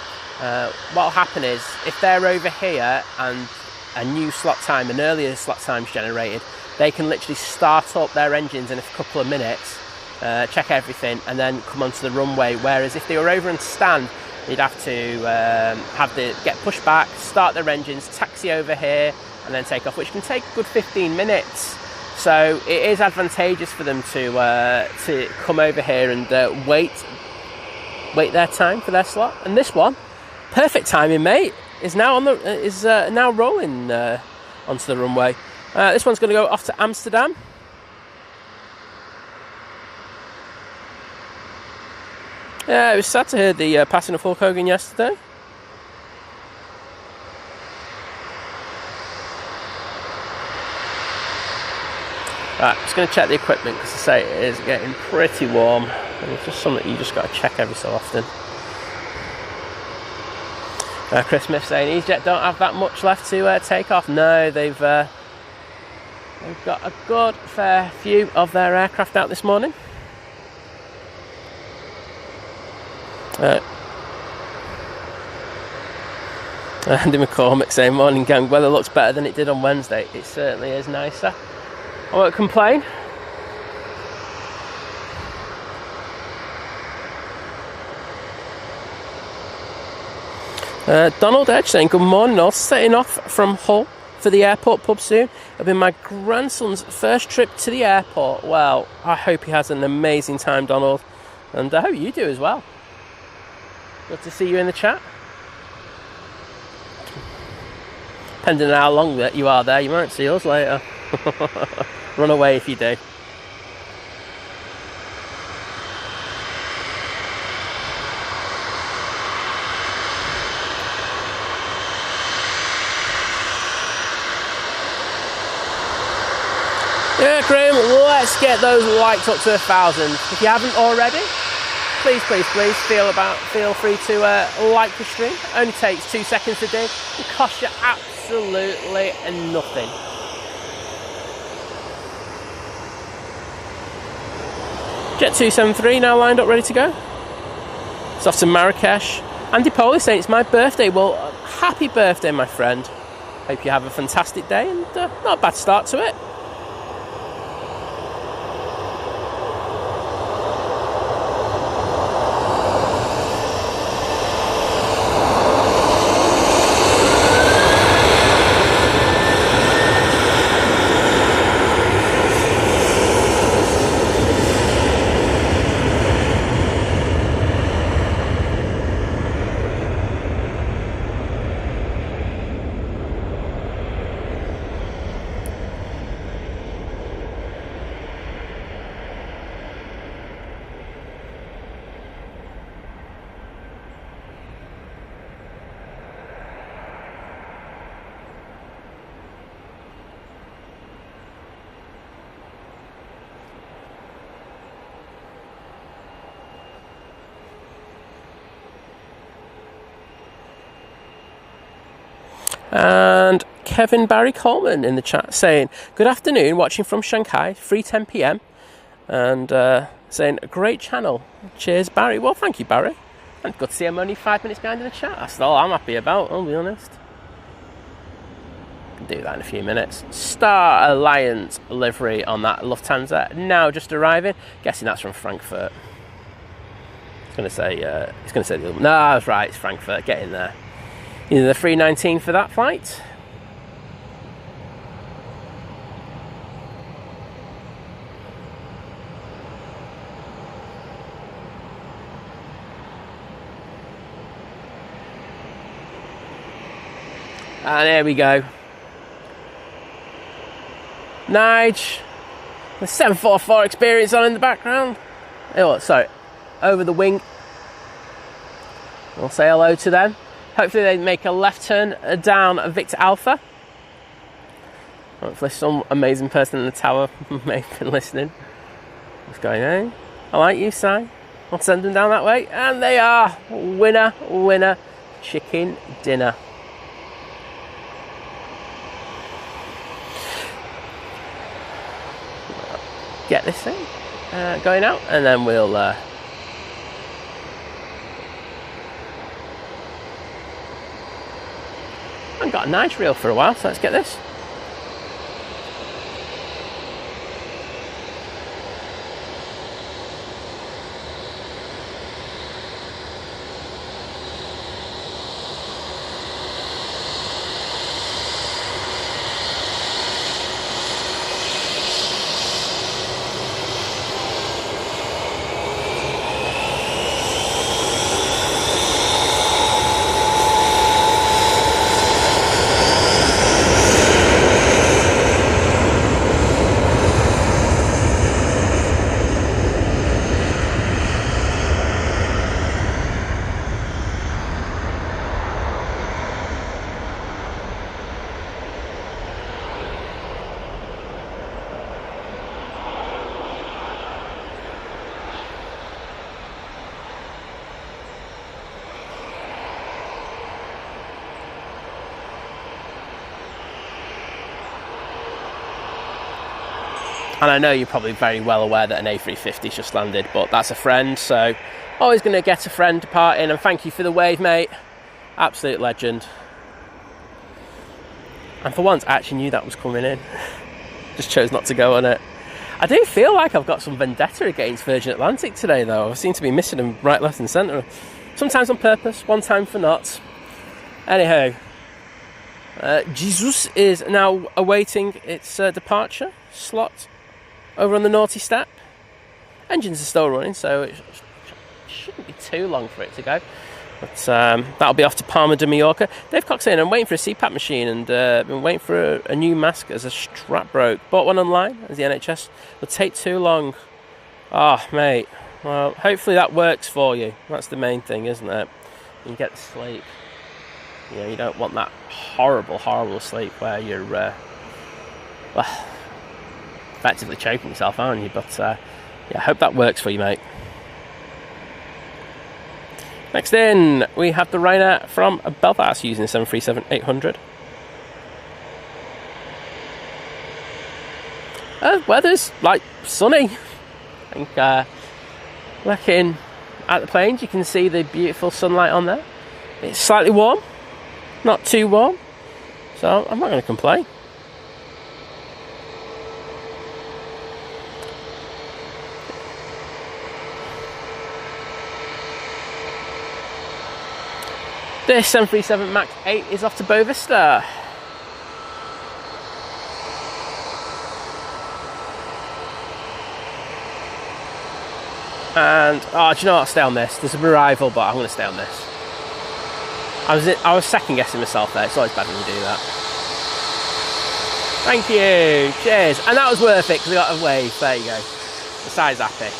What'll happen is, if they're over here and a new slot time, an earlier slot time's generated, they can literally start up their engines in a couple of minutes, check everything, and then come onto the runway. Whereas if they were over and stand, you'd have to get pushed back, start their engines, taxi over here, and then take off, which can take a good 15 minutes. So it is advantageous for them to come over here and wait their time for their slot. And this one, perfect timing, mate, is now now rolling onto the runway. This one's going to go off to Amsterdam. Yeah, it was sad to hear the passing of Hulk Hogan yesterday. Right, just going to check the equipment, because I say it is getting pretty warm, and it's just something you just got to check every so often. Chris Smith saying EasyJet don't have that much left to take off. No, they've got a good fair few of their aircraft out this morning. Andy McCormick saying, morning gang, weather looks better than it did on Wednesday. It certainly is nicer. I won't complain. Donald Edge saying, good morning all, setting off from Hull for the airport pub soon. It'll be my grandson's first trip to the airport. Well, I hope he has an amazing time, Donald, and I hope you do as well. Good to see you in the chat. Depending on how long that you are there, you might see us later. Run away if you do. Yeah, Graham, let's get those likes up to 1,000. If you haven't already, please feel free to like the stream. It only takes 2 seconds to do. It costs you absolutely nothing. Jet 273 now lined up, ready to go. It's off to Marrakesh. Andy Poley saying it's my birthday. Well, happy birthday, my friend. Hope you have a fantastic day and not a bad start to it. And Kevin Barry Coleman in the chat saying, good afternoon, watching from Shanghai, 3:10 p.m. And saying, great channel. Cheers, Barry. Well, thank you, Barry. And good to see I'm only 5 minutes behind in the chat. That's all I'm happy about, I'll be honest. Do that in a few minutes. Star Alliance livery on that Lufthansa now just arriving. Guessing that's from Frankfurt. It's going to say the other. No, I was right. It's Frankfurt. Get in there. You know, the 319 for that flight. And there we go. Nige, the 744 experience on in the background. Oh, sorry, over the wing. We'll say hello to them. Hopefully they make a left turn down Victor Alpha. Hopefully some amazing person in the tower may have been listening. What's going on? I like you, Si. I'll send them down that way. And they are. Winner, winner, chicken dinner. Get this thing going out, and then we'll I've got a nice reel for a while, so let's get this. And I know you're probably very well aware that an A380's just landed, but that's a friend, so always going to get a friend to part in, and thank you for the wave, mate. Absolute legend. And for once, I actually knew that was coming in. Just chose not to go on it. I do feel like I've got some vendetta against Virgin Atlantic today, though. I seem to be missing them right, left and centre. Sometimes on purpose, one time for not. Anyhow, Jesus is now awaiting its departure slot over on the naughty step. Engines are still running, so it shouldn't be too long for it to go. But that'll be off to Palma de Mallorca. Dave Cox saying, I'm waiting for a CPAP machine and been waiting for a new mask as a strap broke. Bought one online as the NHS. Will take too long. Oh, mate. Well, hopefully that works for you. That's the main thing, isn't it? You get to sleep. You know, you don't want that horrible, horrible sleep where you're, well, effectively choking yourself, aren't you? But, yeah, I hope that works for you, mate. Next in, we have the Ryanair from Belfast using the 737-800. Weather's, like, sunny. I think, looking at the planes, you can see the beautiful sunlight on there. It's slightly warm, not too warm, so I'm not going to complain. This 737 MAX 8 is off to Bovista. And, oh, do you know what? I'll stay on this. There's a arrival, but I'm going to stay on this. I was second guessing myself there. It's always bad when you do that. Thank you. Cheers. And that was worth it because I got a wave. There you go. The side's happy.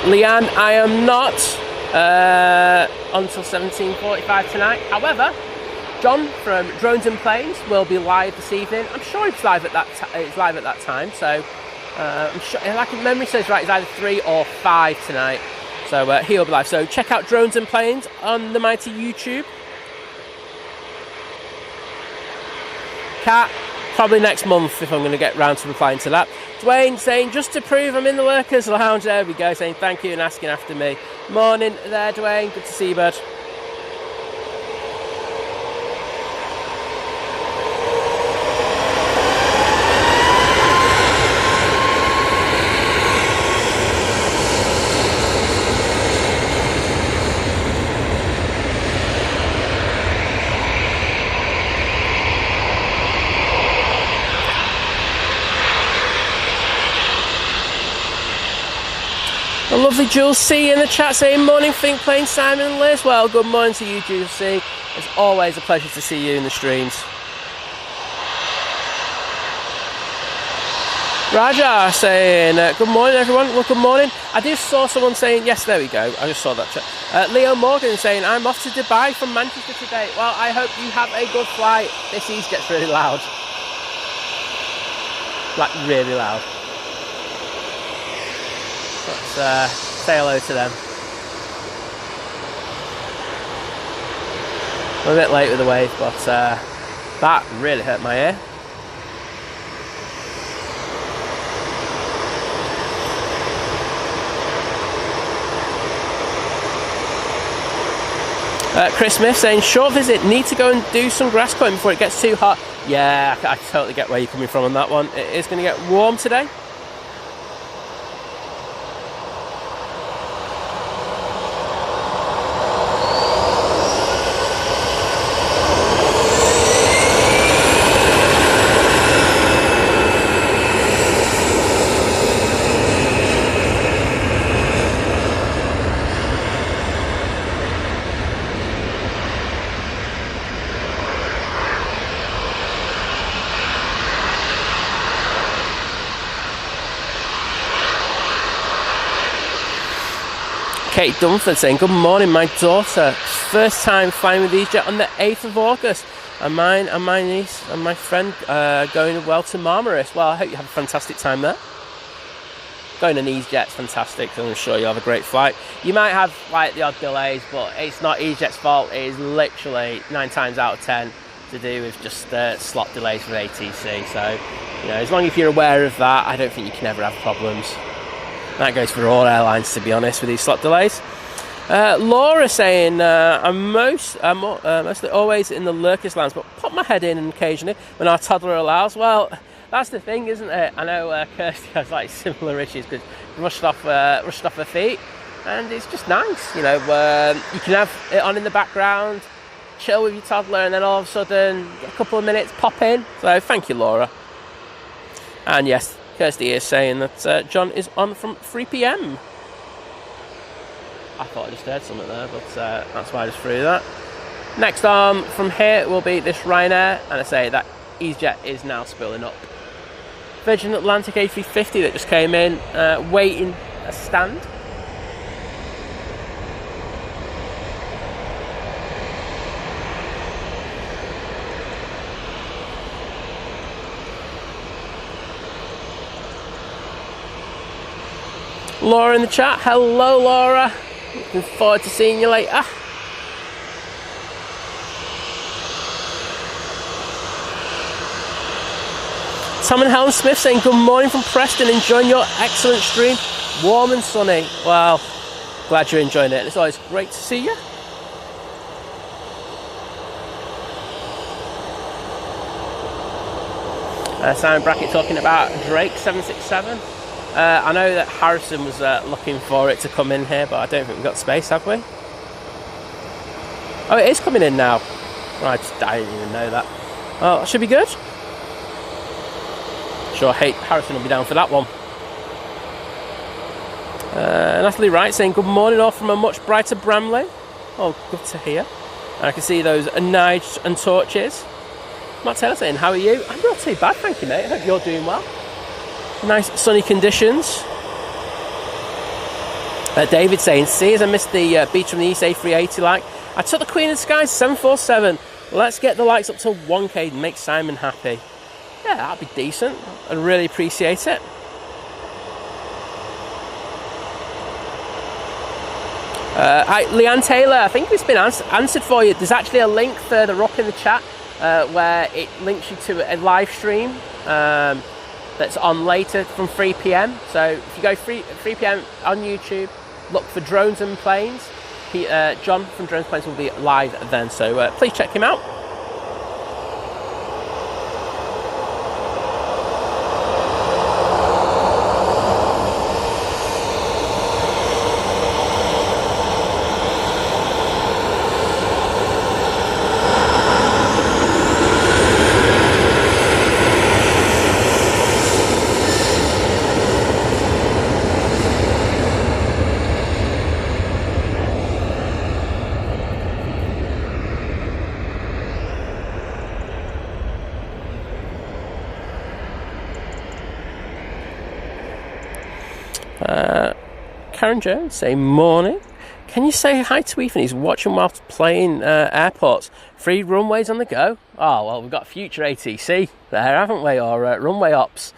Leanne, I am not until 17:45 tonight. However, John from Drones and Planes will be live this evening. I'm sure it's live at that time, so I'm sure, like memory says right, it's either 3 or 5 tonight. So he'll be live. So check out Drones and Planes on the mighty YouTube. Cat, probably next month if I'm going to get round to replying to that. Dwayne saying, just to prove I'm in the Workers Lounge. There we go, saying thank you and asking after me. Morning there, Dwayne. Good to see you, bud. A lovely Jules C in the chat saying, morning Think Plane, Simon and Liz. Well, good morning to you, Jules C. It's always a pleasure to see you in the streams. Raja saying, good morning everyone. Well, good morning. I just saw someone saying, yes, there we go. I just saw that chat. Leo Morgan saying, I'm off to Dubai from Manchester today. Well, I hope you have a good flight. This ease gets really loud. Like, really loud. Let's say hello to them. I'm a bit late with the wave, but that really hurt my ear. Chris Smith saying, short visit, need to go and do some grass cutting before it gets too hot. Yeah, I totally get where you're coming from on that one. It is going to get warm today. Kate Dunford saying, good morning, my daughter. First time flying with EasyJet on the 8th of August. And mine and my niece and my friend going well to Marmaris. Well, I hope you have a fantastic time there. Going on EasyJet's fantastic. I'm sure you'll have a great flight. You might have like the odd delays, but it's not EasyJet's fault. It is literally 9 times out of 10 to do with just slot delays for ATC. So, you know, as long as you're aware of that, I don't think you can ever have problems. That goes for all airlines, to be honest, with these slot delays. Laura saying, I'm mostly always in the Lurkers Lounge, but pop my head in occasionally when our toddler allows. Well, that's the thing, isn't it? I know Kirsty has like similar issues because rushed off her feet, and it's just nice, you know. You can have it on in the background, chill with your toddler, and then all of a sudden, a couple of minutes, pop in. So thank you, Laura. And yes, Kirsty is saying that John is on from 3 p.m. I thought I just heard something there, but that's why I just threw that. Next on from here will be this Ryanair, and I say that EasyJet is now spilling up. Virgin Atlantic A380 that just came in, waiting a stand. Laura in the chat. Hello, Laura. Looking forward to seeing you later. Tom and Helen Smith saying good morning from Preston, enjoying your excellent stream. Warm and sunny. Well, glad you're enjoying it. It's always great to see you. Simon Brackett talking about Drake 767. I know that Harrison was looking for it to come in here, but I don't think we've got space, have we? Oh, it is coming in now. Right, I didn't even know that. Oh, that should be good. Sure, Harrison will be down for that one. Natalie Wright saying good morning, all from a much brighter Bramley. Oh, good to hear. And I can see those knives and torches. Matt Taylor saying, how are you? I'm not too bad, thank you, mate. I hope you're doing well. Nice sunny conditions. David saying, see, as I missed the beach from the Emirates A380 like. I took the Queen of the Skies 747. Let's get the likes up to 1k and make Simon happy. Yeah, that'd be decent. I'd really appreciate it. Leanne Taylor, I think it's been answered for you. There's actually a link further up in the chat where it links you to a live stream that's on later from 3 p.m. So if you go 3 p.m. on YouTube, look for Drones and Planes. John from Drones and Planes will be live then, so please check him out. Karen Jones, say morning. Can you say hi to Ethan? He's watching whilst playing airports. 3 runways on the go. Oh, well, we've got future ATC there, haven't we? Or runway ops.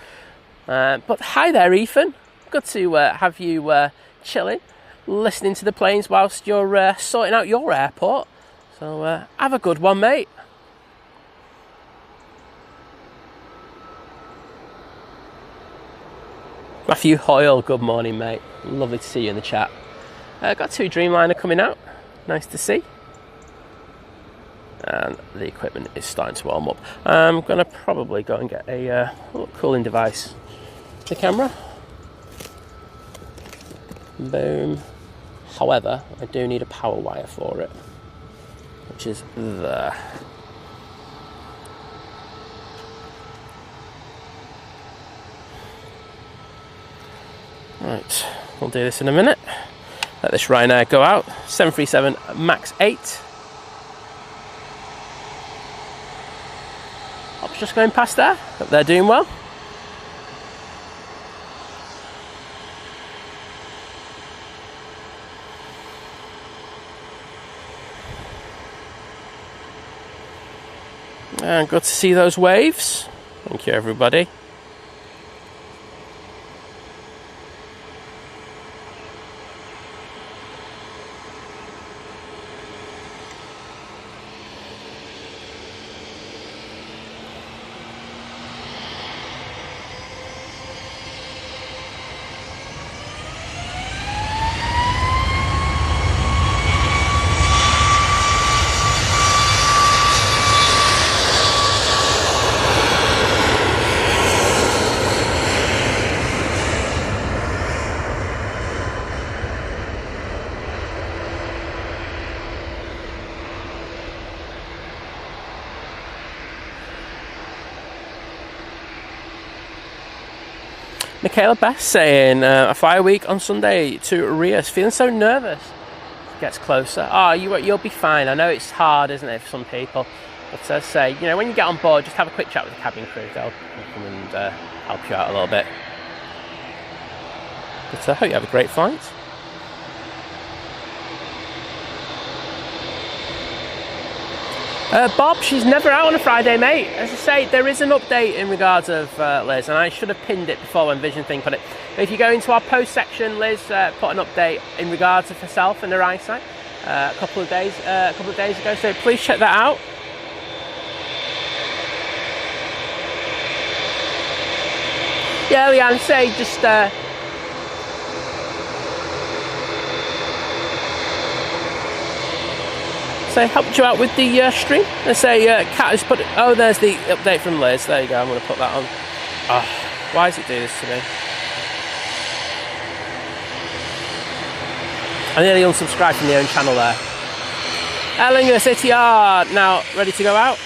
But hi there, Ethan. Good to have you chilling, listening to the planes whilst you're sorting out your airport. So have a good one, mate. Matthew Hoyle, good morning, mate. Lovely to see you in the chat. Got 2 Dreamliner coming out. Nice to see. And the equipment is starting to warm up. I'm going to probably go and get a little cooling device. The camera. Boom. However, I do need a power wire for it, which is there. Right, we'll do this in a minute. Let this Ryanair go out. 737 MAX 8. Ops just going past there. Hope they're doing well. And good to see those waves. Thank you, everybody. Michaela Best saying a fire week on Sunday to Rios. Feeling so nervous. Gets closer. Oh, you'll be fine. I know it's hard, isn't it, for some people. But as I say, you know, when you get on board, just have a quick chat with the cabin crew. They'll come and help you out a little bit. But I hope you have a great flight. Bob, she's never out on a Friday, mate. As I say, there is an update in regards of Liz, and I should have pinned it before when Vision Thing put it. But if you go into our post section, Liz put an update in regards of herself and her eyesight a couple of days ago. So please check that out. Yeah, Leanne, say just. Helped you out with the stream. They say Kat has put it. Oh, there's the update from Liz. There you go. I'm going to put that on. Oh, why does it do this to me? I nearly unsubscribed from the own channel there. Aer Lingus Etihad now ready to go out.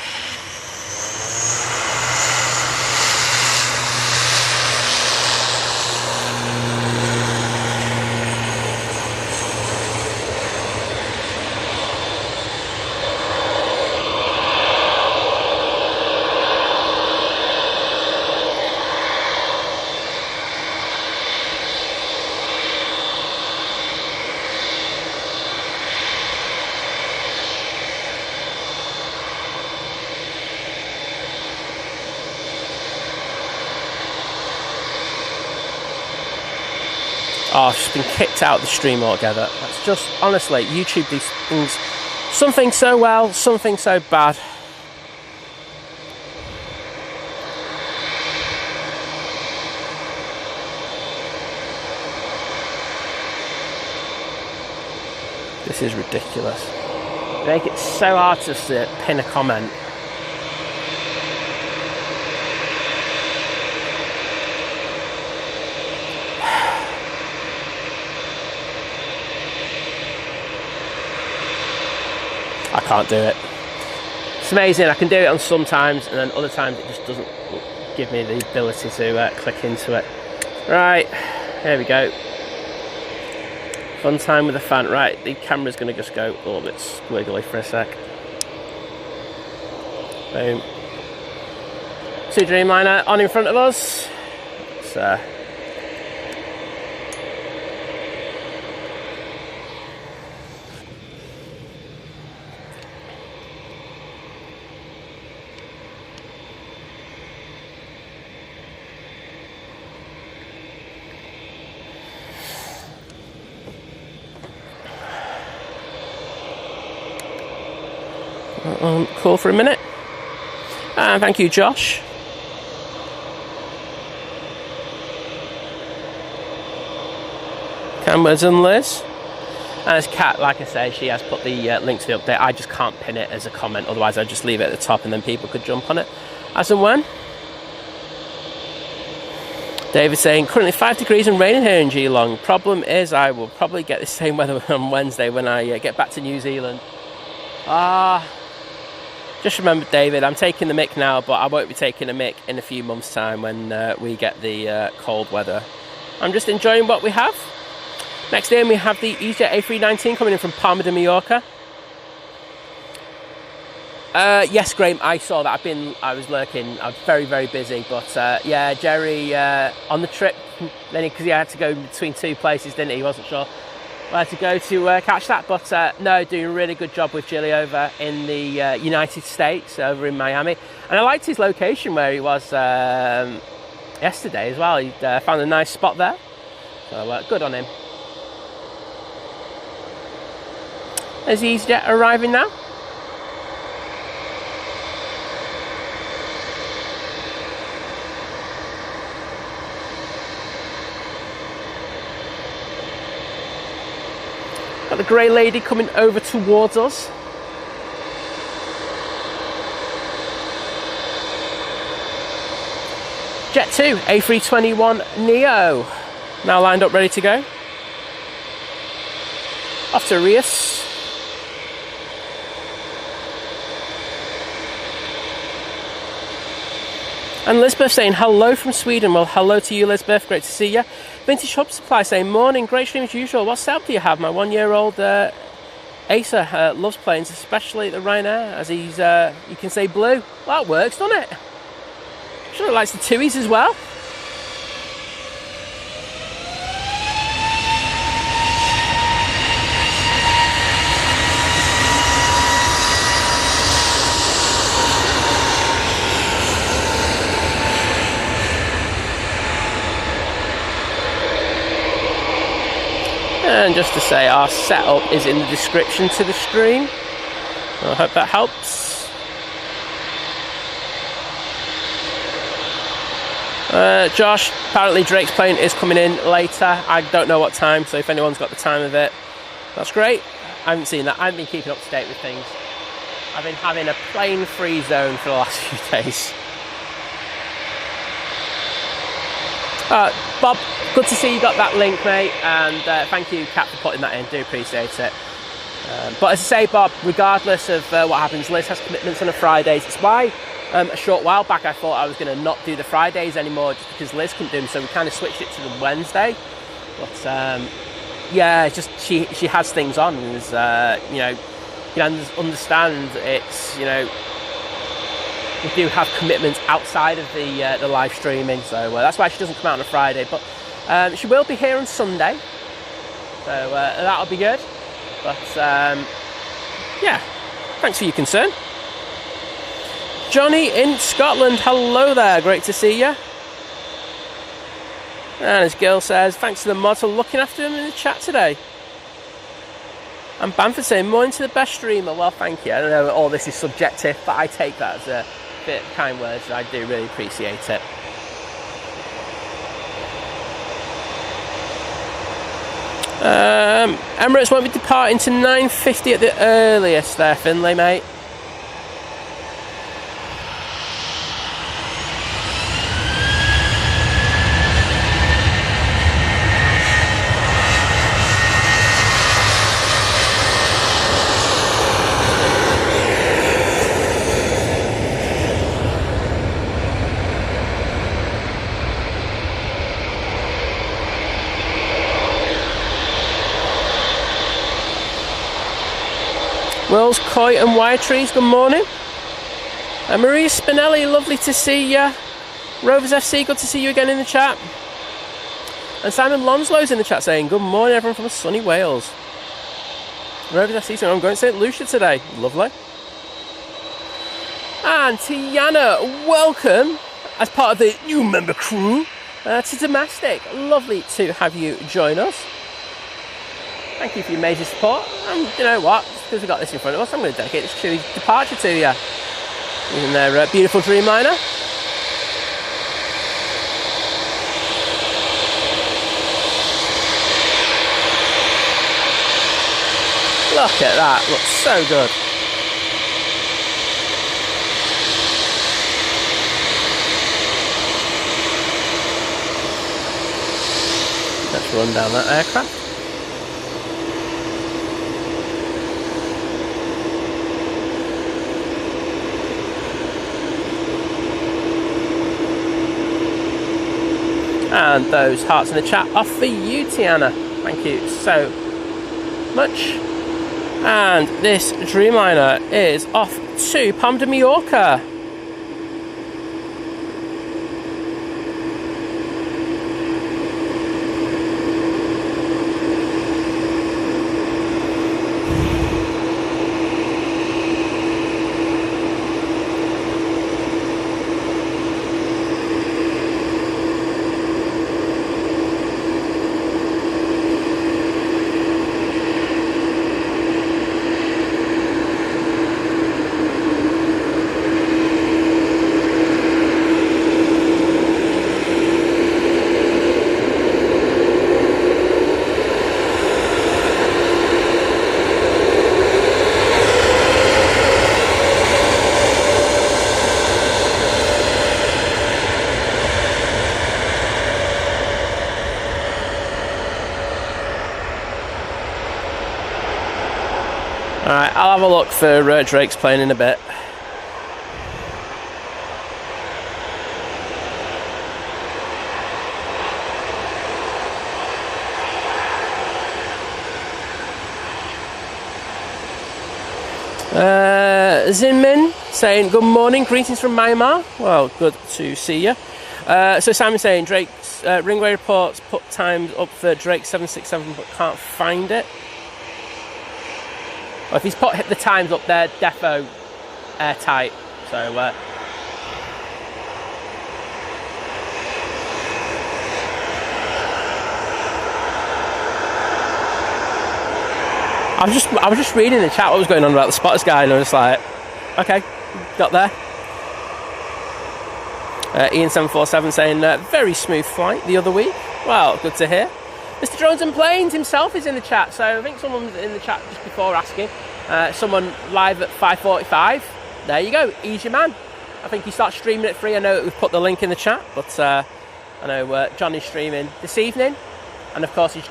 Oh, I've just been kicked out of the stream altogether. That's just, honestly, YouTube, these things, something so well, something so bad. This is ridiculous. They make it so hard to pin a comment. I can't do it. It's amazing. I can do it on some times, and then other times it just doesn't give me the ability to click into it. Right, here we go. Fun time with the fan. Right, the camera's going to just go a little bit squiggly for a sec. Boom. Two Dreamliner on in front of us. It's cool for a minute. And thank you, Josh. Cameras and Liz. And as Kat, like I say, she has put the link to the update. I just can't pin it as a comment, otherwise I'd just leave it at the top and then people could jump on it as and when. David saying, currently 5 degrees and raining here in Geelong. Problem is, I will probably get the same weather on Wednesday when I get back to New Zealand. Just remember, David, I'm taking the mick now, but I won't be taking a mick in a few months' time when we get the cold weather. I'm just enjoying what we have. Next in, we have the EasyJet A319 coming in from Palma de Mallorca. Yes, Graham, I saw that. I was lurking. I was very, very busy. But yeah, Jerry on the trip, then because he had to go between two places, didn't he? He wasn't sure where to go to catch that. But no, doing a really good job with Jilly over in the United States, over in Miami. And I liked his location where he was yesterday as well. He found a nice spot there. So good on him. Is EasyJet arriving now? Got the grey lady coming over towards us. Jet 2, A321neo. Now lined up, ready to go. Off to Rias. And Lisbeth saying hello from Sweden. Well, hello to you, Lisbeth. Great to see you. Vintage Hub Supply saying, morning, great stream as usual. What setup do you have? My 1-year-old Acer loves planes, especially the Ryanair, as he's, you can say, blue. Well, that works, doesn't it? Sure, it likes the Tuies as well. And just to say, our setup is in the description to the stream. I hope that helps. Josh, apparently Drake's plane is coming in later. I don't know what time, so if anyone's got the time of it, that's great. I haven't seen that. I haven't been keeping up to date with things. I've been having a plane-free zone for the last few days. Bob, good to see you got that link, mate, and thank you, Kat, for putting that in. Do appreciate it. But as I say, Bob, regardless of what happens, Liz has commitments on the Fridays. It's why a short while back I thought I was going to not do the Fridays anymore, just because Liz couldn't do them, so we kind of switched it to the Wednesday. But yeah, it's just she has things on, and you can understand it's, we do have commitments outside of the live streaming, so that's why she doesn't come out on a Friday. But she will be here on Sunday, so that'll be good. But yeah, thanks for your concern. Johnny in Scotland, hello there, great to see you. And as Gil says, thanks to the mods for looking after him in the chat today. And Bamford saying, morning to the best streamer. Well, thank you. I don't know, all this is subjective, but I take that as a bit of kind words. I do really appreciate it. Emirates won't be departing to 9:50 at the earliest there, Finlay, mate. Wills, Coy and Wire Trees, good morning. Maria Spinelli, lovely to see you. Rovers FC, good to see you again in the chat. And Simon Lonslow's in the chat saying, good morning everyone from sunny Wales. Rovers FC saying, I'm going to St Lucia today. Lovely. And Tiana, welcome as part of the new member crew to Domestic. Lovely to have you join us. Thank you for your major support. And you know what? Because we've got this in front of us, I'm going to dedicate this chewy departure to you. Using their beautiful Dreamliner. Look at that, looks so good. Let's run down that aircraft. And those hearts in the chat are for you, Tiana. Thank you so much. And this Dreamliner is off to Palma de Mallorca. Alright, I'll have a look for Drake's plane in a bit. Zinmin saying good morning, greetings from Myanmar. Well, good to see you. So Simon saying Drake's Ringway reports put times up for Drake 767 but can't find it. Well, if he's put the times up there, defo airtight. So I was just reading in the chat what was going on about the spotters guy, and I was just like, okay, got there. Ian747 saying very smooth flight the other week. Well, good to hear. Mr. Drones and Planes himself is in the chat, so I think someone was in the chat just before asking. Someone live at 5:45. There you go, he's your man. I think he starts streaming at 3. I know we've put the link in the chat, but I know John is streaming this evening, and of course he's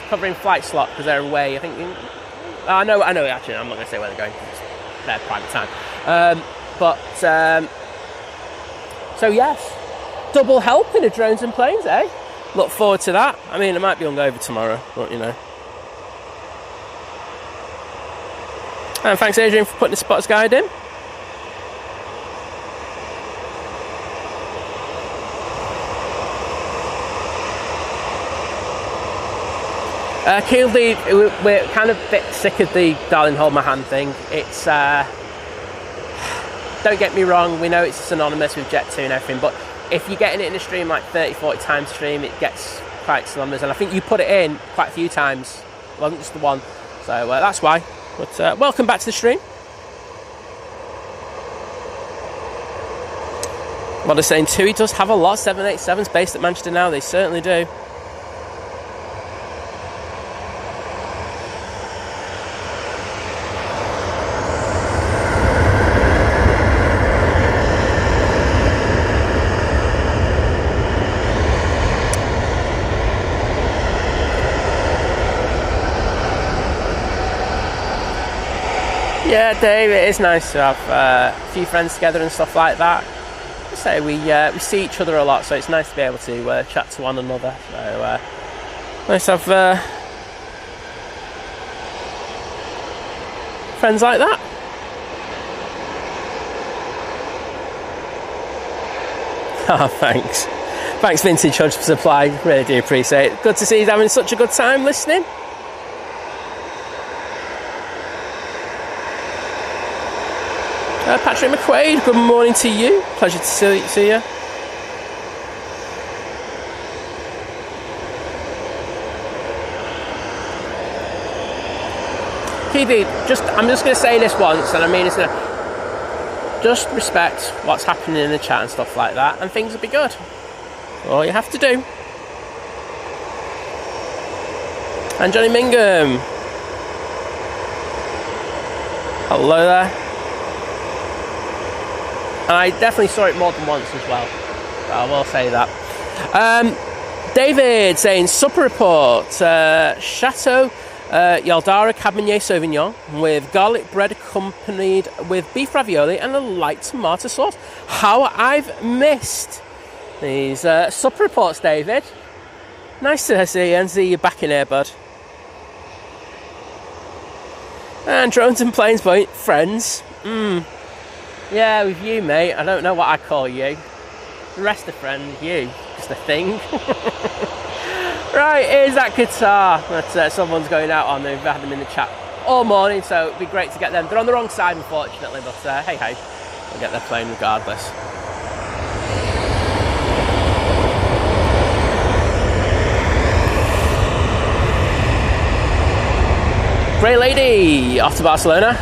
covering flight slot because they're away. I think. I know. Actually, I'm not going to say where they're going. It's their private time. So yes, double helping of Drones and Planes, eh? Look forward to that. I mean, it might be hungover tomorrow, but you know. And thanks, Adrian, for putting the spotters guide in. Keeldy, we're kind of a bit sick of the darling hold my hand thing. It's don't get me wrong, we know it's synonymous with Jet2 and everything, but if you're getting it in a stream like 30-40 times stream, it gets quite some numbers, and I think you put it in quite a few times. It wasn't just the one, so that's why. But welcome back to the stream. What they're saying too, he does have a lot of 787s based at Manchester now. They certainly do. Yeah, Dave, it is nice to have a few friends together and stuff like that. So we see each other a lot, so it's nice to be able to chat to one another. So nice to have friends like that. Oh, thanks. Thanks, Vintage Hudge Supply. Really do appreciate it. Good to see you having such a good time listening. Patrick McQuaid, good morning to you. Pleasure to see you. PB, I'm just going to say this once, and I mean it's going to just respect what's happening in the chat and stuff like that, and things will be good. All you have to do. And Johnny Mingham. Hello there. And I definitely saw it more than once as well. I will say that. David saying, supper report. Chateau Yaldara Cabernet Sauvignon with garlic bread accompanied with beef ravioli and a light tomato sauce. How I've missed these supper reports, David. Nice to see you and see you back in here, bud. And Drones and Planes Point, friends. Yeah, with you, mate. I don't know what I call you. The rest of friends, you. Just a thing. Right, here's that Qatar that someone's going out on. We've had them in the chat all morning, so it'd be great to get them. They're on the wrong side, unfortunately, but hey, we'll get their plane regardless. Great lady, off to Barcelona.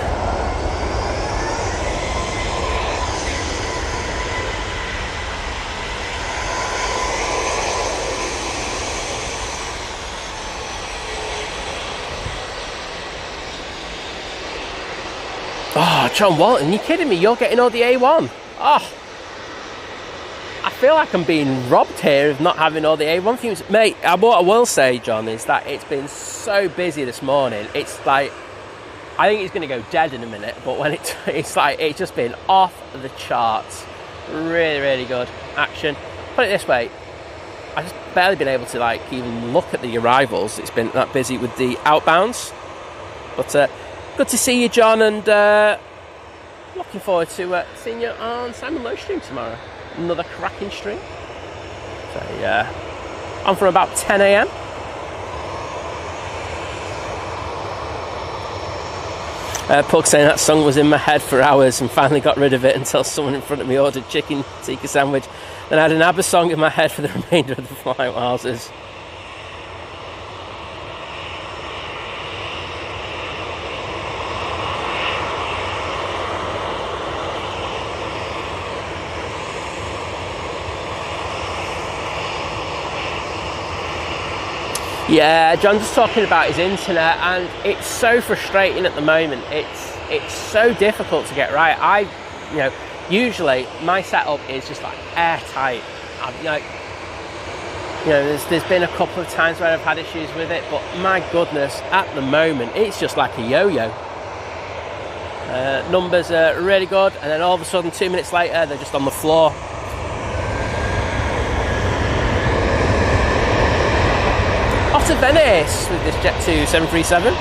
Oh, John Walton, you kidding me? You're getting all the A1. Oh, I feel like I'm being robbed here of not having all the A1 fumes. Mate, what I will say, John, is that it's been so busy this morning. It's like, I think it's going to go dead in a minute, but when it's like, it's just been off the charts. Really, really good action. Put it this way, I've just barely been able to like even look at the arrivals. It's been that busy with the outbounds. But good to see you, John, and looking forward to seeing you on Simon Lowe stream tomorrow. Another cracking stream. So yeah, on from about 10 a.m. Pug saying that song was in my head for hours and finally got rid of it until someone in front of me ordered chicken tikka sandwich. Then I had an ABBA song in my head for the remainder of the flight houses. Yeah, John's just talking about his internet, and it's so frustrating at the moment. It's so difficult to get right. Usually my setup is just like airtight. There's been a couple of times where I've had issues with it, but my goodness, at the moment it's just like a yo-yo. Numbers are really good, and then all of a sudden 2 minutes later they're just on the floor. Off to Venice with this Jet 2 737.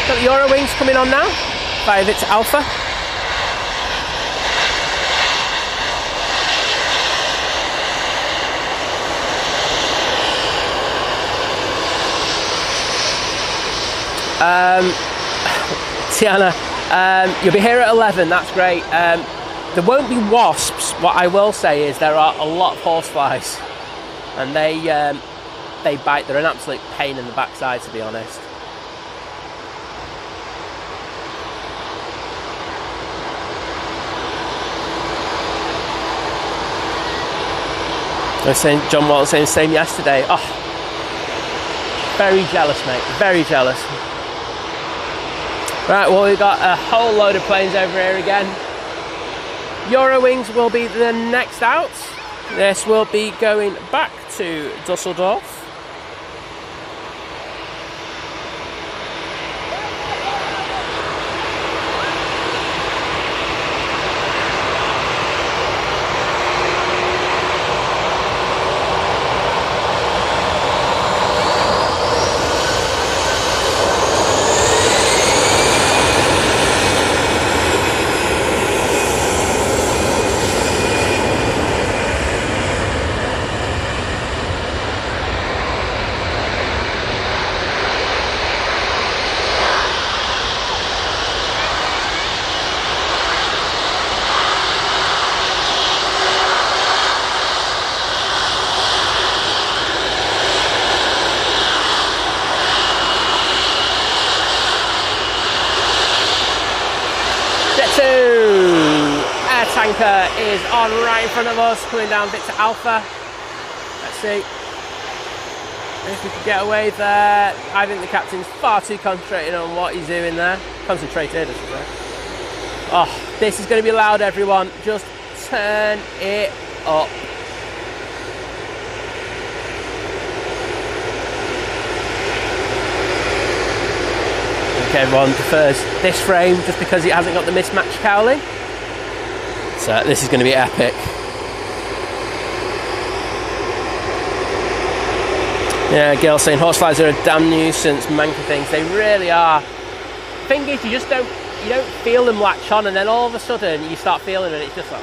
Got the Eurowings coming on now. 5 to Alpha. Tiana, you'll be here at 11. That's great. There won't be wasps. What I will say is there are a lot of horseflies, and they bite. They're an absolute pain in the backside, to be honest. I was saying, John Walton saying the same yesterday. Oh, very jealous, mate. Very jealous. Right, well, we've got a whole load of planes over here again. Eurowings will be the next out. This will be going back to Dusseldorf. Tanker is on right in front of us, coming down Victor Alpha. Let's see if we can get away there. I think the captain's far too concentrated on what he's doing there. Concentrated, I should say. Oh, this is going to be loud, everyone. Just turn it up. Okay, everyone prefers this frame just because it hasn't got the mismatched cowling. So this is going to be epic. Yeah, Gail saying horseflies are a damn nuisance, manky things. They really are. The thing is, you don't feel them latch on, and then all of a sudden you start feeling it. It's just like.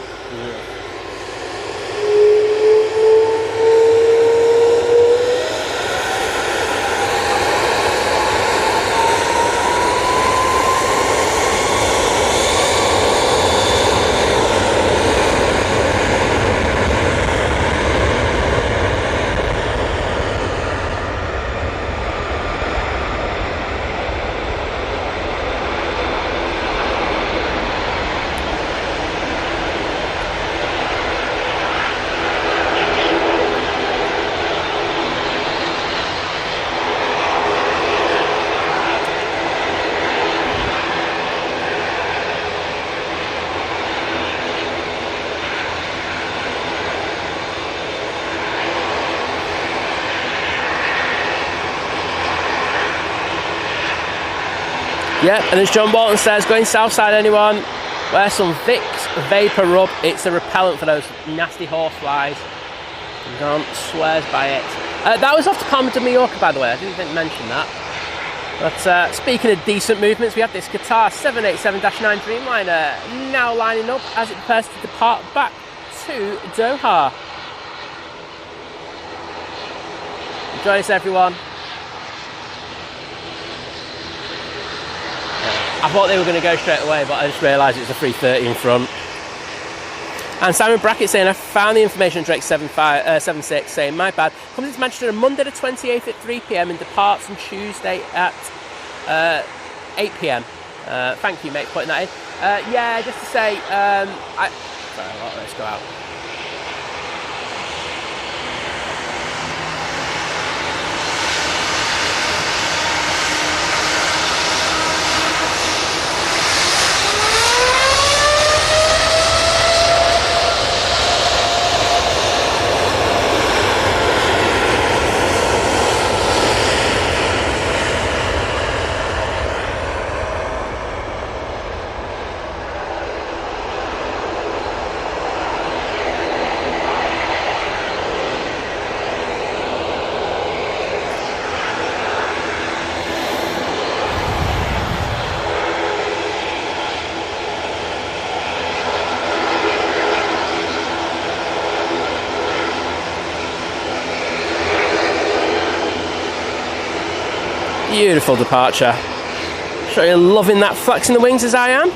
Yeah, and as John Walton says, going south side, anyone, wear some Vicks Vapor Rub. It's a repellent for those nasty horseflies. John swears by it. That was off to Palma de Mallorca, by the way. I didn't mention that. But speaking of decent movements, we have this Qatar 787-9 Dreamliner now lining up as it prepares to depart back to Doha. Enjoy this, everyone. I thought they were going to go straight away, but I just realised it was a 330 in front. And Simon Brackett saying, I found the information on Drake 76, saying, my bad. Comes into Manchester on Monday the 28th at 3 p.m. and departs on Tuesday at 8 p.m. Thank you, mate, for putting that in. Yeah, just to say, sorry, let's go out. Beautiful departure. Sure you're loving that flex in the wings as I am.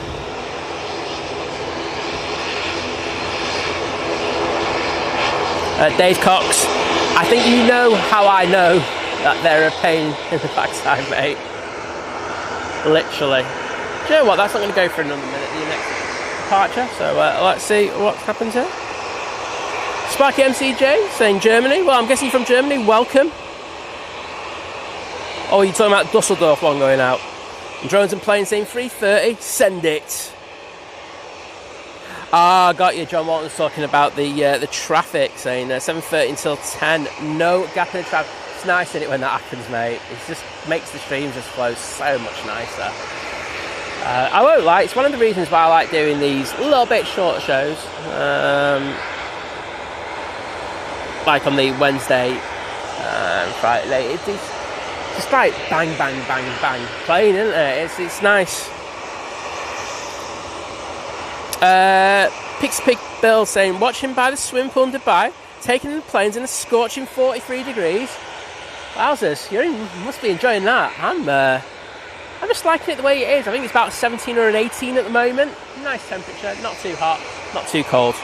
Dave Cox, I think you know how I know that they're a pain in the backside, mate. Literally. Do you know what? That's not going to go for another minute, the next departure. So let's see what happens here. Sparky MCJ saying Germany. Well, I'm guessing you're from Germany. Welcome. Oh, you're talking about Dusseldorf one going out. Drones and planes saying 3:30. Send it. Ah, got you. John Walton's talking about the traffic, saying 7:30 until 10. No gap in the traffic. It's nice, isn't it, when that happens, mate? It just makes the streams just flow so much nicer. I won't lie, it's one of the reasons why I like doing these little bit shorter shows. Like on the Wednesday and Friday. It's just like bang, bang, bang, bang playing, isn't it? It's nice. Pig Bill saying, watching by the swimming pool in Dubai, taking the planes in a scorching 43 degrees. Wowzers, you must be enjoying that. I'm just liking it the way it is. I think it's about 17 or an 18 at the moment. Nice temperature, not too hot, not too cold.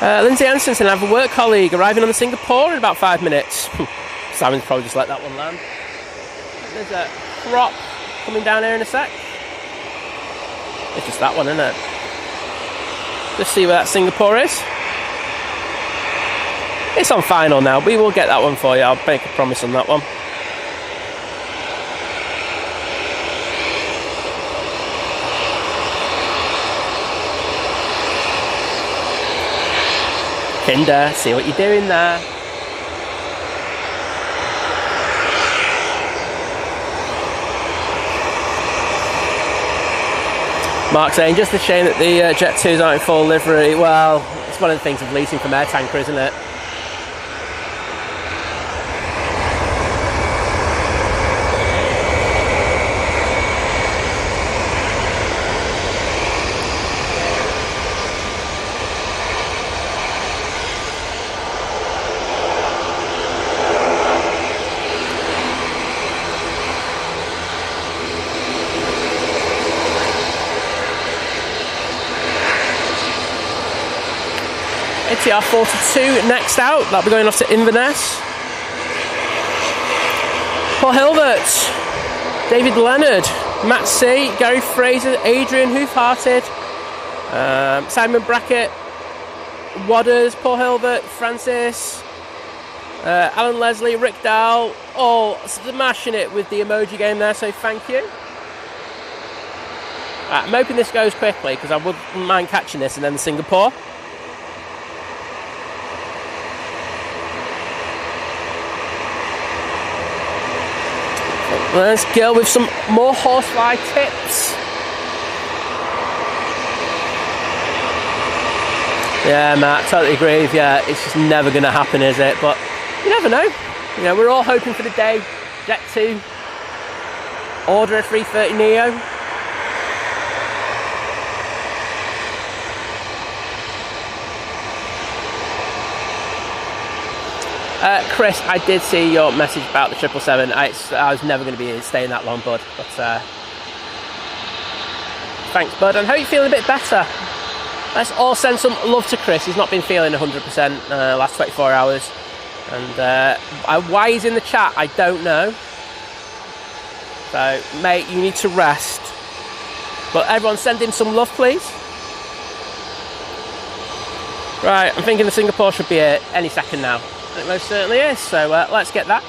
Lindsay Anderson, I have a work colleague arriving on the Singapore in about 5 minutes. Simon's probably just let that one land. There's a crop coming down here in a sec. It's just that one, isn't it? Just see where that Singapore is. It's on final now. We will get that one for you. I'll make a promise on that one. Kinder, see what you're doing there. Mark saying, just a shame that the Jet 2s aren't in full livery. Well, it's one of the things of leasing from Air Tanker, isn't it? ATR 42 next out. That'll be going off to Inverness. Paul Hilbert, David Leonard, Matt C, Gary Fraser, Adrian Hoofhearted, Simon Brackett, Wadders, Paul Hilbert, Francis, Alan Leslie, Rick Dahl, all smashing it with the emoji game there, so thank you. I'm hoping this goes quickly because I wouldn't mind catching this and then Singapore. Let's go with some more horsefly tips. Yeah, Matt, totally agree with you. It's just never going to happen, is it? But you never know. You know, we're all hoping for the day. Jet 2, order a 330 Neo. Chris, I did see your message about the 777. I was never going to be staying that long, bud. But thanks, bud. And I hope you're feeling a bit better. Let's all send some love to Chris. He's not been feeling 100% last 24 hours. And why he's in the chat, I don't know. So, mate, you need to rest. But everyone, send him some love, please. Right, I'm thinking the Singapore should be here any second now. It most certainly is, so let's get that.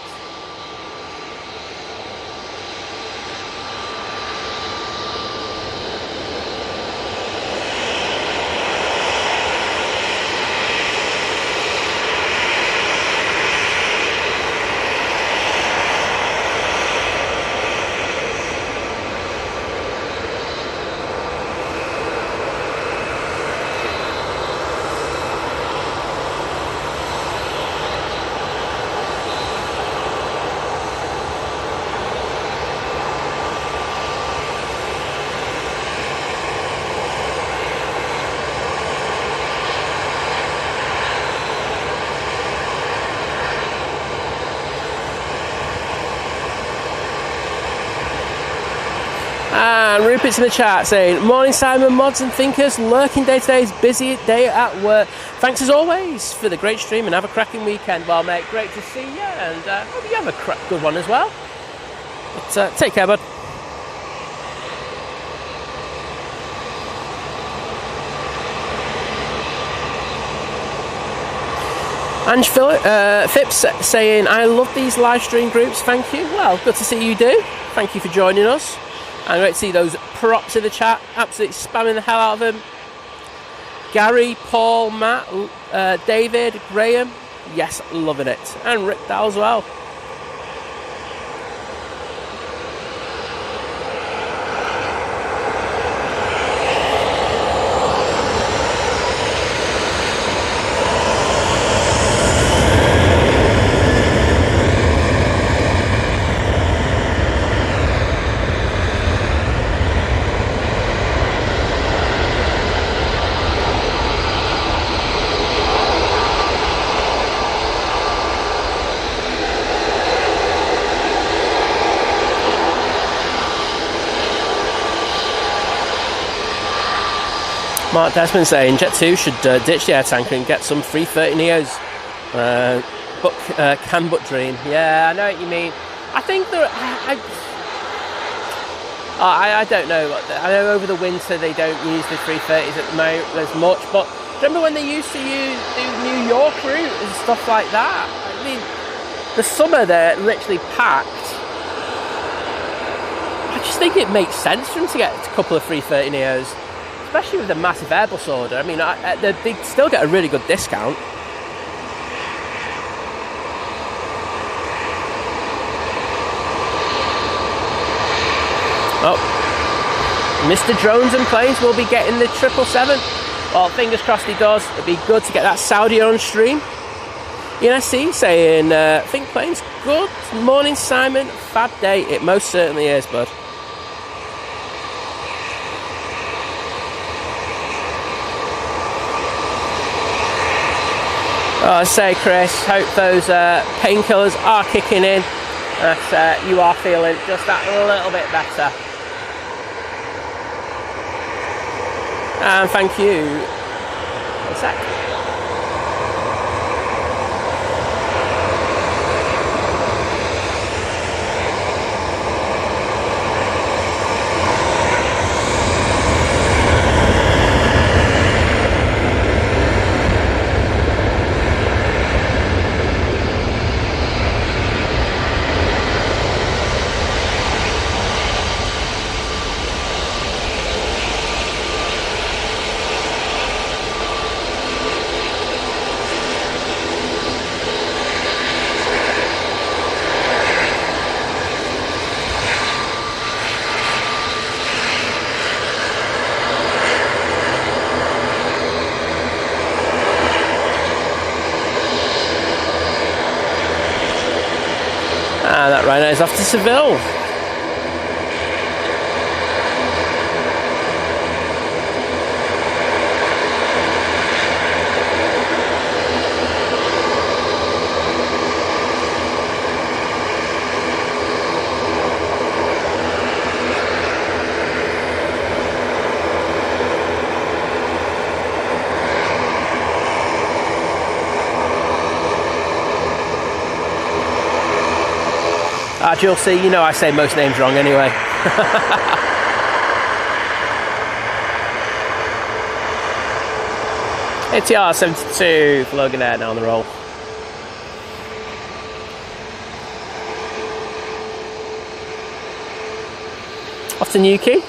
And Rupert's in the chat saying, morning Simon, mods and thinkers, lurking day today's busy day at work. Thanks as always for the great stream and have a cracking weekend. Well mate, great to see you, and hope you have a good one as well. But take care, bud. Ange Phipps saying, I love these live stream groups, thank you. Well, good to see you do. Thank you for joining us. And great to see those props in the chat, absolutely spamming the hell out of them. Gary, Paul, Matt, David, Graham, yes, loving it. And Rick Dow as well. Mark Desmond saying Jet2 should ditch the air tanker and get some 330 Neos. Can but dream. Yeah, I know what you mean. I think there. I don't know. I know over the winter they don't use the 330s at the moment as much. But remember when they used to do New York route and stuff like that? I mean, the summer they're literally packed. I just think it makes sense for them to get a couple of 330 Neos. Especially with the massive Airbus order. I mean, they still get a really good discount. Oh, Mr. Drones and Planes will be getting the 777. Well, fingers crossed he does. It'd be good to get that Saudi on stream. ENSC saying, think planes good. Morning, Simon. Fab day. It most certainly is, bud. Oh, I say, Chris, hope those painkillers are kicking in, that you are feeling just that little bit better. And thank you. One sec. That Ryanair is off to Seville. You'll see, you know I say most names wrong anyway. ATR 72 for Logan Air now on the roll. Off to Newquay.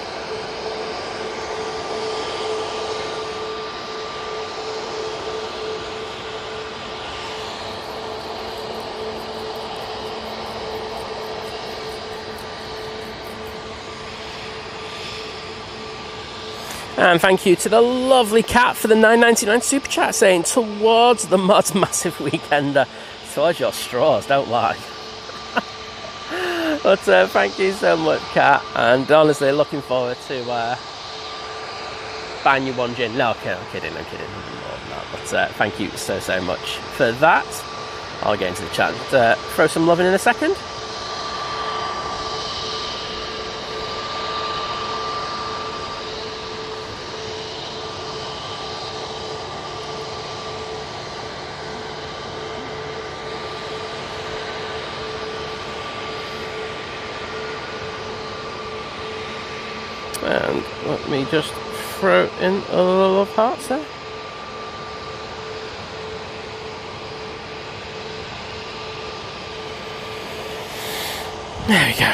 And thank you to the lovely Cat for the $9.99 super chat saying, towards the mod's massive weekender. Towards your straws, don't lie. But thank you so much, Cat. And honestly, looking forward to buying you one gin. No, okay, I'm kidding. More than that. But thank you so much for that. I'll get into the chat and throw some love in a second. And let me just throw in a little of hearts there. There we go.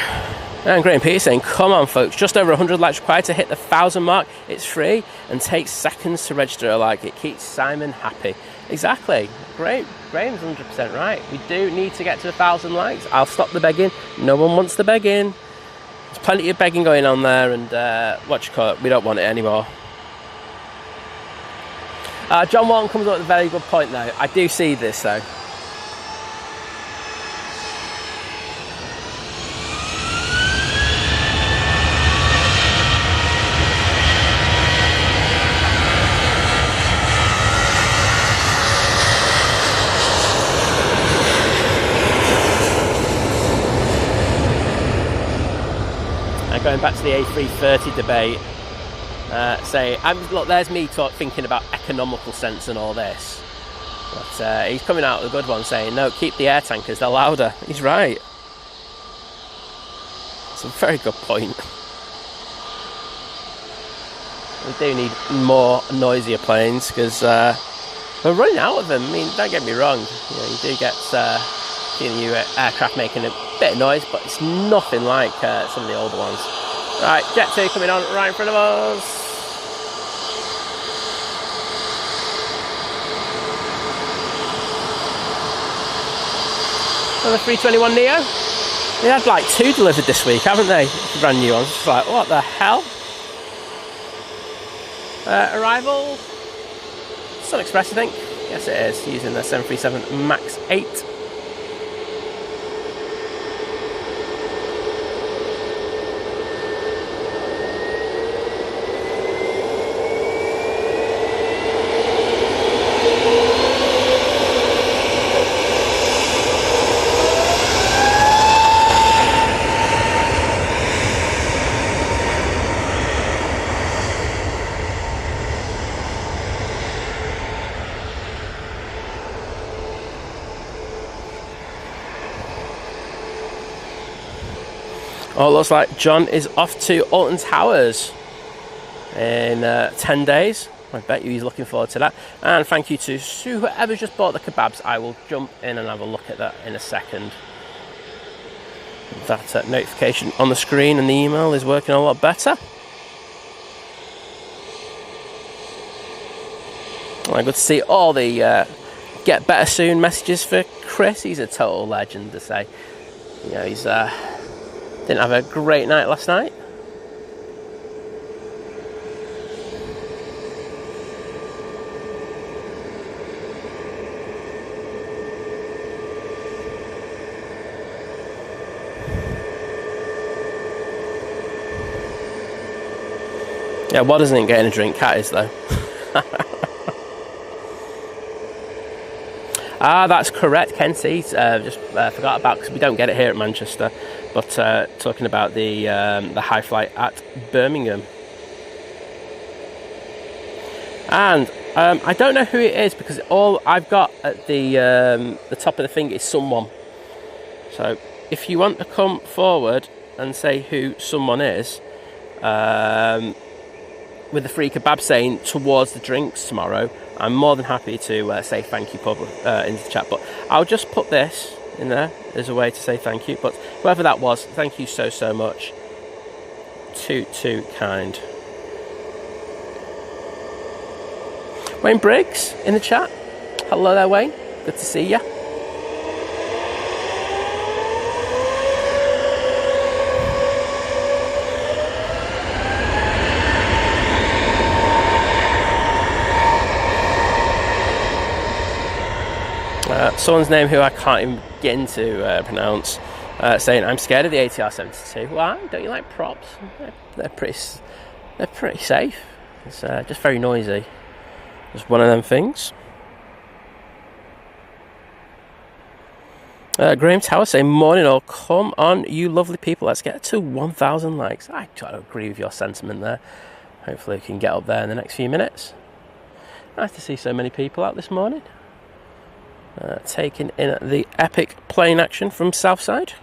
And Graham Peter saying, come on folks, just over 100 likes required to hit the 1,000 mark. It's free and takes seconds to register a like. It keeps Simon happy. Exactly. Great. Graham's 100% right. We do need to get to 1,000 likes. I'll stop the begging. No one wants the begging. There's plenty of begging going on there, and we don't want it anymore. John Walton comes up with a very good point though. I do see this though. Going back to the A330 debate, look, there's me thinking about economical sense and all this, but he's coming out with a good one saying, no, keep the air tankers, they're louder. He's right. It's a very good point. We do need more noisier planes because we're running out of them. I mean, don't get me wrong, you do get new aircraft making a bit of noise, but it's nothing like some of the older ones. Right, Jet 2 coming on right in front of us. Another 321 Neo. They had like 2 delivered this week, haven't they? Brand new ones. It's like, what the hell? Arrival. Sun Express, I think. Yes, it is. Using the 737 MAX 8. Oh, it looks like John is off to Alton Towers in 10 days. I bet you he's looking forward to that. And thank you to whoever's just bought the kebabs. I will jump in and have a look at that in a second. That notification on the screen and the email is working a lot better. Well, good to see all the get better soon messages for Chris. He's a total legend to say. You know, he's didn't have a great night last night. Yeah, what isn't getting a drink? Cat is though. That's correct, Kenzie. Just forgot about, because we don't get it here at Manchester. But talking about the high flight at Birmingham. And I don't know who it is, because all I've got at the top of the thing is someone. So if you want to come forward and say who someone is, with the free kebab saying towards the drinks tomorrow, I'm more than happy to say thank you into the chat. But I'll just put this in there as a way to say thank you. But whoever that was, thank you so much. Too kind. Wayne Briggs in the chat. Hello there, Wayne. Good to see you. Someone's name who I can't even get into pronounce, saying, I'm scared of the ATR 72. Why? Don't you like props? They're pretty safe. It's just very noisy. Just one of them things. Graham Tower saying, morning all, come on you lovely people, let's get to 1,000 likes. I try to agree with your sentiment there. Hopefully we can get up there in the next few minutes. Nice to see so many people out this morning. Taking in the epic plane action from Southside.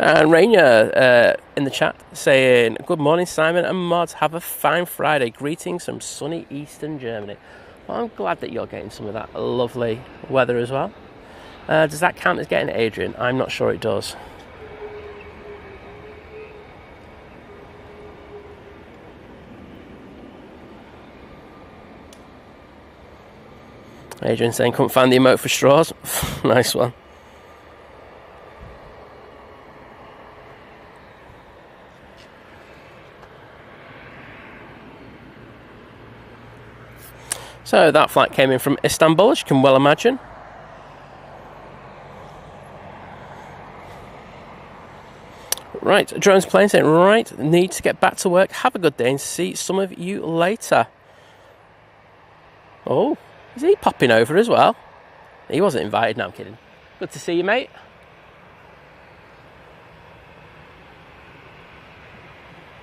And Rainier in the chat saying, good morning Simon and mods, have a fine Friday, greetings from sunny eastern Germany. Well, I'm glad that you're getting some of that lovely weather as well. Does that count as getting Adrian? I'm not sure it does. Adrian saying, couldn't find the emote for straws. Nice one. So that flight came in from Istanbul, as you can well imagine. Right, drone's plane saying, right, need to get back to work. Have a good day and see some of you later. Oh, is he popping over as well? He wasn't invited, no, I'm kidding. Good to see you, mate.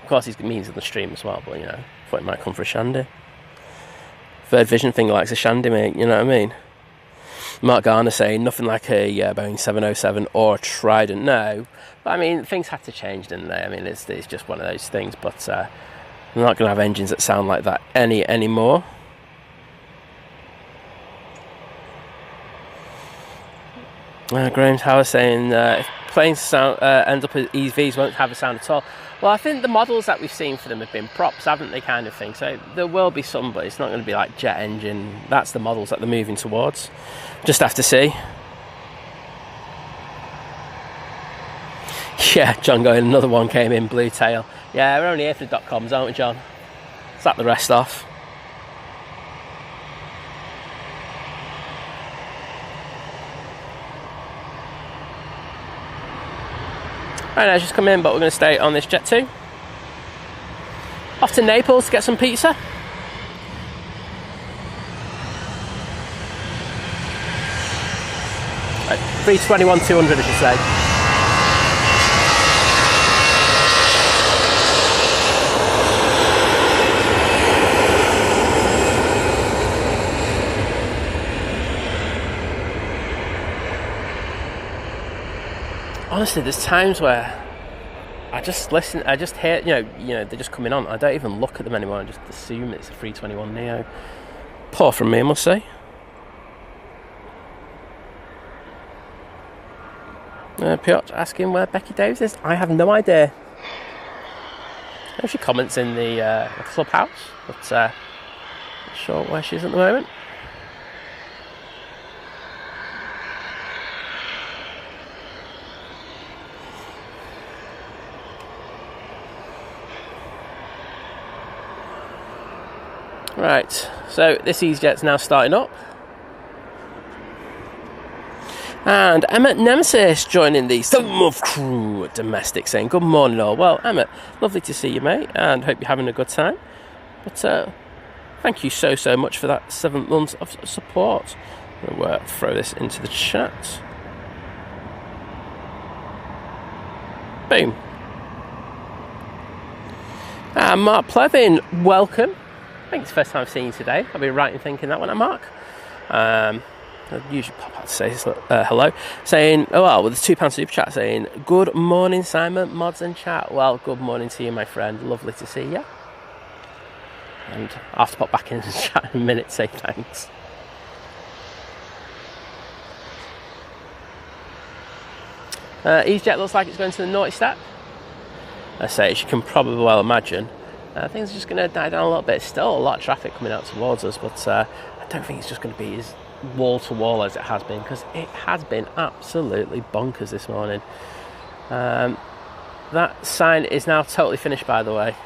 Of course, he's means on the stream as well, but you know, thought he might come for a shandy. Third Vision thing likes a shandy, mate, you know what I mean? Mark Garner saying nothing like a Boeing 707 or a Trident. No, but I mean, things have to change, didn't they? I mean, it's just one of those things, but I'm not going to have engines that sound like that anymore. Graham Tower saying if planes sound, end up as EVs won't have a sound at all. Well, I think the models that we've seen for them have been props, haven't they, kind of thing. So there will be some, but it's not going to be like jet engine. That's the models that they're moving towards. Just have to see. Yeah, John going, another one came in, blue tail. Yeah, we're only here for the .coms, aren't we, John? Slap the rest off. Right now, just come in, but we're going to stay on this jet too. Off to Naples to get some pizza. Right, 321-200, I should say. Honestly, there's times where I just listen, I just hear, you know, they're just coming on. I don't even look at them anymore. I just assume it's a 321 Neo. Poor from me, I must say. Piotr asking where Becky Davis is. I have no idea. I know she comments in the clubhouse, but not sure where she is at the moment. Right, so this EasyJet's now starting up. And Emmett Nemesis joining the Thumb of Crew domestic, saying, good morning all. Well, Emmett, lovely to see you, mate, and hope you're having a good time. But thank you so much for that 7 months of support. We'll throw this into the chat. Boom. And Mark Plevin, welcome. I think it's the first time I've seen you today. I'll be right in thinking that one, Mark. I usually pop out to say hello. Saying, oh well, with the £2 super chat saying, good morning Simon, mods and chat. Well, good morning to you, my friend. Lovely to see you. And I'll have to pop back in and chat in a minute to say thanks. EasyJet looks like it's going to the naughty step. I say, as you can probably well imagine. Things are just going to die down a little bit. Still a lot of traffic coming out towards us, but I don't think it's just going to be as wall-to-wall as it has been, because it has been absolutely bonkers this morning. That sign is now totally finished, by the way.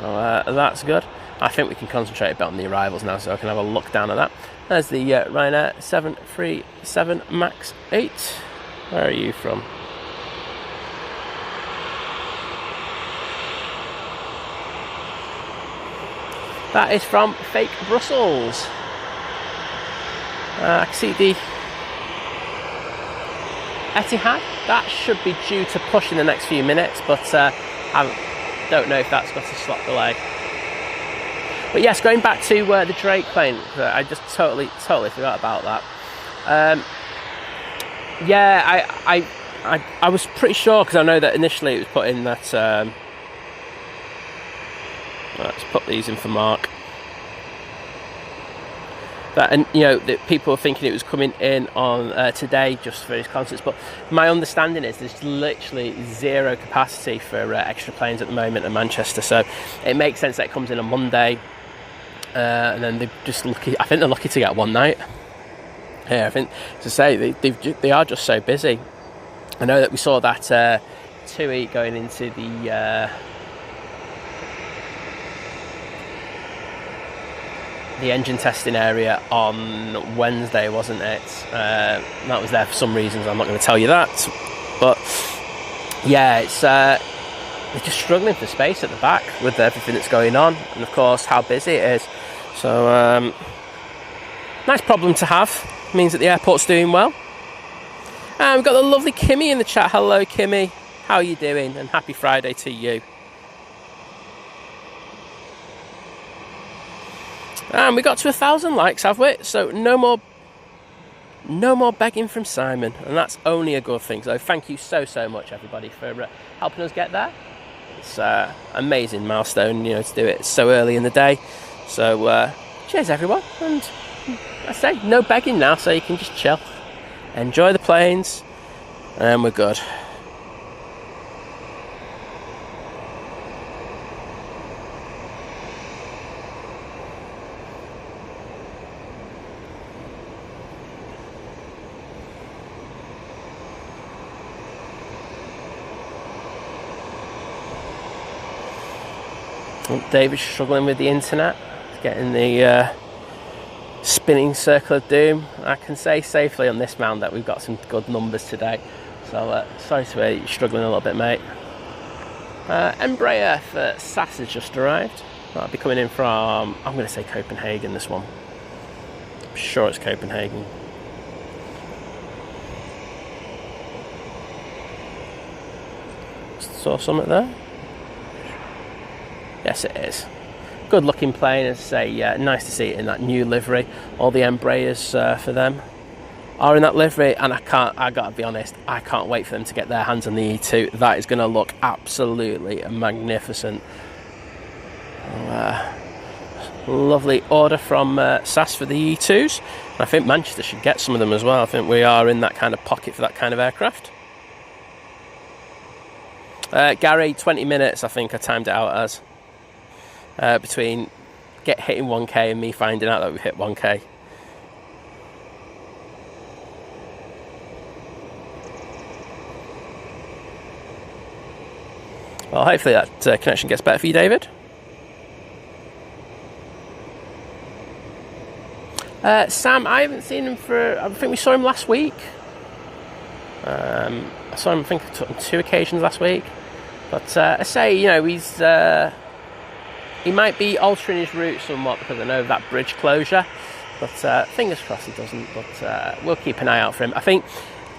That's good. I think we can concentrate a bit on the arrivals now, so I can have a look down at that. There's the Ryanair 737 MAX 8. Where are you from? That is from fake Brussels. I can see the Etihad. That should be due to push in the next few minutes, but I don't know if that's got a slot delay. But yes, going back to the Drake plane, I just totally forgot about that. Yeah, I was pretty sure, because I know that initially it was put in that. Let's put these in for Mark. That, and you know, that people were thinking it was coming in on today just for his concerts, but my understanding is there's literally zero capacity for extra planes at the moment in Manchester, so it makes sense that it comes in on Monday, and then they're just lucky. I think they're lucky to get one night. Yeah, I think to say they are just so busy. I know that we saw that 2 going into the engine testing area on Wednesday, wasn't it? That was there for some reasons. I'm not going to tell you that, but yeah, it's they're just struggling for space at the back with everything that's going on, and of course how busy it is. So nice problem to have. Means that the airport's doing well. And we've got the lovely Kimmy in the chat. Hello, Kimmy. How are you doing? And happy Friday to you. And we got to 1,000 likes, have we? So no more begging from Simon, and that's only a good thing. So thank you so much, everybody, for helping us get there. It's amazing milestone, you know, to do it so early in the day. So cheers, everyone, and I say no begging now, so you can just chill, enjoy the planes, and we're good. David's struggling with the internet, getting the spinning circle of doom. I can say safely on this mount that we've got some good numbers today, so sorry to hear you're struggling a little bit, mate. Embraer for SAS has just arrived. That'll be coming in from, I'm going to say Copenhagen, this one. I'm sure it's Copenhagen. Saw something there? Yes, it is. Good looking plane, as I say, nice to see it in that new livery. All the Embraers for them are in that livery, and I gotta be honest, I can't wait for them to get their hands on the E2. That is going to look absolutely magnificent. Lovely order from SAS for the E2s. I think Manchester should get some of them as well. I think we are in that kind of pocket for that kind of aircraft. Gary, 20 minutes I think I timed it out as. Between hitting 1k and me finding out that we've hit 1k. Well, hopefully that connection gets better for you, David. Sam, I haven't seen him I think we saw him last week. I saw him, I think, on 2 occasions last week. But I say, you know, he might be altering his route somewhat because I know of that bridge closure, but fingers crossed he doesn't, but we'll keep an eye out for him. I think,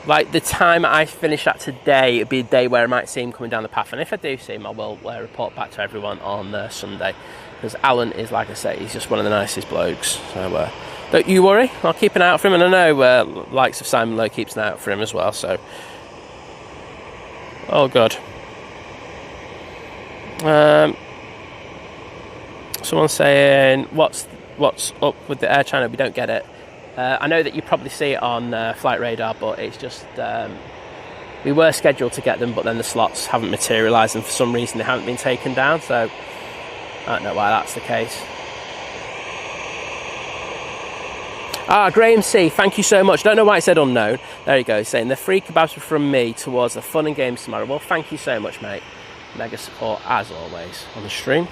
like, the time I finish at today, it'd be a day where I might see him coming down the path, and if I do see him, I will report back to everyone on Sunday, because Alan is, like I say, he's just one of the nicest blokes, so don't you worry, I'll keep an eye out for him, and I know likes of Simon Lowe keeps an eye out for him as well, so oh god. Someone's saying, what's up with the Air China? We don't get it. I know that you probably see it on Flight Radar, but it's just we were scheduled to get them, but then the slots haven't materialised, and for some reason they haven't been taken down, so I don't know why that's the case. Graham C, thank you so much. Don't know why it said unknown. There you go, saying the free kebabs were from me towards the fun and games tomorrow. Well, thank you so much, mate. Mega support as always on the stream.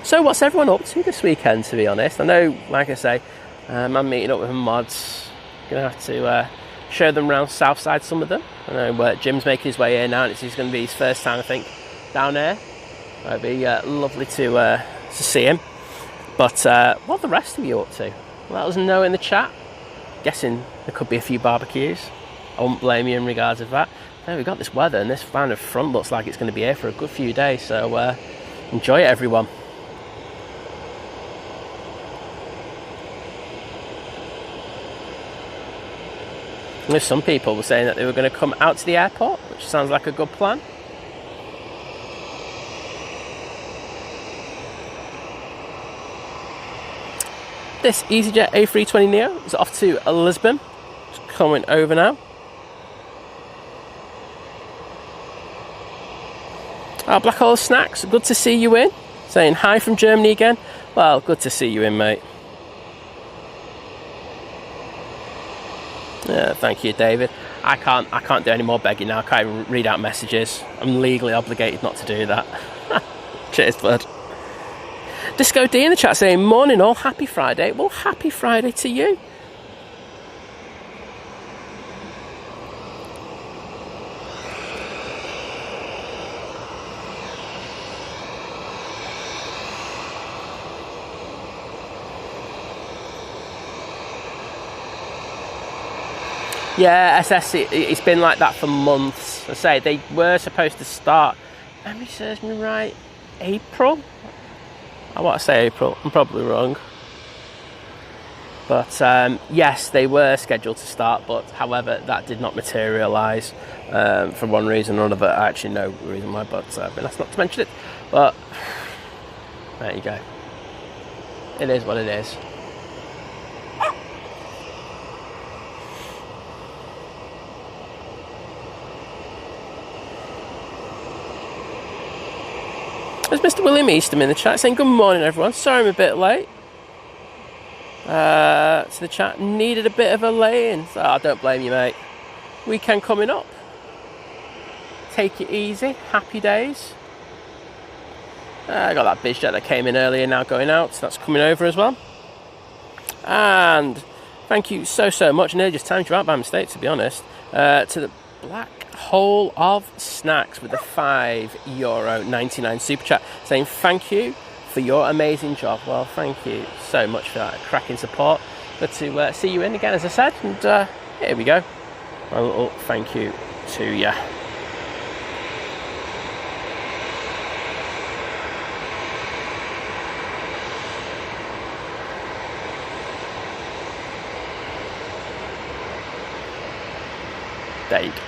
So what's everyone up to this weekend, to be honest? I know, like I say, I'm meeting up with mods. Gonna have to show them around Southside, some of them. I know Jim's making his way here now, and it's going to be his first time, I think, down there. It'd be lovely to see him. But what are the rest of you up to? Let us know in the chat. Guessing there could be a few barbecues. I won't blame you in regards of that. We've got this weather, and this kind of front looks like it's going to be here for a good few days, so Enjoy it, everyone. There's some people were saying that they were going to come out to the airport, which sounds like a good plan. This EasyJet A320neo is off to Lisbon. It's coming over now. Black Hole Snacks, good to see you in. Saying hi from Germany again. Well, good to see you in, mate. Yeah, thank you, David. I can't do any more begging now. I can't even read out messages. I'm legally obligated not to do that. Cheers, bud. Disco D in the chat saying, morning all, happy Friday. Well, happy Friday to you. Yeah, SS, it's been like that for months. I say they were supposed to start, memory serves me right, April? I want to say April, I'm probably wrong. But yes, they were scheduled to start, but however, that did not materialise for one reason or another. I actually know the reason why, but I've been asked not to mention it. But there you go. It is what it is. There's Mr. William Eastham in the chat saying, good morning, everyone. Sorry I'm a bit late. To the chat, needed a bit of a lay-in. So, I don't blame you, mate. Weekend coming up. Take it easy. Happy days. I got that BizJet that came in earlier now going out. So that's coming over as well. And thank you so much. Nearly just timed you out by mistake, to be honest. To the Black Hole of Snacks with the €5.99 super chat saying thank you for your amazing job. Well, thank you so much for that cracking support. Good to see you in again, as I said, and here we go. A little thank you to you. There you go.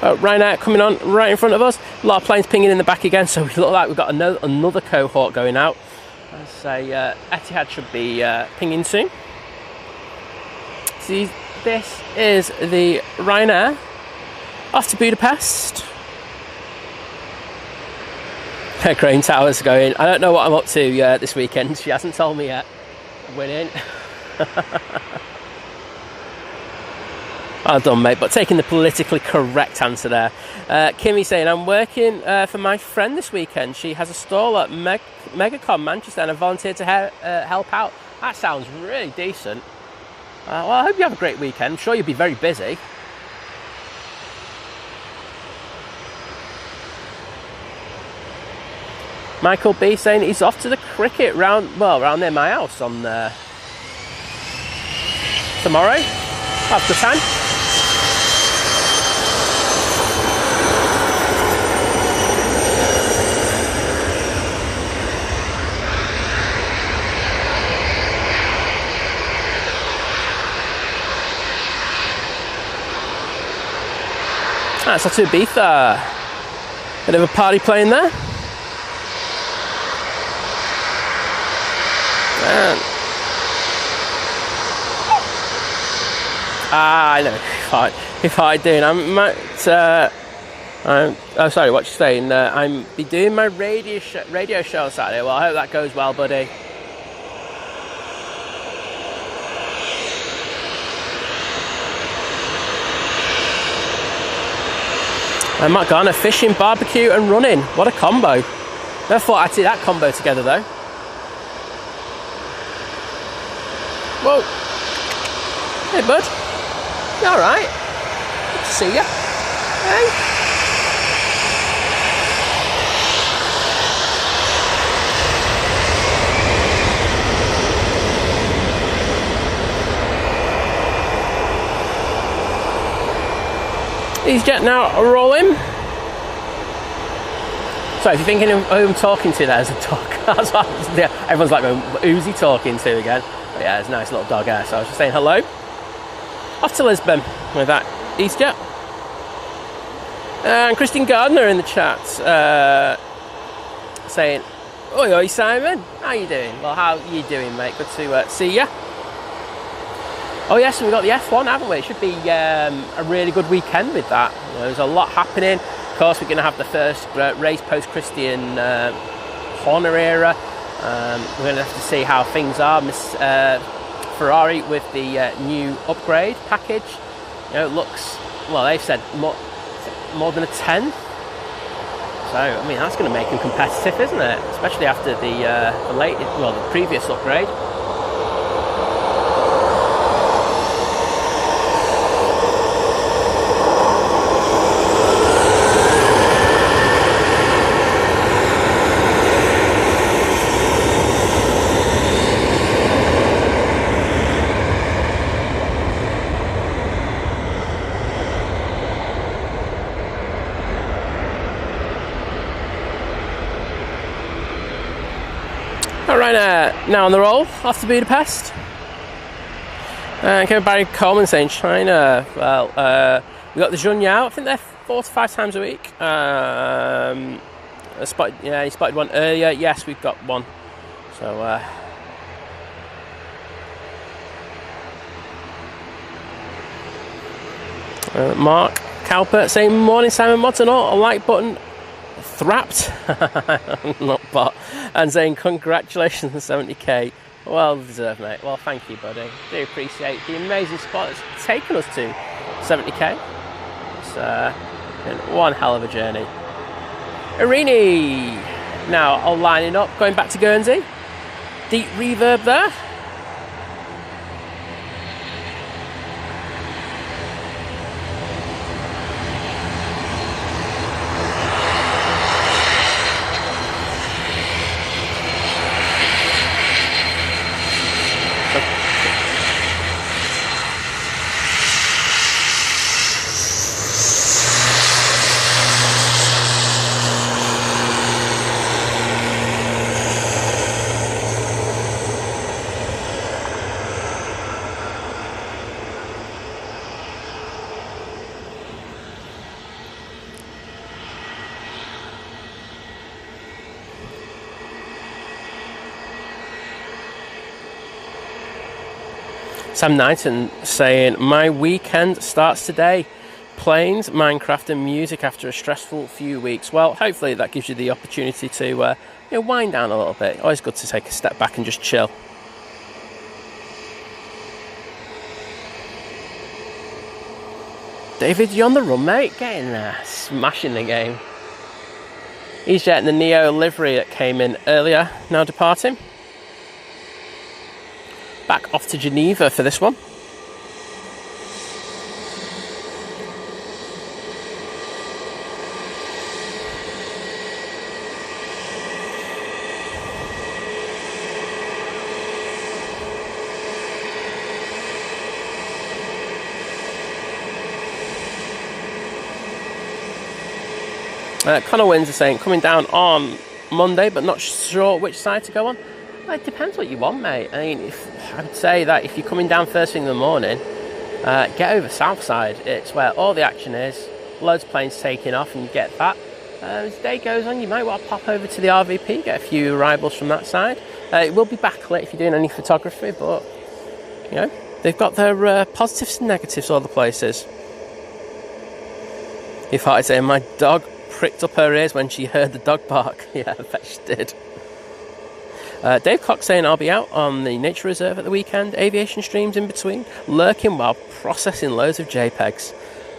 Ryanair coming on right in front of us. A lot of planes pinging in the back again, so we look like we've got another cohort going out. I say Etihad should be pinging soon. See, this is the Ryanair off to Budapest. Crane Tower's going. I don't know what I'm up to this weekend. She hasn't told me yet. Winning. Well done, mate, but taking the politically correct answer there. Kimmy saying, I'm working for my friend this weekend. She has a stall at Megacon Manchester and I volunteered to help out. That sounds really decent. Well, I hope you have a great weekend. I'm sure you'll be very busy. Michael B saying he's off to the cricket round near my house on tomorrow. Have a good time. That's off to Ibiza. Bit of a party playing there. Man. I know. If I do, oh, sorry. What you saying? I'm be doing my radio show on Saturday. Well, I hope that goes well, buddy. And Matt Garner, fishing, barbecue and running. What a combo. Never thought I'd see that combo together though. Whoa. Hey bud. You alright? Good to see you. Hey. EasyJet now rolling. So if you're thinking of who I'm talking to, there's a dog. That's what everyone's like, who's he talking to again? But yeah, there's a nice little dog there. So I was just saying hello. Off to Lisbon with that EasyJet. And Christine Gardner in the chat saying, oi Simon, how you doing? Well, how you doing, mate? Good to see you. Oh yes, we've got the F1, haven't we? It should be a really good weekend with that. You know, there's a lot happening. Of course, we're going to have the first race post-Christian Horner era. We're going to have to see how things are. Ferrari with the new upgrade package. You know, it looks, well, they've said more than a 10th. So, I mean, that's going to make them competitive, isn't it? Especially after the previous upgrade. Ryanair now on the roll off to Budapest. Barry Coleman saying China. Well, we got the Junyao. I think they're 4 to 5 times a week. He spotted one earlier. Yes, we've got one. So. Mark Calpert saying morning Simon Modson, a like button thrapped not bot, and saying congratulations on 70k. Well deserved, mate. Well, thank you, buddy. Do appreciate the amazing support that's taken us to 70k. It's been one hell of a journey. Irini now all lining up, going back to Guernsey. Deep reverb there. Sam Knighton saying, my weekend starts today. Planes, Minecraft and music after a stressful few weeks. Well, hopefully that gives you the opportunity to wind down a little bit. Always good to take a step back and just chill. David, you on the run, mate? Get in there. Smashing the game. EasyJet in the Neo livery that came in earlier, now departing. Back off to Geneva for this one. Connor Wins is saying, coming down on Monday, but not sure which side to go on. Well, it depends what you want, mate. I mean, I would say that if you're coming down first thing in the morning, get over south side. It's where all the action is. Loads of planes taking off, and you get that. As the day goes on, you might want to pop over to the RVP, get a few arrivals from that side. It will be backlit if you're doing any photography, but you know they've got their positives and negatives, all the places. If I say my dog pricked up her ears when she heard the dog bark. Yeah, I bet she did. Dave Cox saying, I'll be out on the nature reserve at the weekend. Aviation streams in between. Lurking while processing loads of JPEGs.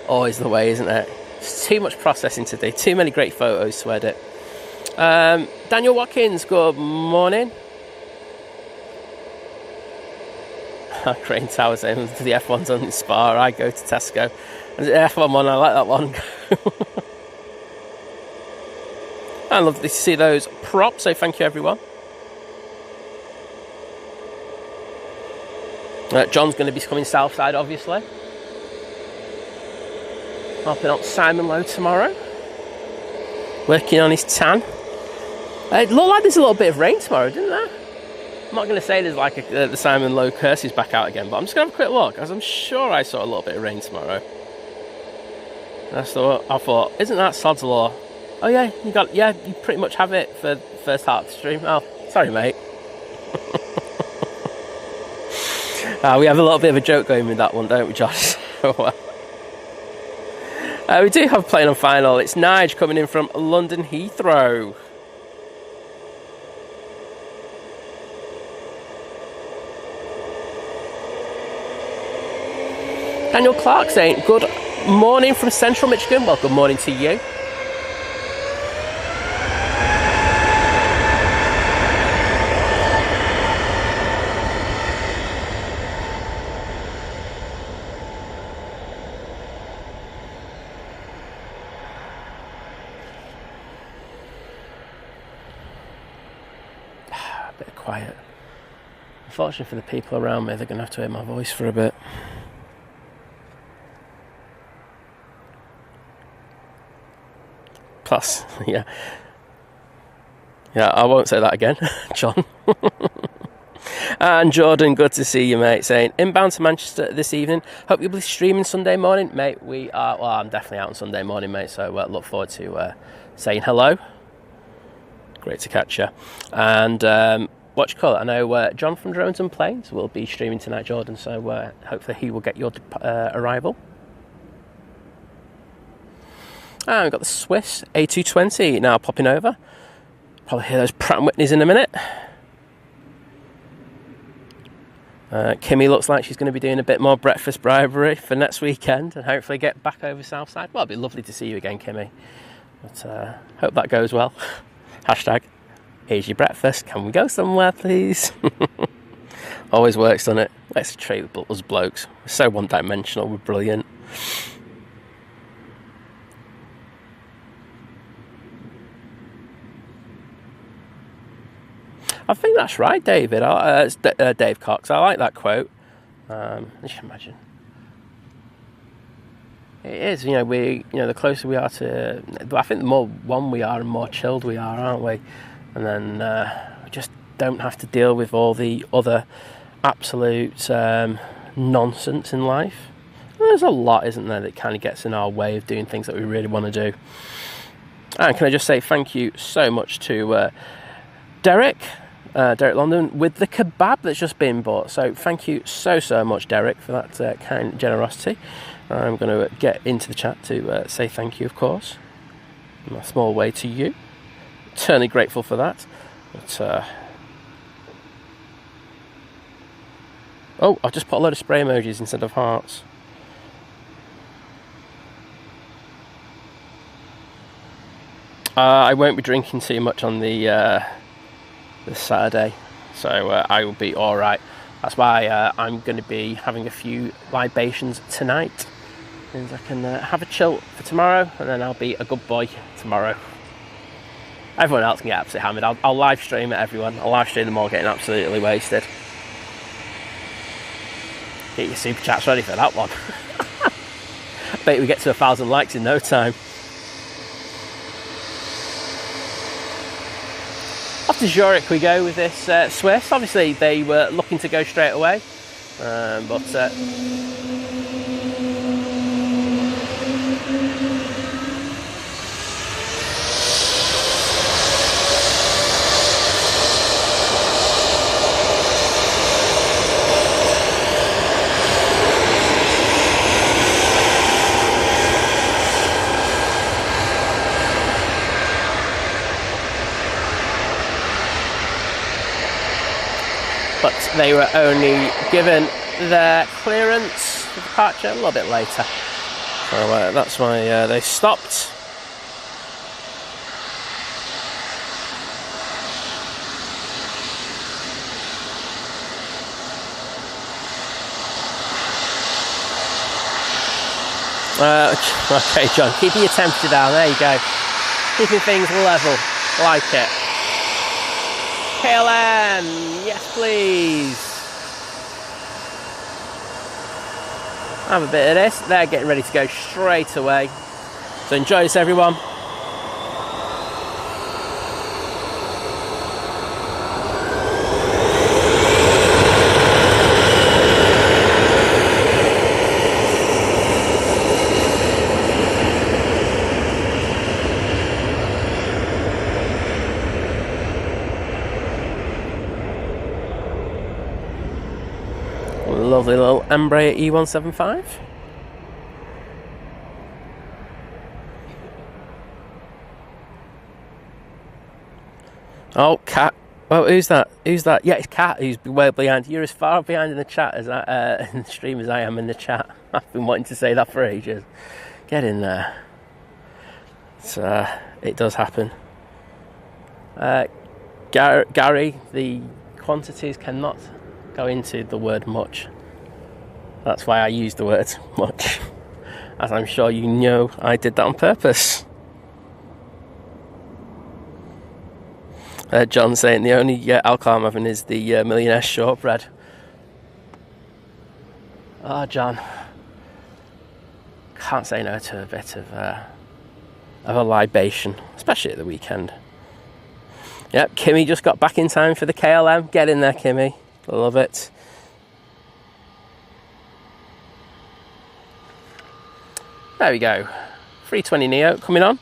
Always the way, isn't it? It's too much processing today. Too many great photos to edit. Daniel Watkins, good morning. Crane Tower saying, the F1's on Spa. I go to Tesco. And the F1 one, I like that one. I love to see those props, so thank you everyone. John's going to be coming south side, obviously. Helping out Simon Lowe tomorrow. working on his tan. It looked like there's a little bit of rain tomorrow, didn't there? I'm not going to say there's like the Simon Lowe curse is back out again, but I'm just going to have a quick look, as I'm sure I saw a little bit of rain tomorrow. And I thought, isn't that sod's law? Oh yeah, you pretty much have it for the first half of the stream. Oh, sorry mate. We have a little bit of a joke going with that one, don't we, Josh? We do have a plane on final. It's Nige coming in from London Heathrow. Daniel Clark saying, good morning from Central Michigan. Well, good morning to you. A bit of quiet. Unfortunately for the people around me, they're going to have to hear my voice for a bit. Plus, yeah, I won't say that again, John. And Jordan, good to see you, mate, saying, inbound to Manchester this evening. Hope you'll be streaming Sunday morning. Mate, we are, well, I'm definitely out on Sunday morning, mate, so look forward to saying hello. Great to catch you. And what do you call it? I know John from Drones and Planes will be streaming tonight, Jordan, so hopefully he will get your arrival. And we've got the Swiss A380 now popping over. Probably hear those Pratt & Whitneys in a minute. Kimmy looks like she's going to be doing a bit more breakfast bribery for next weekend and hopefully get back over Southside. Well, it'd be lovely to see you again, Kimmy. But hope that goes well. Hashtag, here's your breakfast. Can we go somewhere, please? Always works, doesn't it? Let's treat us blokes. We're so one-dimensional. We're brilliant. I think that's right, David. It's Dave Cox. I like that quote. Just imagine. It is, the closer we are to, I think the more one we are and more chilled we are, aren't we? And then we just don't have to deal with all the other absolute nonsense in life. There's a lot, isn't there, that kind of gets in our way of doing things that we really want to do. And can I just say thank you so much to Derek London with the kebab that's just been bought. So thank you so much, Derek, for that kind generosity. I'm going to get into the chat to say thank you, of course, in a small way to you. Eternally grateful for that. But, I've just put a load of spray emojis instead of hearts. I won't be drinking too much on this Saturday, so I will be alright. That's why I'm going to be having a few libations tonight. Means I can have a chill for tomorrow, and then I'll be a good boy tomorrow. Everyone else can get absolutely hammered. I'll live stream it, everyone. I'll live stream them all getting absolutely wasted. Get your super chats ready for that one. I bet we get to 1,000 likes in no time. Off to Zurich we go with this Swiss. Obviously they were looking to go straight away, but they were only given their clearance for departure a little bit later. So that's why they stopped. Okay, John, keeping your temperature down. There you go. Keeping things level. Like it. KLM, yes please. Have a bit of this. They're getting ready to go straight away. So enjoy this, everyone. Lovely little Embraer E175. Oh, Cat. Well, who's that? Who's that? Yeah, it's Cat who's well behind. You're as far behind in the chat as in the stream as I am in the chat. I've been wanting to say that for ages. Get in there. It does happen. Gary, the quantities cannot go into the word much. That's why I use the word much. As I'm sure you know, I did that on purpose. John saying the only alcohol I'm having is the Millionaire Shortbread. Oh, John. Can't say no to a bit of a libation, especially at the weekend. Yep, Kimmy just got back in time for the KLM. Get in there, Kimmy. Love it. There we go. 320 Neo coming on.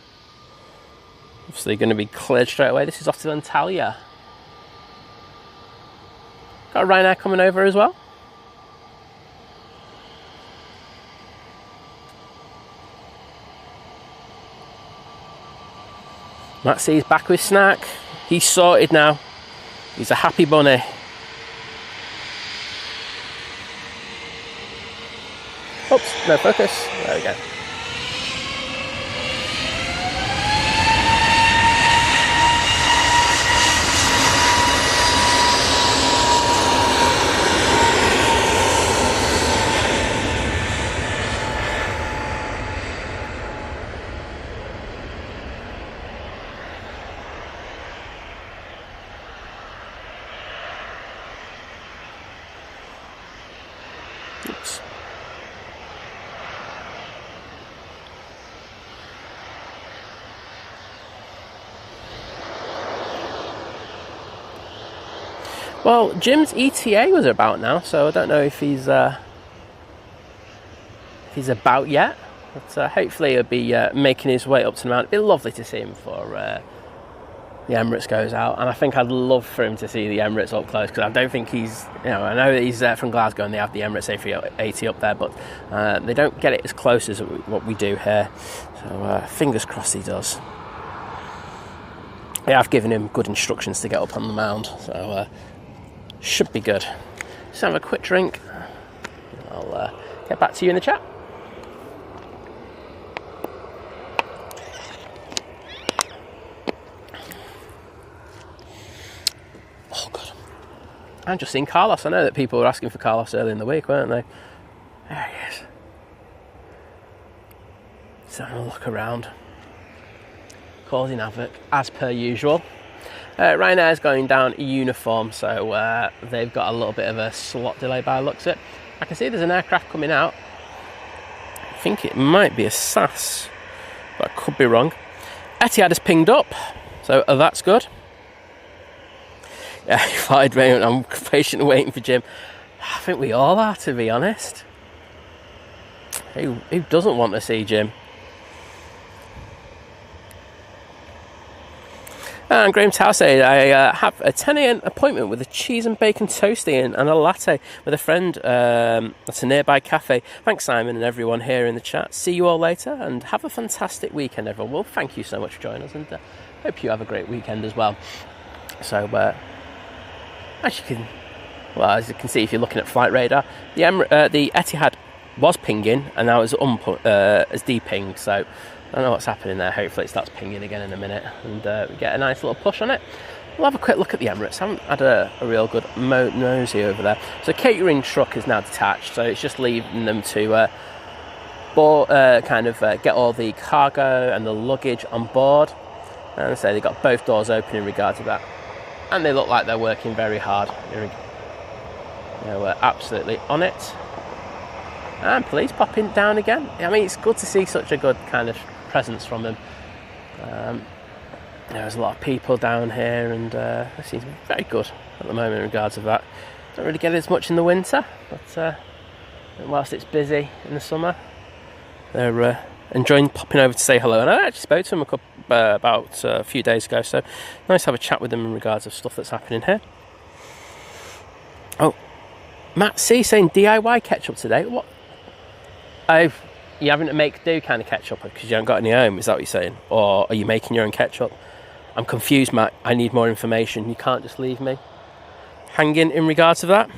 Obviously going to be cleared straight away. This is off to Antalya. Got a Ryanair coming over as well. Matt C's back with snack. He's sorted now. He's a happy bunny. Oops, no focus. There we go. Oops. Well, Jim's ETA was about now, so I don't know if he's about yet. But hopefully he'll be making his way up to the mountain. It'd be lovely to see him before the Emirates goes out, and I think I'd love for him to see the Emirates up close, because I don't think he's, I know that he's from Glasgow and they have the Emirates A380 up there, but they don't get it as close as what we do here. So fingers crossed he does. Yeah, I've given him good instructions to get up on the mound, so should be good. Just have a quick drink. I'll get back to you in the chat. Oh god, I've just seen Carlos. I know that people were asking for Carlos early in the week, weren't they? There he is. Just having a look around, causing havoc as per usual. Ryanair's going down uniform, so they've got a little bit of a slot delay by the looks of it. I can see there's an aircraft coming out. I think it might be a SAS, but I could be wrong. Etihad has pinged up, so that's good. Yeah, I'm patiently waiting for Jim. I think we all are, to be honest. Who doesn't want to see Jim? And Graham Tower said, I have a 10 a.m. appointment with a cheese and bacon toastie and a latte with a friend at a nearby cafe. Thanks, Simon, and everyone here in the chat. See you all later, and have a fantastic weekend, everyone. Well, thank you so much for joining us, and hope you have a great weekend as well. So, as you can see, if you're looking at flight radar, the Etihad was pinging, and now it's de-pinged. So I don't know what's happening there. Hopefully it starts pinging again in a minute, and we get a nice little push on it. We'll have a quick look at the Emirates. I haven't had a real good nosy over there. So catering truck is now detached, so it's just leaving them to get all the cargo and the luggage on board. And so they've got both doors open in regard to that. And they look like they're working very hard. We're absolutely on it. And police popping down again. I mean, it's good to see such a good kind of presence from them. There's a lot of people down here, and it seems very good at the moment in regards to that. Don't really get it as much in the winter, but whilst it's busy in the summer, they're enjoying popping over to say hello. And I actually spoke to them about a few days ago, so nice to have a chat with them in regards of stuff that's happening here. Oh, Matt C saying DIY ketchup today. What? Oh, you're having to make do kind of ketchup because you haven't got any home, is that what you're saying? Or are you making your own ketchup? I'm confused, Matt. I need more information. You can't just leave me hanging in regards to that.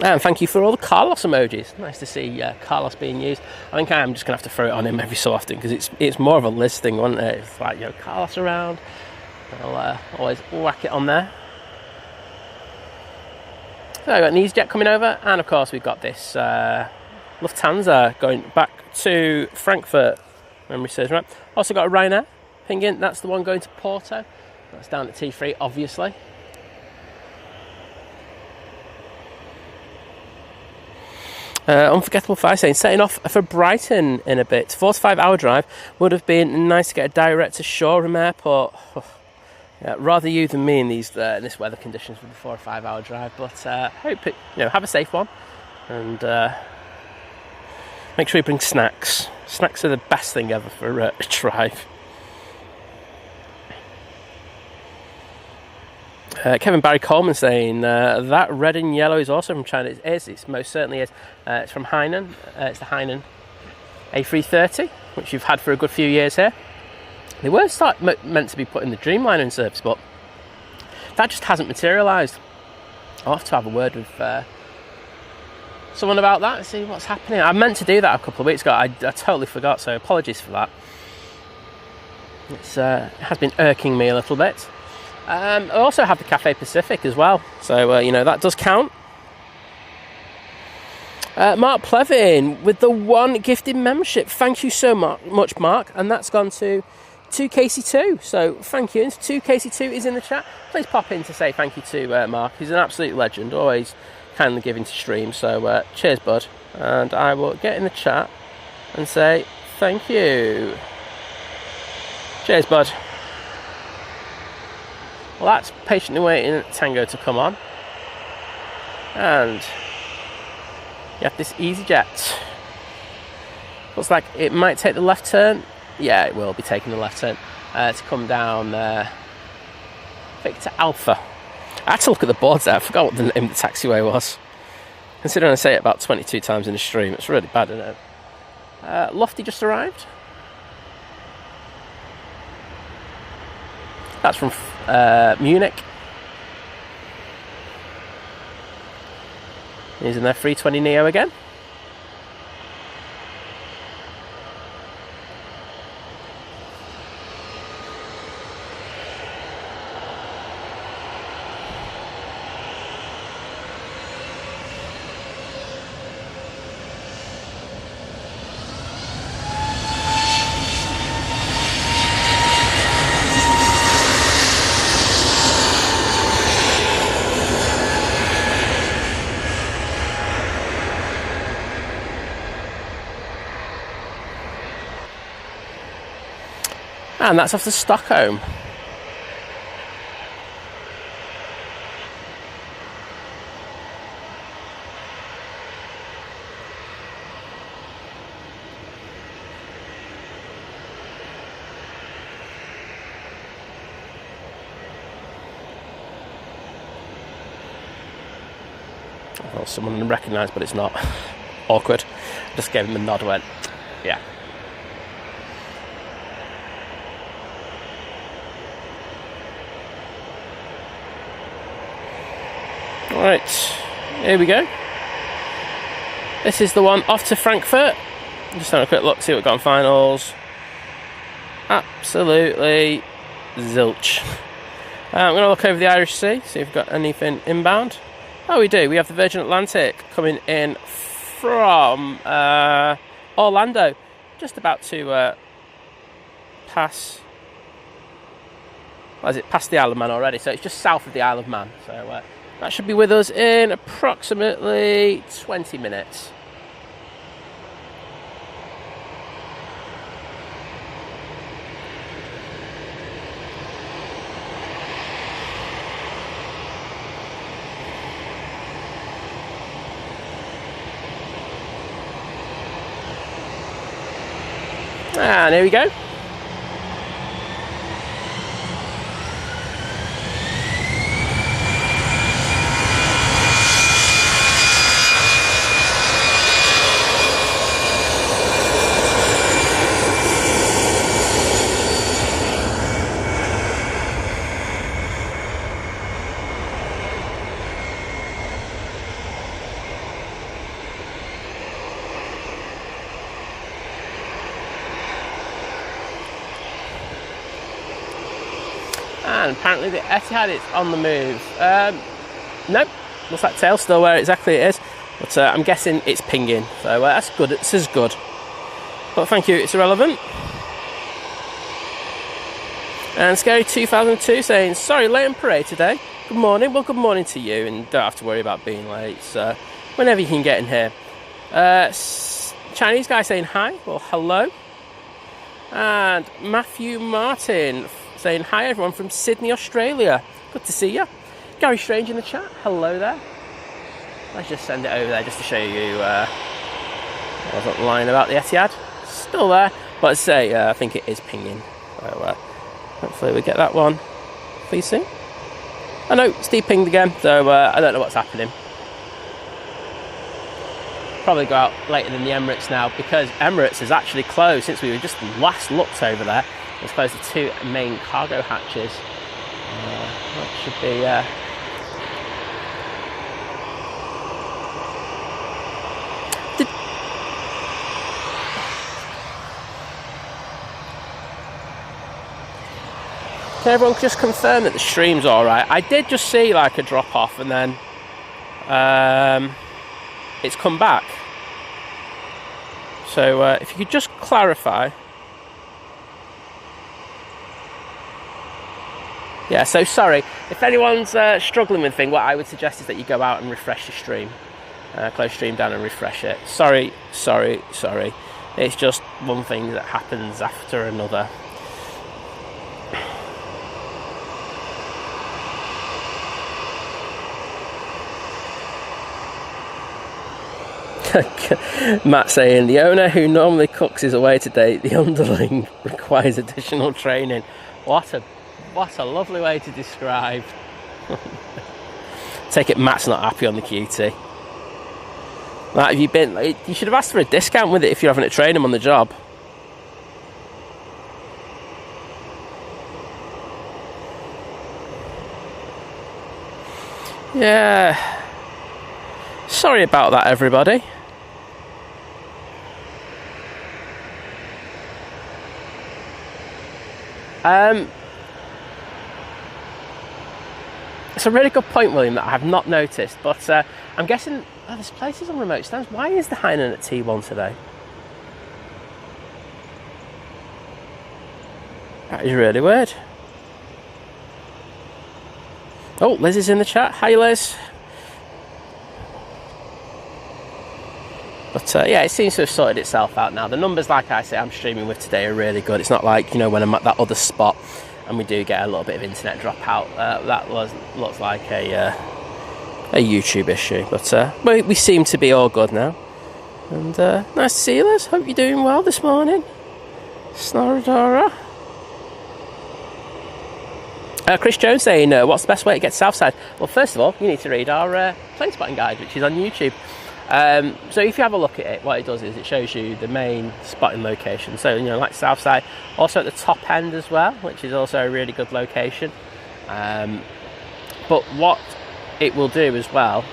And thank you for all the Carlos emojis. Nice to see Carlos being used. I think I am just going to have to throw it on him every so often because it's more of a list thing, wasn't it? It's like, you know, Carlos around. I'll always whack it on there. So we've got an EasyJet coming over, and of course we've got this Lufthansa going back to Frankfurt, memory serves right. Also got a Ryanair pinging, that's the one going to Porto. That's down at T3, obviously. Unforgettable Fire saying, setting off for Brighton in a bit. 4 to 5 hour drive. Would have been nice to get a direct to Shoreham Airport. Yeah, rather you than me in these in this weather conditions with a 4 or 5 hour drive. But hope it, have a safe one, and make sure you bring snacks. Snacks are the best thing ever for a drive. Kevin Barry Coleman saying that red and yellow is also from China. It most certainly is. It's from Hainan. It's the Hainan A380, which you've had for a good few years here. They were meant to be putting the Dreamliner in service, but that just hasn't materialised. I'll have to have a word with someone about that and see what's happening. I meant to do that a couple of weeks ago. I totally forgot, so apologies for that. It has been irking me a little bit. I also have the Cathay Pacific as well, so that does count. Mark Plevin with the 1 gifted membership. Thank you so much, Mark, and that's gone to 2KC2. So thank you. And 2KC2 is in the chat. Please pop in to say thank you to Mark. He's an absolute legend, always kindly giving to stream. So cheers, bud, and I will get in the chat and say thank you. Cheers, bud. Well, that's patiently waiting Tango to come on. And you have this EasyJet. Looks like it might take the left turn. Yeah, it will be taking the left turn to come down Victor Alpha. I had to look at the boards there. I forgot what the name of the taxiway was. Considering I say it about 22 times in the stream, it's really bad, isn't it? Lofty just arrived. That's from Munich. He's in their 320 Neo again. And that's off to Stockholm. Well, someone recognised, but it's not. Awkward. Just gave him a nod, went, yeah. Right, here we go. This is the one off to Frankfurt. Just having a quick look, see what we've got on finals. Absolutely zilch. I'm going to look over the Irish Sea, see if we've got anything inbound. Oh, we do. We have the Virgin Atlantic coming in from Orlando. Just about to pass... What is it? Past the Isle of Man already, so it's just south of the Isle of Man. So that should be with us in approximately 20 minutes. And here we go. And apparently the Etihad is on the move. Nope, looks like tail's still where exactly it is. But I'm guessing it's pinging, so that's good. It's as good. But thank you, it's irrelevant. And Scary 2002 saying, sorry, late on parade today. Good morning. Well, good morning to you, and don't have to worry about being late. So whenever you can get in here. Chinese guy saying hi. Well, hello. And Matthew Martin saying hi, everyone from Sydney, Australia. Good to see you. Gary Strange in the chat. Hello there. Let's just send it over there just to show you. I wasn't lying about the Etihad. Still there, but as I say, I think it is pinging. So hopefully we get that one for you soon. I know it's de-pinged again, so I don't know what's happening. Probably go out later than the Emirates now, because Emirates is actually closed since we were just last looked over there. It's closed to 2 main cargo hatches. That should be. Can everyone just confirm that the stream's alright? I did just see like a drop off and then it's come back. So if you could just clarify. Yeah, so sorry. If anyone's struggling with things, what I would suggest is that you go out and refresh the stream. Close stream down and refresh it. Sorry. It's just one thing that happens after another. Matt saying, the owner who normally cooks is away today. The underling requires additional training. What a lovely way to describe. Take it Matt's not happy on the QT. Matt, have you been? You should have asked for a discount with it if you're having to train him on the job. Yeah. Sorry about that, everybody. It's a really good point, William, that I have not noticed, but I'm guessing there's places on remote stands. Why is the Hainan at T1 today? That is really weird. Oh, Liz is in the chat. Hi, Liz. But yeah, it seems to have sorted itself out now. The numbers, like I say, I'm streaming with today are really good. It's not like, you know, when I'm at that other spot and we do get a little bit of internet dropout. That looks like a YouTube issue. But we seem to be all good now. And nice to see you, Liz. Hope you're doing well this morning. Snoradora. Chris Jones saying, what's the best way to get Southside? Well, first of all, you need to read our plane spotting guide, which is on YouTube. So if you have a look at it, what it does is it shows you the main spotting location. So, you know, like Southside, also at the top end as well, which is also a really good location. But what it will do as well,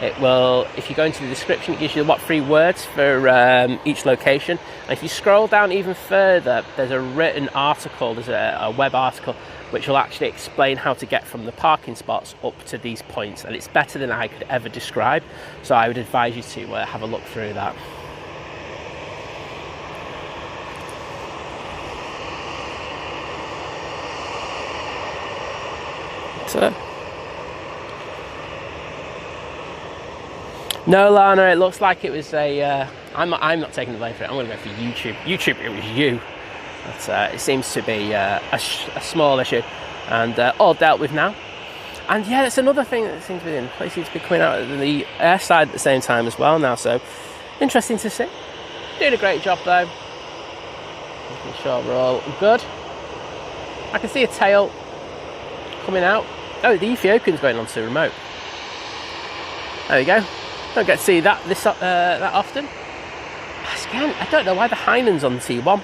it will, if you go into the description, it gives you what 3 words for each location. And if you scroll down even further, there's a written article, there's a web article, which will actually explain how to get from the parking spots up to these points, and it's better than I could ever describe, so I would advise you to have a look through that. No, Lana, it looks like it was a I'm not taking the blame for it. I'm going to go for YouTube, it was you. But it seems to be a small issue, and all dealt with now. And yeah, that's another thing that seems to be in. Places seems to be coming out of the air side at the same time as well now, so interesting to see. Doing a great job though. Making sure we're all good. I can see a tail coming out. Oh, the Ethiopian's going on to remote. There we go. Don't get to see that that often. Again, I don't know why the Hainan's on T1.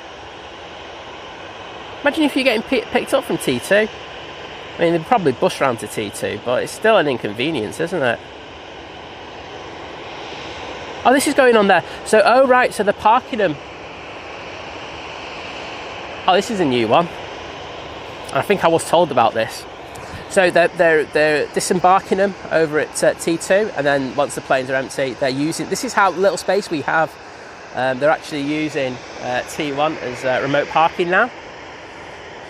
Imagine if you're getting picked up from T2. I mean, they'd probably bus round to T2, but it's still an inconvenience, isn't it? Oh, this is going on there. So, oh right, so they're parking them. Oh, this is a new one. I think I was told about this. So they're disembarking them over at T2, and then once the planes are empty, they're using, this is how little space we have. They're actually using T1 as remote parking now.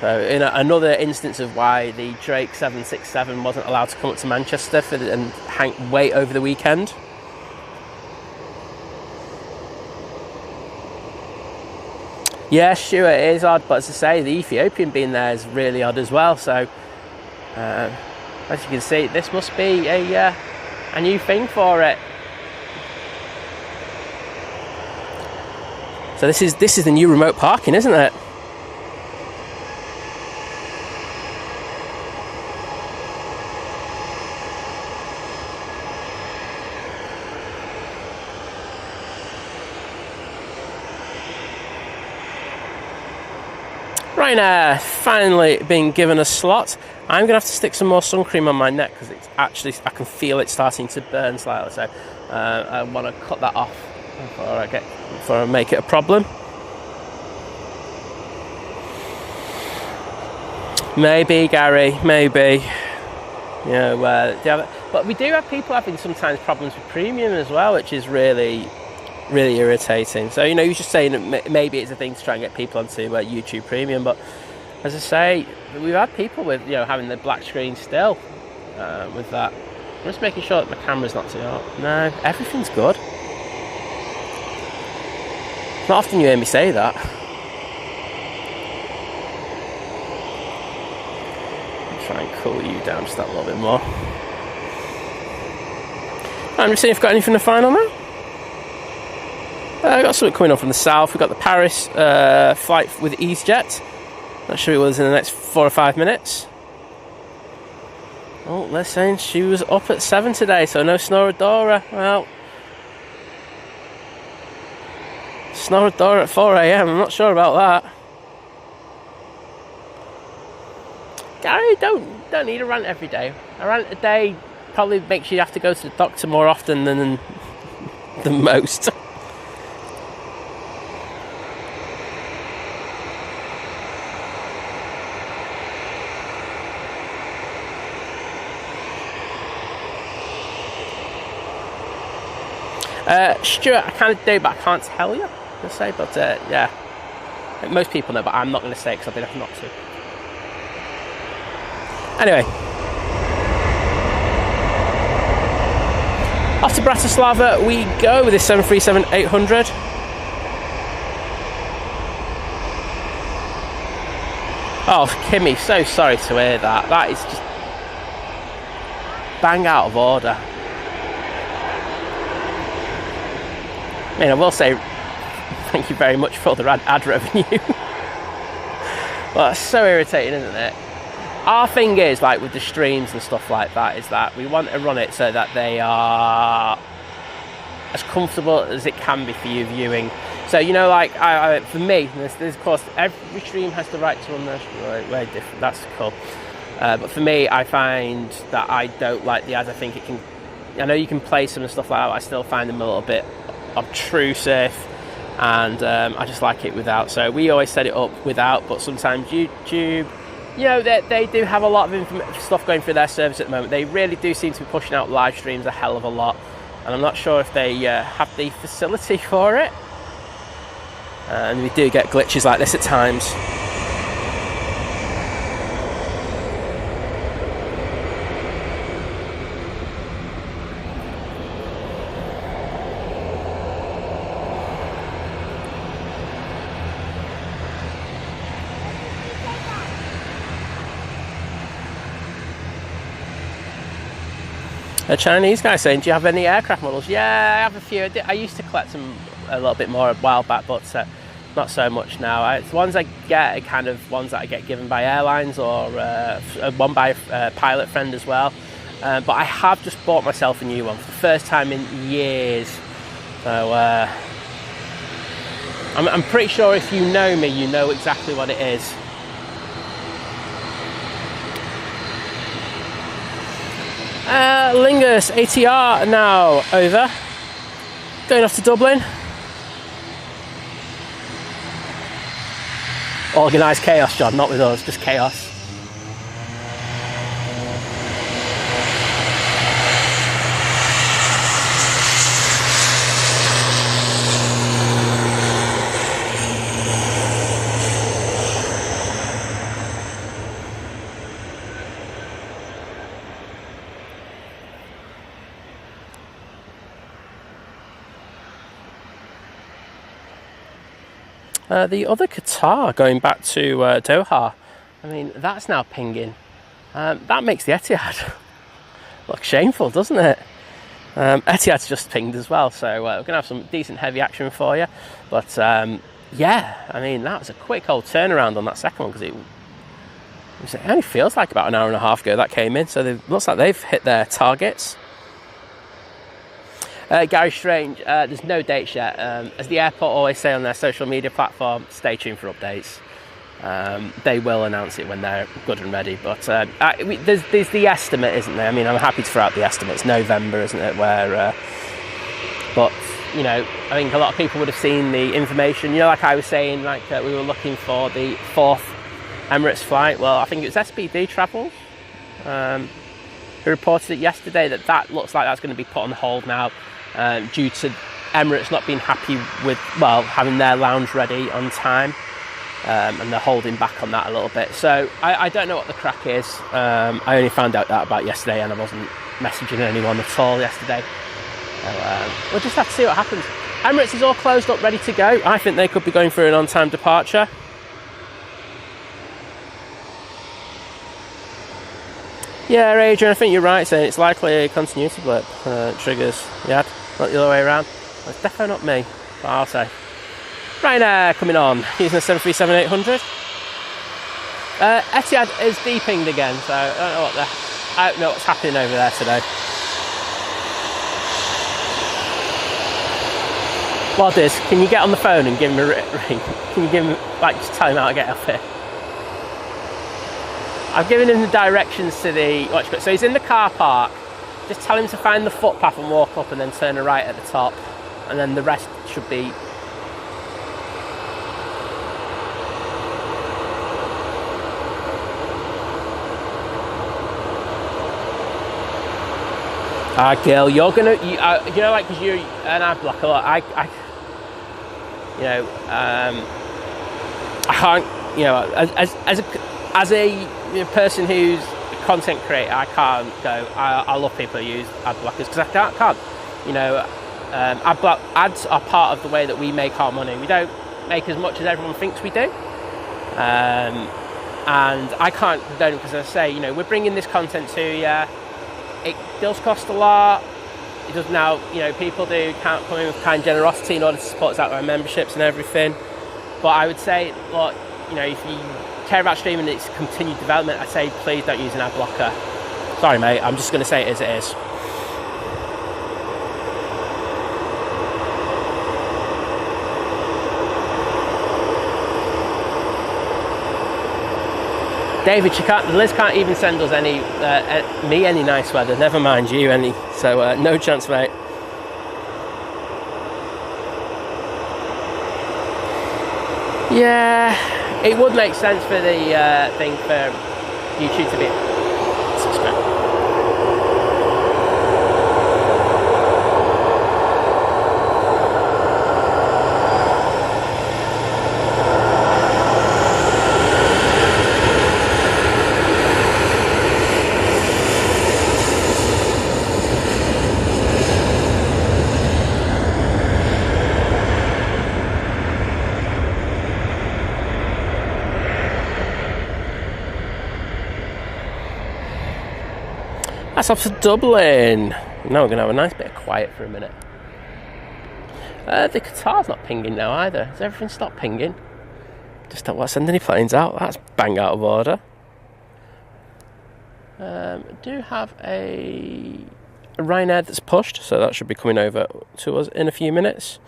So in another instance of why the Drake 767 wasn't allowed to come up to Manchester and wait over the weekend. Yeah, sure, it is odd, but as I say, the Ethiopian being there is really odd as well. So as you can see, this must be a new thing for it. So this is the new remote parking, isn't it? Ryanair finally been given a slot. I'm gonna have to stick some more sun cream on my neck because it's actually, I can feel it starting to burn slightly. So I want to cut that off before I make it a problem. Maybe, Gary, maybe. You know, but we do have people having sometimes problems with premium as well, which is really irritating. So, you know, you're just saying that maybe it's a thing to try and get people onto YouTube Premium, but as I say, we've had people with, you know, having the black screen still with that. I'm just making sure that my camera's not too hot. No, everything's good. It's not often you hear me say that. I'll try and cool you down just that little bit more. I'm just seeing if I've got anything to final now. I've got something coming on from the south. We've got the Paris flight with EasyJet. Not sure it was in the next 4 or 5 minutes. Oh, they're saying she was up at 7 today, so no Snoradora. Well, Snoradora at 4 AM, I'm not sure about that. Gary, don't need a rant every day. A rant a day probably makes you have to go to the doctor more often than most. Stuart, I kind of do, but I can't tell you, I'll say, but yeah, most people know, but I'm not going to say it because I've been asked not to. Anyway, off to Bratislava we go with this 737-800. Oh, Kimmy, so sorry to hear that. That is just bang out of order. I mean, I will say thank you very much for all the ad revenue. Well, that's so irritating, isn't it? Our thing is, like with the streams and stuff like that, is that we want to run it so that they are as comfortable as it can be for you viewing. So, you know, like for me, there's of course every stream has the right to run their way different. That's cool. But for me, I find that I don't like the ads. I think it can. I know you can play some stuff like that, but I still find them a little bit obtrusive, and I just like it without. So we always set it up without, but sometimes YouTube, you know, they do have a lot of stuff going through their service at the moment. They really do seem to be pushing out live streams a hell of a lot, and I'm not sure if they have the facility for it, and we do get glitches like this at times. A Chinese guy saying, do you have any aircraft models? Yeah, I have a few. I used to collect them a little bit more a while back, but not so much now. It's ones I get are kind of ones that I get given by airlines, or one by a pilot friend as well. But I have just bought myself a new one for the first time in years. So I'm pretty sure if you know me, you know exactly what it is. Lingus ATR now over, going off to Dublin. Organised chaos, John, not with us, just chaos. The other Qatar going back to Doha, I mean, that's now pinging. That makes the Etihad look shameful, doesn't it? Etihad's just pinged as well, so we're going to have some decent heavy action for you. But yeah, I mean, that was a quick old turnaround on that second one, because it only feels like about an hour and a half ago that came in, so it looks like they've hit their targets. Gary Strange, there's no dates yet. As the airport always say on their social media platform, stay tuned for updates. They will announce it when they're good and ready. But there's the estimate, isn't there? I mean, I'm happy to throw out the estimate. It's November, isn't it? But you know, I think a lot of people would have seen the information. You know, like I was saying, like we were looking for the 4th Emirates flight. Well, I think it was SPD Travel who reported it yesterday that looks like that's going to be put on hold now. Due to Emirates not being happy with, well, having their lounge ready on time, and they're holding back on that a little bit. So I don't know what the crack is. I only found out that about yesterday, and I wasn't messaging anyone at all yesterday. So, we'll just have to see what happens. Emirates is all closed up, ready to go. I think they could be going for an on-time departure. Yeah, Adrian, I think you're right saying it's likely a continuity blip triggers. Yeah, not the other way around. Well, it's definitely not me, but I'll say. Ryanair coming on, using a 737-800. Etihad is de-pinged again, so I don't know what's happening over there today. Wadders, can you get on the phone and give him a ring? Can you give him, like, just tell him how to get up here? I've given him the directions to the, so he's in the car park. Just tell him to find the footpath and walk up and then turn a right at the top. And then the rest should be... Gil, you're gonna, you know, like, because you're an ad blocker, I can't, you know, as a person who's a content creator, I can't go, I love people who use ad blockers, because I can't, you know, ads are part of the way that we make our money. We don't make as much as everyone thinks we do, and I can't condone it, because as I say, you know, we're bringing this content to you. It does cost a lot. It does now, you know, people can't come in with kind generosity in order to support us out with our memberships and everything. But I would say, look, you know, if you care about streaming and its continued development, I'd say please don't use an ad blocker. Sorry, mate, I'm just going to say it as it is. David, Liz can't even send us me any nice weather, never mind you any, so no chance, mate. Yeah, it would make sense for the thing for YouTube to be subscribed. That's off to Dublin. Now we're going to have a nice bit of quiet for a minute. The Qatar's not pinging now either. Has everything stopped pinging? Just don't want to send any planes out. That's bang out of order. Do have a Ryanair that's pushed, so that should be coming over to us in a few minutes.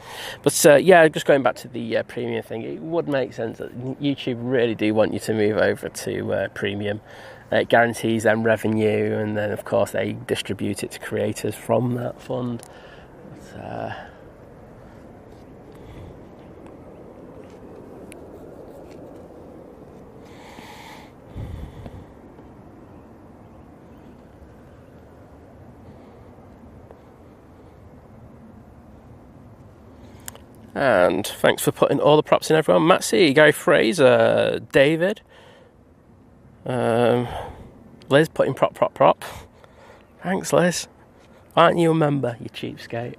But yeah, just going back to the premium thing, it would make sense that YouTube really do want you to move over to premium. It guarantees them revenue, and then of course they distribute it to creators from that fund. But, and thanks for putting all the props in, everyone. Matt C, Gary Fraser, David, Liz putting prop. Thanks, Liz. Aren't you a member, you cheapskate?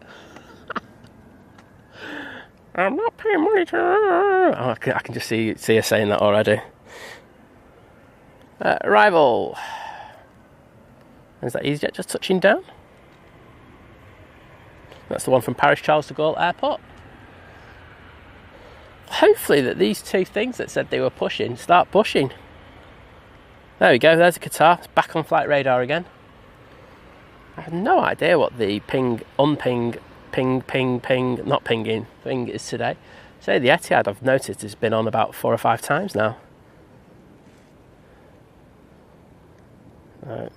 I'm not paying money to... Oh, I can just see her saying that already. Arrival. Is that EasyJet just touching down? That's the one from Paris Charles de Gaulle Airport. Hopefully that these two things that said they were pushing start pushing. There we go, there's a Qatar. It's back on flight radar again. I have no idea what the ping, unping, ping, not pinging thing is today. Say the Etihad, I've noticed, has been on about 4 or 5 times now. Right.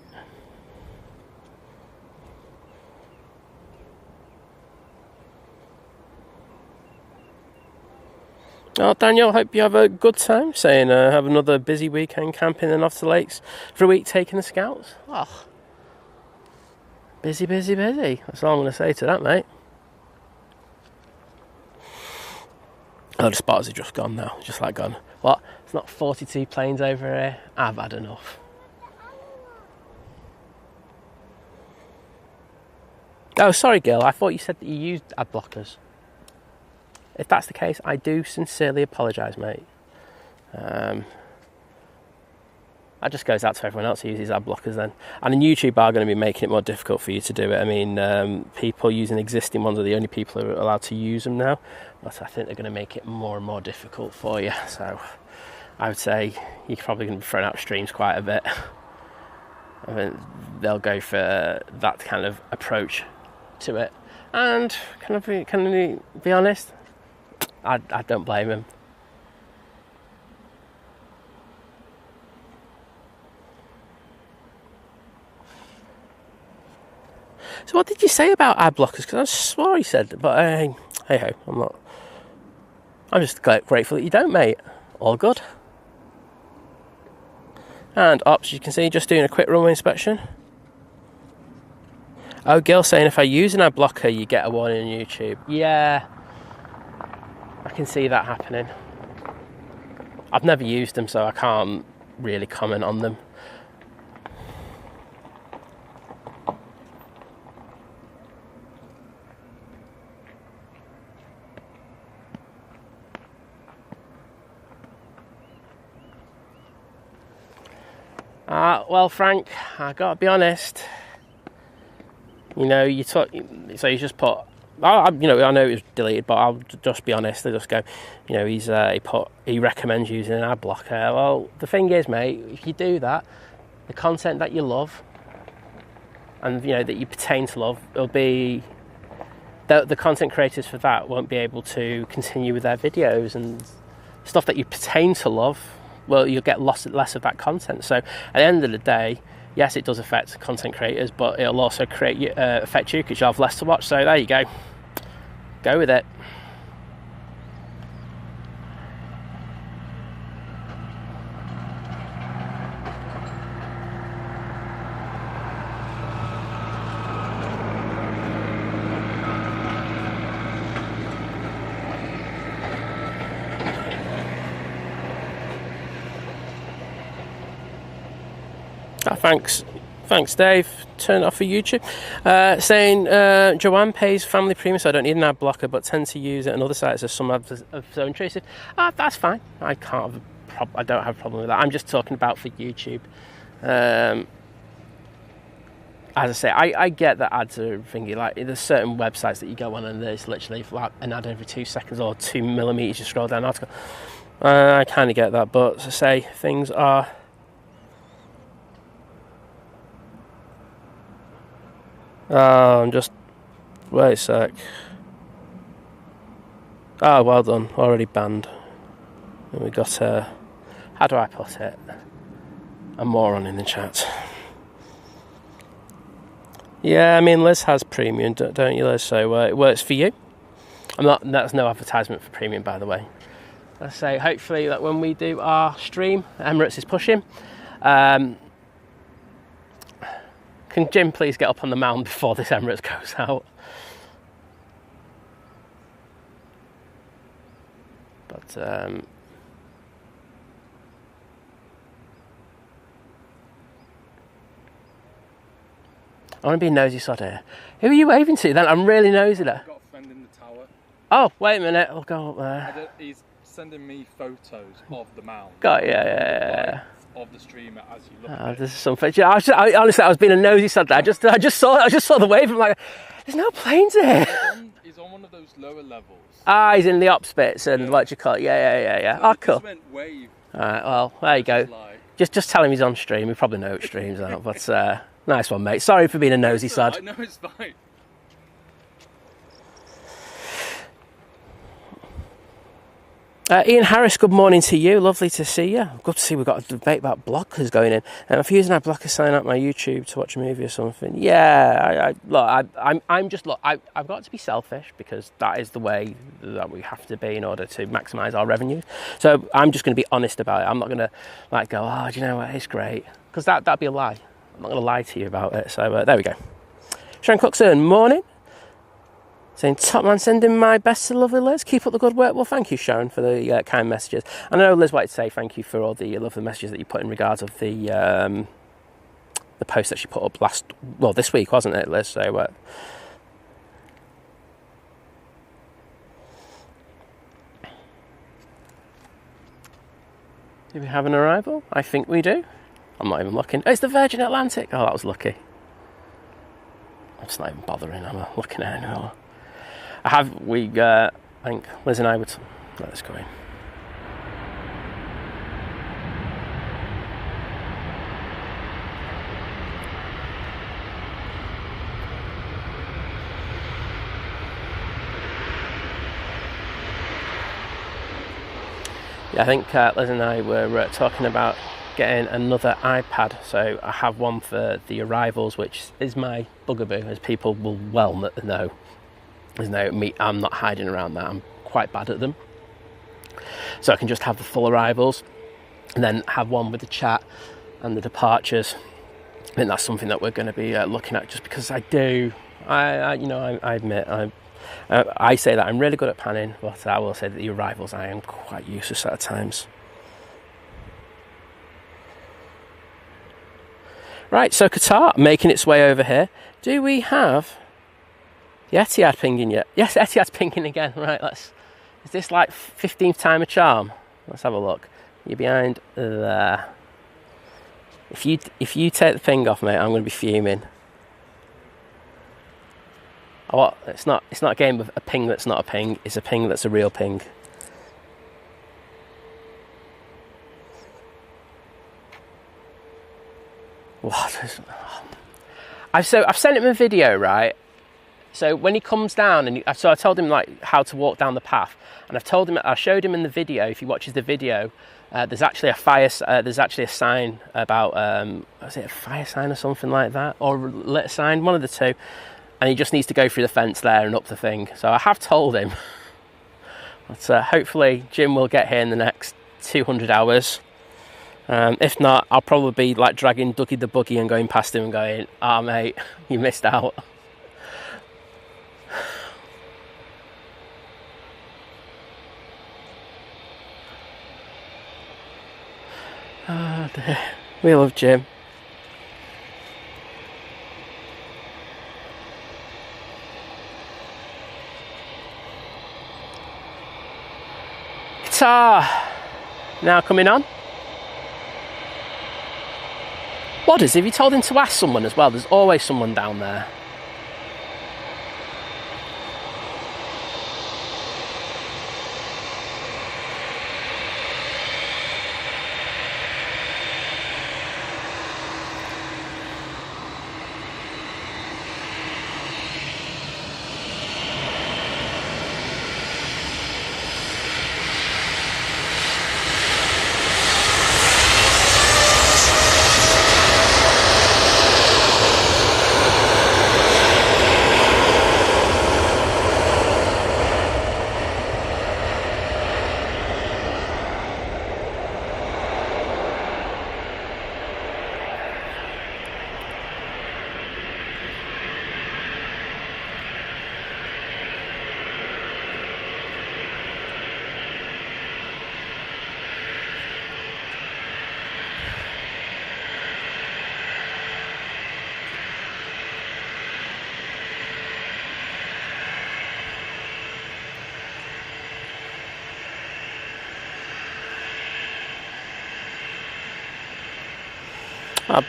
Oh, Daniel, hope you have a good time. Saying have another busy weekend camping and off to the lakes for a week taking the scouts. Oh, busy, busy, busy. That's all I'm going to say to that, mate. Oh, the spotters are just gone now. Just like gone. What? It's not 42 planes over here. I've had enough. Oh, sorry, Gil. I thought you said that you used ad blockers. If that's the case, I do sincerely apologise, mate. That just goes out to everyone else who uses ad blockers then. And in YouTube are going to be making it more difficult for you to do it. I mean, people using existing ones are the only people who are allowed to use them now. But I think they're going to make it more and more difficult for you. So I would say you're probably going to be throwing out streams quite a bit. I think they'll go for that kind of approach to it. And can I be honest? I don't blame him. So what did you say about ad blockers? Because I swore he said, but hey ho, I'm not. I'm just grateful that you don't, mate. All good. And ops, you can see, just doing a quick runway inspection. Oh, Gil saying if I use an ad blocker, you get a warning on YouTube. Yeah. I can see that happening. I've never used them, so I can't really comment on them. Well, Frank, I gotta be honest. You know, so you just put. I know it was deleted, but I'll just be honest. I just go, you know, he recommends using an ad blocker. Well, the thing is, mate, if you do that, the content that you love, and you know that you pertain to love, it'll be the content creators for that won't be able to continue with their videos and stuff that you pertain to love. Well, you'll get less of that content. So at the end of the day, yes, it does affect content creators, but it'll also affect you because you'll have less to watch. So there you go. Go with it. Thanks, Dave. Turn it off for YouTube. Saying Joanne pays family premium, so I don't need an ad blocker, but tend to use it on other sites as some ads are so intrusive. That's fine. I don't have a problem with that. I'm just talking about for YouTube. As I say, I get that ads are thingy. Like there's certain websites that you go on and there's literally like an ad every 2 seconds or 2 millimeters. You scroll down an article. I kind of get that, but as I say, things are. I'm just... Wait a sec. Well done. Already banned. And we got how do I put it? A moron in the chat. Yeah, I mean, Liz has premium, don't you, Liz? So it works for you. That's no advertisement for premium, by the way. Let's say, hopefully, that when we do our stream, Emirates is pushing. Can Jim please get up on the mound before this Emirates goes out? But I want to be a nosy sod here. Who are you waving to then? I'm really nosy there. I've got a friend in the tower. Oh, wait a minute. I'll go up there. He's sending me photos of the mound. Got it, yeah. Of the streamer as you look. This is something. Honestly, I was being a nosy sod there. I just saw the wave. I'm like, there's no planes here. He's on one of those lower levels. Ah, he's in the ops bits and what you call it. Yeah. Oh, cool. Wave. All right, well, there you go. Just tell him he's on stream. We probably know which stream's out, but nice one, mate. Sorry for being a nosy sod. I know it's fine. Ian Harris, good morning to you. Lovely to see you. Good to see we've got a debate about blockers going in. If you're using our blocker, sign up my YouTube to watch a movie or something. Yeah, I've got to be selfish because that is the way that we have to be in order to maximise our revenues. So I'm just going to be honest about it. I'm not going to go, oh, do you know what, it's great. Because that'd be a lie. I'm not going to lie to you about it. So there we go. Sharon Cookson, morning. Saying, top man, sending my best to lovely Liz. Keep up the good work. Well, thank you, Sharon, for the kind messages. I know Liz wanted to say thank you for all the lovely messages that you put in regards of the post that she put up this week, wasn't it, Liz? So, do we have an arrival? I think we do. I'm not even looking. Oh, it's the Virgin Atlantic. Oh, that was lucky. I'm just not even bothering. I'm not looking at it anymore. I think Liz and I would... Let's go in. Yeah, I think Liz and I were talking about getting another iPad. So I have one for the arrivals, which is my bugaboo, as people will well know. I'm not hiding around that. I'm quite bad at them. So I can just have the full arrivals and then have one with the chat and the departures. I think that's something that we're going to be looking at, just because I admit I say that I'm really good at panning, but I will say that the arrivals I am quite useless at times. Right, so Qatar making its way over here. Do we have the Etihad pinging yet? Yes, Etihad's pinging again. Right, is this like 15th time a charm? Let's have a look. You're behind there. If you take the ping off, mate, I'm going to be fuming. What? It's not a game of a ping that's not a ping. It's a ping that's a real ping. What? I've sent him a video, right? So when he comes down, so I told him like how to walk down the path, and I showed him in the video. If he watches the video, there's actually a sign about was it a fire sign or something like that, or a lit sign, one of the two, and he just needs to go through the fence there and up the thing. So I have told him. But hopefully Jim will get here in the next 200 hours. If not, I'll probably be like dragging Dougie the buggy and going past him and going, "Ah, mate, you missed out." Oh dear. We love Jim. Qatar now coming on. Wadders, have you told him to ask someone as well? There's always someone down there.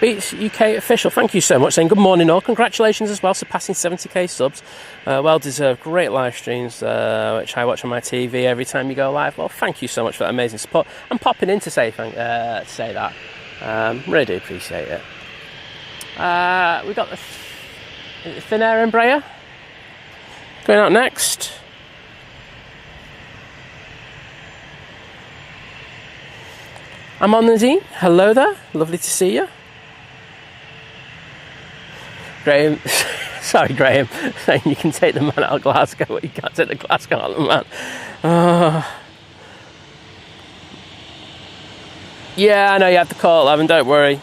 Beats UK official, thank you so much. Saying good morning all, congratulations as well, surpassing 70k subs. Well deserved, great live streams, which I watch on my TV every time you go live. Well, thank you so much for that amazing support. I'm popping in to say that. Really do appreciate it. We got the thin air Embraer going out next. I'm on Nadine. Hello there, lovely to see you. Graham, sorry Graham, saying you can take the man out of Glasgow, but you can't take the Glasgow out of the man. Yeah, I know you have to call 11, don't worry.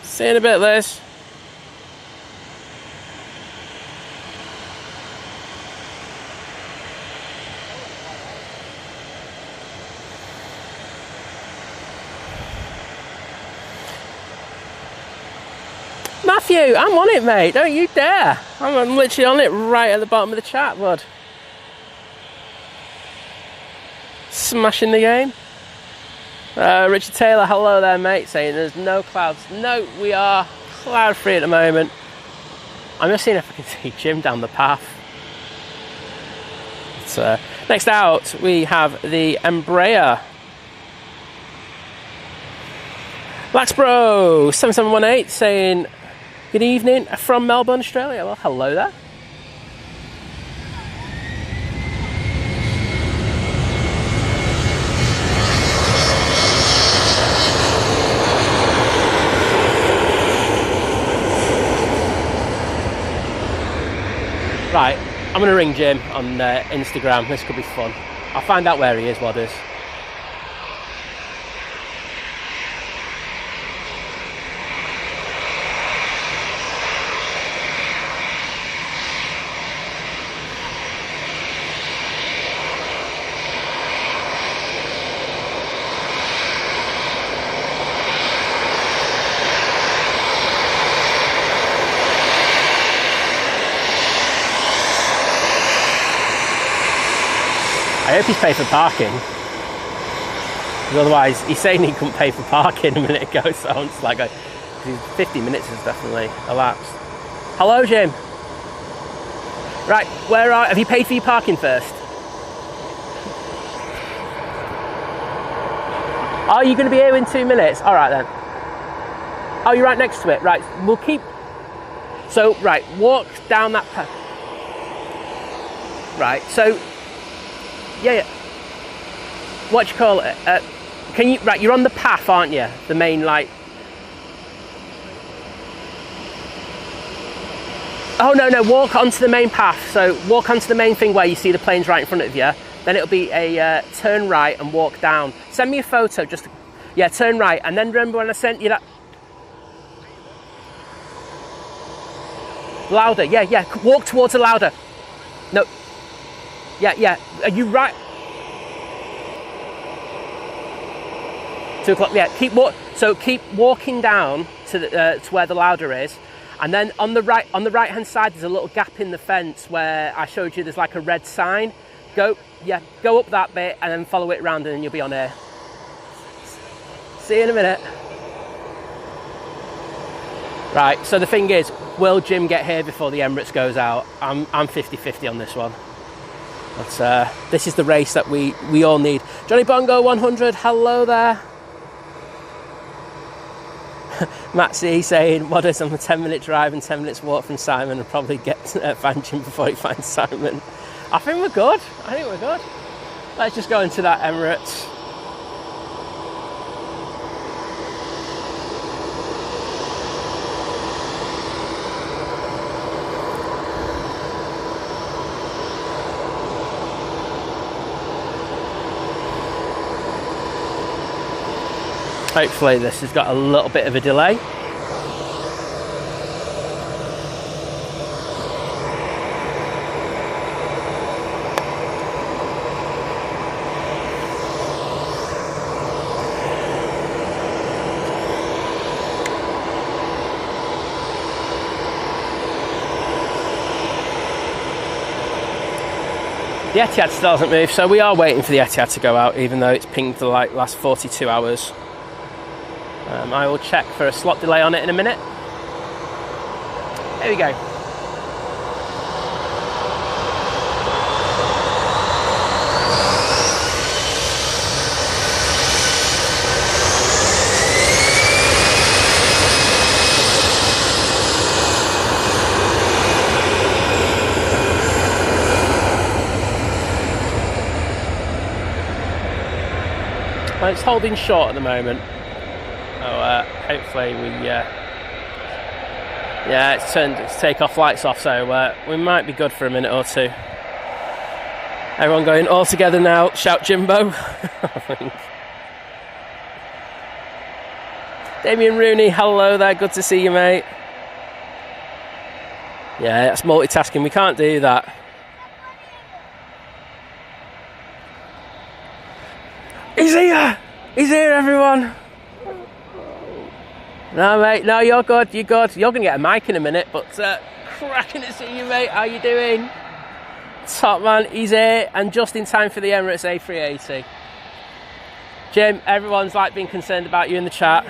See you in a bit, Liz. Matthew, I'm on it, mate. Don't you dare. I'm literally on it right at the bottom of the chat, bud. Smashing the game. Richard Taylor, hello there, mate. Saying there's no clouds. No, we are cloud free at the moment. I'm just seeing if I can see Jim down the path. Next out, we have the Embraer. Laxbro 7718 saying good evening from Melbourne, Australia. Well, hello there. Right, I'm going to ring Jim on Instagram. This could be fun. I'll find out where he is, Wadders. I hope he's paid for parking. Because otherwise, he's saying he couldn't pay for parking a minute ago, so I'm just like, 50 minutes has definitely elapsed. Hello, Jim. Right, have you paid for your parking first? Are you going to be here in 2 minutes? All right then. Oh, you're right next to it. Right, we'll keep. So, right, walk down that path. Right, so. Yeah. What do you call it? Can you? Right, you're on the path, aren't you? The main light. Oh no! Walk onto the main path. So walk onto the main thing where you see the planes right in front of you. Then it'll be a turn right and walk down. Send me a photo. Turn right, and then remember when I sent you that. Louder. Yeah. Walk towards the louder. No. Yeah. Are you right? 2 o'clock. Yeah. Keep walking down to where the louder is, and then on the right hand side there's a little gap in the fence where I showed you. There's like a red sign. Go up that bit and then follow it around, and then you'll be on air. See you in a minute. Right. So the thing is, will Jim get here before the Emirates goes out? I'm 50-50 on this one. But this is the race that we all need. Johnny Bongo 100, hello there. Matt C saying, what is on a 10-minute drive and 10 minutes walk from Simon, and probably get find Jim before he finds Simon. I think we're good. Let's just go into that Emirates. Hopefully this has got a little bit of a delay. The Etihad still hasn't moved, so we are waiting for the Etihad to go out, even though it's pinged for like last 42 hours. I will check for a slot delay on it in a minute. Here we go. Well, it's holding short at the moment. So hopefully we, yeah, it's turned its takeoff lights off, so we might be good for a minute or two. Everyone going all together now, shout Jimbo. Damien Rooney, hello there, good to see you, mate. Yeah, that's multitasking, we can't do that. He's here! He's here, everyone! No, mate, no, you're good, you're good. You're going to get a mic in a minute, but cracking to see you, mate. How you doing? Top man, he's here, and just in time for the Emirates A380. Jim, everyone's like being concerned about you in the chat.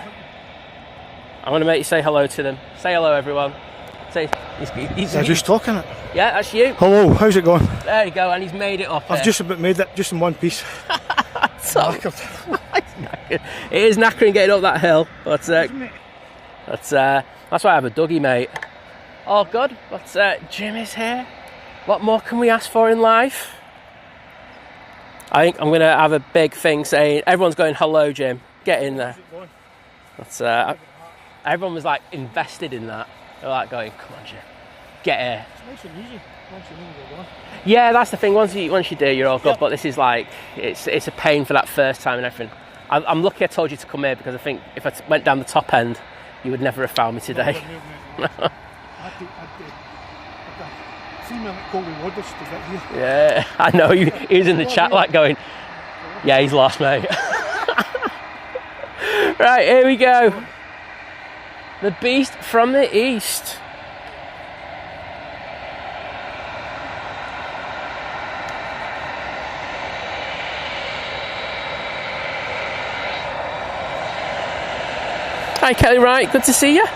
I'm going to make you say hello to them. Say hello, everyone. Say, They're just talking it. Yeah, that's you. Hello, how's it going? There you go, and he's made it up. I've just about made it, just in one piece. It is knackering getting up that hill, but that's why I have a Dougie, mate. All good, but Jim is here. What more can we ask for in life? I think I'm going to have a big thing saying, everyone's going, hello, Jim. Get in there. That's, everyone was like invested in that. They're like going, come on, Jim, get here. It's nice and easy once you know you're going. Yeah, that's the thing. Once you do, you're all good. Yep. But this is like, it's a pain for that first time and everything. I'm lucky I told you to come here, because I think if I went down the top end, you would never have found me today. Yeah, I know. He was in the chat like going, yeah, he's lost, mate. Right, here we go. The beast from the east. Hi Kelly Wright, good to see you.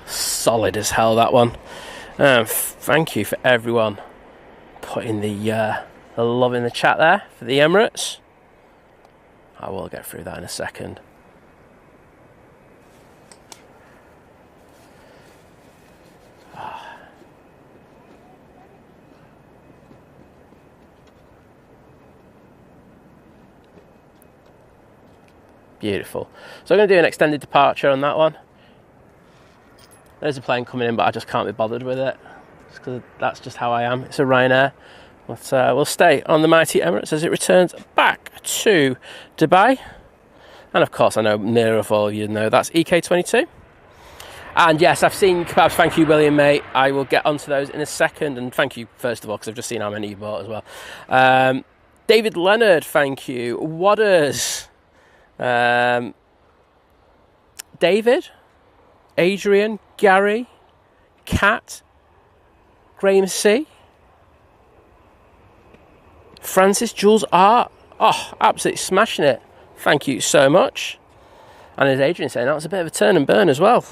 Solid as hell, that one. Thank you for everyone putting the love in the chat there for the Emirates. I will get through that in a second. Beautiful. So I'm going to do an extended departure on that one. There's a plane coming in, but I just can't be bothered with it, because that's just how I am. It's a Ryanair. But we'll stay on the mighty Emirates as it returns back to Dubai. And of course, I know near of all of you know that's EK22. And yes, I've seen kebabs. Thank you, William, mate. I will get onto those in a second. And thank you, first of all, because I've just seen how many you bought as well. David Leonard, thank you. Wadders. David. Adrian, Gary, Kat, Graham C, Francis, Jules Art. Oh, absolutely smashing it. Thank you so much. And as Adrian saying, that was a bit of a turn and burn as well.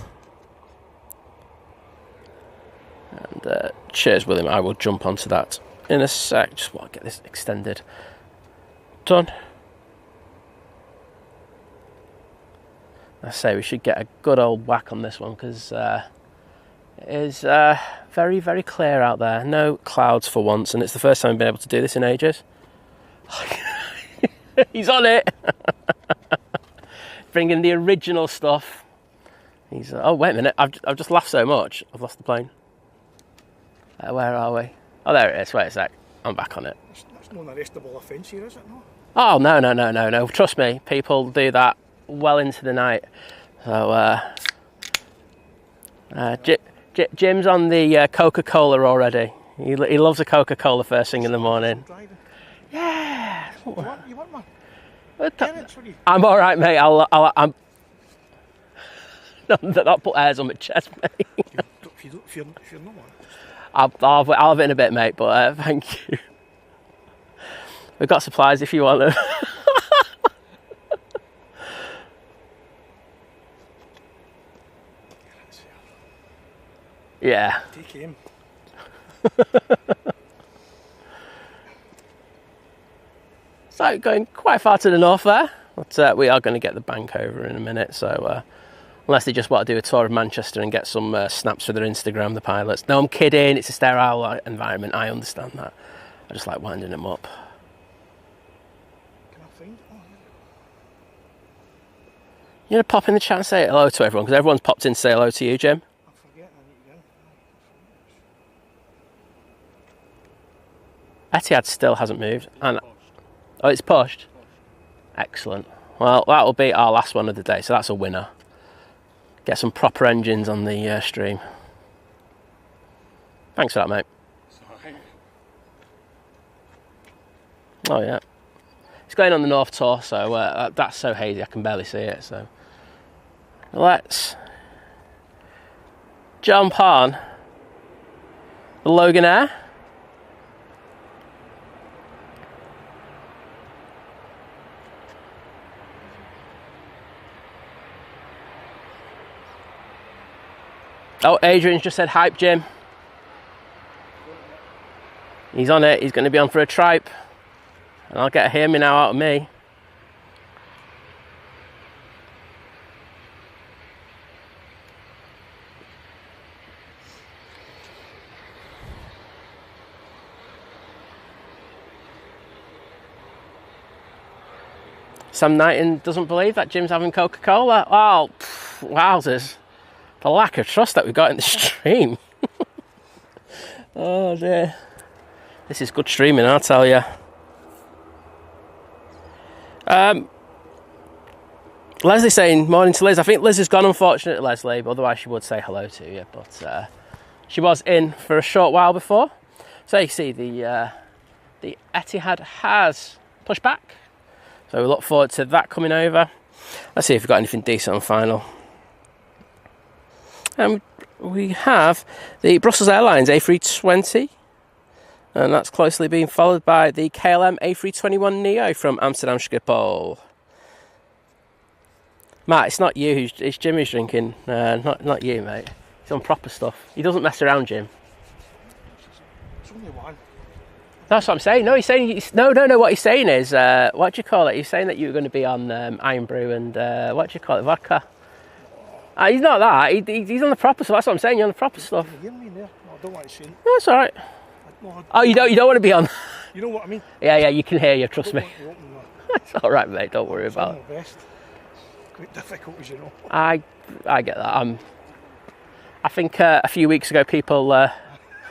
And cheers, William. I will jump onto that in a sec. Just want to get this extended. Done. I say we should get a good old whack on this one, because it is very, very clear out there. No clouds for once, and it's the first time I've been able to do this in ages. He's on it. Bringing the original stuff. He's. Oh, wait a minute. I've just laughed so much. I've lost the plane. Where are we? Oh, there it is. Wait a sec. I'm back on it. That's not an arrestable offence here, is it? No. Oh, no. Trust me. People do that well into the night. So, Jim's on the Coca-Cola already. He loves a Coca-Cola first thing in the morning. Yeah. You want one? I'm all right, mate. I'm not put hairs on my chest, mate. If you're not one. I'll have it in a bit, mate. But thank you. We've got supplies if you want them. Yeah. Take him. So going quite far to the north there, but we are going to get the bank over in a minute. So unless they just want to do a tour of Manchester and get some snaps for their Instagram, the pilots. No, I'm kidding. It's a sterile environment. I understand that. I just like winding them up. Can I find it? Oh, You know, pop in the chat and say hello to everyone, because everyone's popped in to say hello to you, Jim. I'm forgetting I need to go. Etihad still hasn't moved. And oh, it's pushed? Excellent. Well, that'll be our last one of the day, so that's a winner. Get some proper engines on the stream. Thanks for that, mate. Sorry. Oh, yeah. It's going on the North Tour, so that's so hazy I can barely see it. So let's jump on the Logan Air. Oh, Adrian's just said hype, Jim. He's on it. He's going to be on for a tripe. And I'll get a hear me now out of me. Sam Knighton doesn't believe that Jim's having Coca-Cola. Oh, wowzers. The lack of trust that we've got in the stream. Oh dear. This is good streaming, I'll tell you. Leslie's saying, morning to Liz. I think Liz has gone, unfortunately, Leslie, but otherwise she would say hello to you. But she was in for a short while before. So you see the Etihad has pushed back. So we look forward to that coming over. Let's see if we've got anything decent on final. We have the Brussels Airlines A320, and that's closely being followed by the KLM A321 Neo from Amsterdam Schiphol. Matt, it's not you, it's Jim who's drinking, not you, mate. He's on proper stuff. He doesn't mess around, Jim. It's only one. That's what I'm saying. No, he's saying no. What he's saying is, what do you call it? He's saying that you were going to be on Iron Brew and what do you call it, vodka. He's not that. He's on the proper stuff. That's what I'm saying. You're on the proper stuff. You hear me there? No, I don't want to see it. No, it's all right. Oh, you don't want to be on. You know what I mean? Yeah. You can hear you. Trust me. I don't want to open It's all right, mate. Don't worry about it. my best. Quite difficult, as you know. I get that. I think a few weeks ago people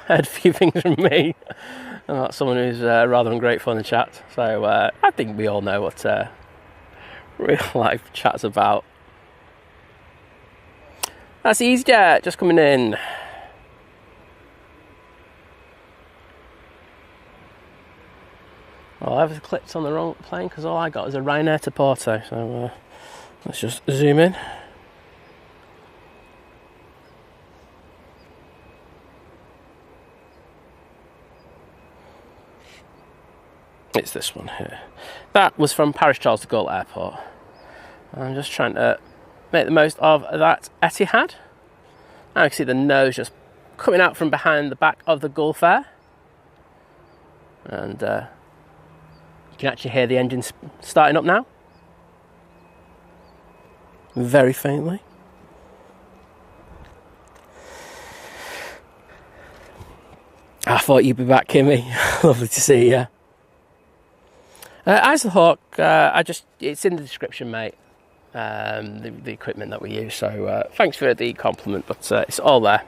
heard a few things from me. I'm not someone who's rather ungrateful in the chat. So I think we all know what real life chat's about. That's EasyJet just coming in. Well, I've clicked on the wrong plane because all I got is a Ryanair to Porto. So let's just zoom in. It's this one here. That was from Paris Charles de Gaulle Airport. I'm just trying to make the most of that Etihad. Now you can see the nose just coming out from behind the back of the Gulf Air. And you can actually hear the engines starting up now. Very faintly. I thought you'd be back, Kimmy. Lovely to see you. Eyes of the Hawk, it's in the description, mate. The equipment that we use. So thanks for the compliment, but it's all there.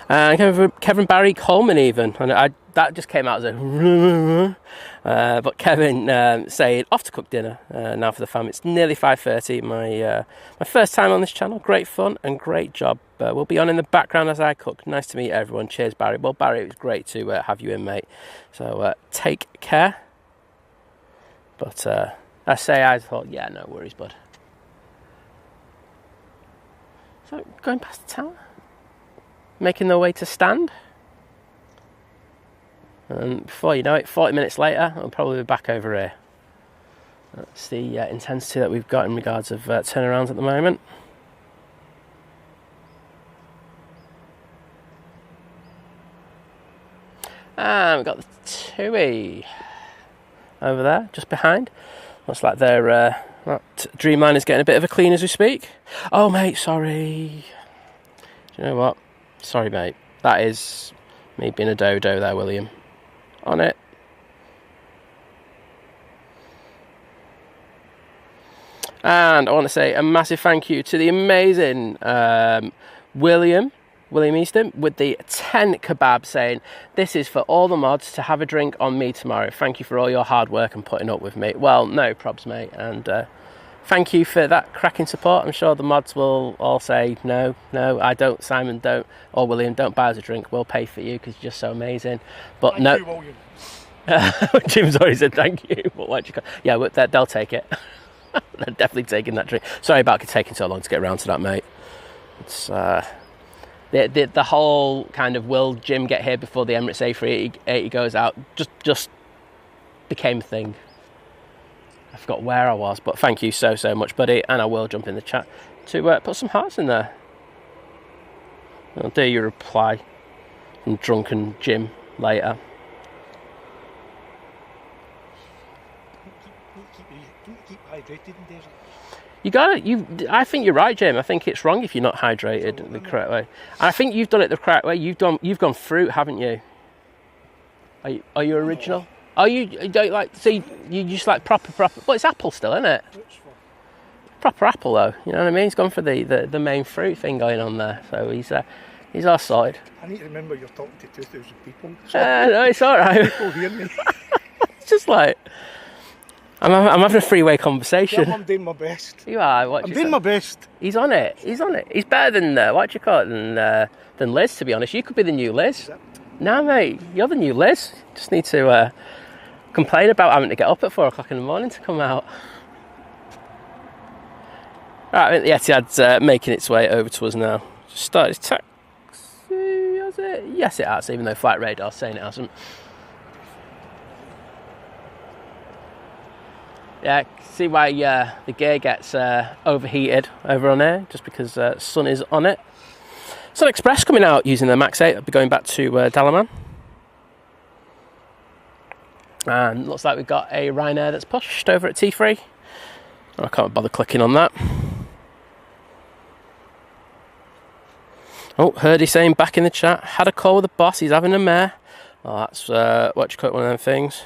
And Kevin Barry Coleman even, and that just came out as a but Kevin saying off to cook dinner now for the fam. It's nearly 5:30. My first time on this channel. Great fun and great job. We'll be on in the background as I cook. Nice to meet everyone. Cheers, Barry. Well, Barry, it was great to have you in, mate. So take care. But I say I thought, yeah, no worries, bud. So going past the tower. Making their way to stand, and before you know it, 40 minutes later, I'll probably be back over here. That's the intensity that we've got in regards of turnarounds at the moment. And we've got the TUI over there, just behind. Looks like their Dreamliner's getting a bit of a clean as we speak. Oh, mate, sorry. Do you know what? Sorry, mate. That is me being a dodo there, William. On it. And I want to say a massive thank you to the amazing William Easton with the 10 kebab, saying, this is for all the mods to have a drink on me tomorrow. Thank you for all your hard work and putting up with me. Well, no probs, mate. And thank you for that cracking support. I'm sure the mods will all say, no, I don't, Simon, don't, or William, don't buy us a drink. We'll pay for you because you're just so amazing. But Thank no. you, William. Jim's always said thank you. But why'd you go? Yeah, they'll take it. They're definitely taking that drink. Sorry about it taking so long to get around to that, mate. It's the whole kind of will Jim get here before the Emirates A380 goes out just became a thing. I forgot where I was, but thank you so much, buddy. And I will jump in the chat to put some hearts in there. I'll do your reply from drunken Jim later. Keep hydrated in desert. You got it. I think you're right, Jim. I think it's wrong if you're not hydrated the correct way. And I think you've done it the correct way. You've gone fruit, haven't you? Are you original? No. Oh, you don't like, so you just like proper. Well, it's apple still, isn't it? Proper apple though. You know what I mean? He's gone for the main fruit thing going on there. So he's all sorted. I need to remember you're talking to 2,000 people. No, it's all right. People hear me. It's just like I'm having a freeway conversation. Yeah, I'm doing my best. You are. I'm doing my best. He's on it. He's better than what do you call it? Than Liz, to be honest. You could be the new Liz. No, mate, you're the new Liz. Just need to complain about having to get up at 4 o'clock in the morning to come out. Right, the Etihad's making its way over to us now. Just started its taxi, has it? Yes, it has, even though Flight Radar's saying it hasn't. Yeah, see why the gear gets overheated over on there, just because sun is on it. Sun Express coming out using the Max 8. I'll be going back to Dalaman. And looks like we've got a Ryanair that's pushed over at T3. I can't bother clicking on that. Oh, Herdy saying back in the chat, had a call with the boss, he's having a mare. Oh, that's what you call it, one of them things.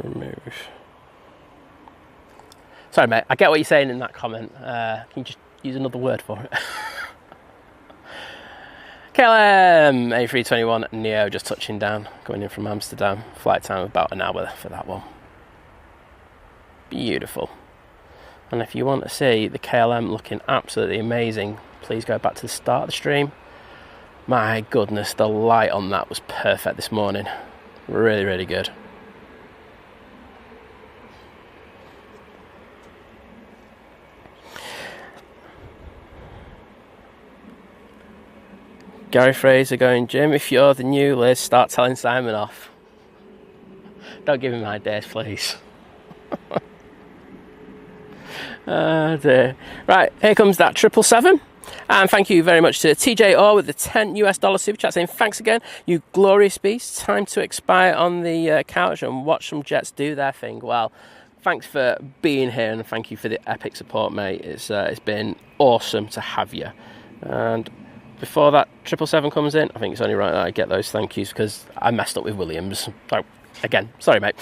Remove. Sorry, mate, I get what you're saying in that comment. Can you just use another word for it? KLM A321 Neo just touching down, going in from Amsterdam. Flight time about an hour for that one. Beautiful. And if you want to see the KLM looking absolutely amazing, please go back to the start of the stream. My goodness, the light on that was perfect this morning. Really, really good. Gary Fraser going, Jim, if you're the new Liz, start telling Simon off. Don't give him ideas, please. Oh dear. Right, here comes that 777. And thank you very much to TJ Orr with the $10 super chat saying, thanks again, you glorious beast. Time to expire on the couch and watch some jets do their thing. Well, thanks for being here and thank you for the epic support, mate. It's been awesome to have you. And before that 777 comes in, I think it's only right that I get those thank yous because I messed up with Williams. So, again, sorry, mate.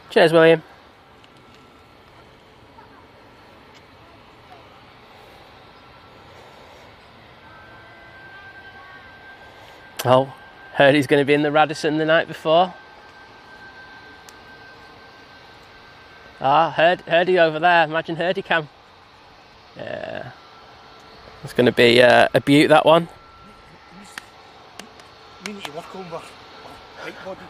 Cheers, William. Oh, heard he's going to be in the Radisson the night before. Ah, Herdy over there. Imagine Herdy cam. Yeah. It's going to be a beaut, that one. We need to work on our bike bodies.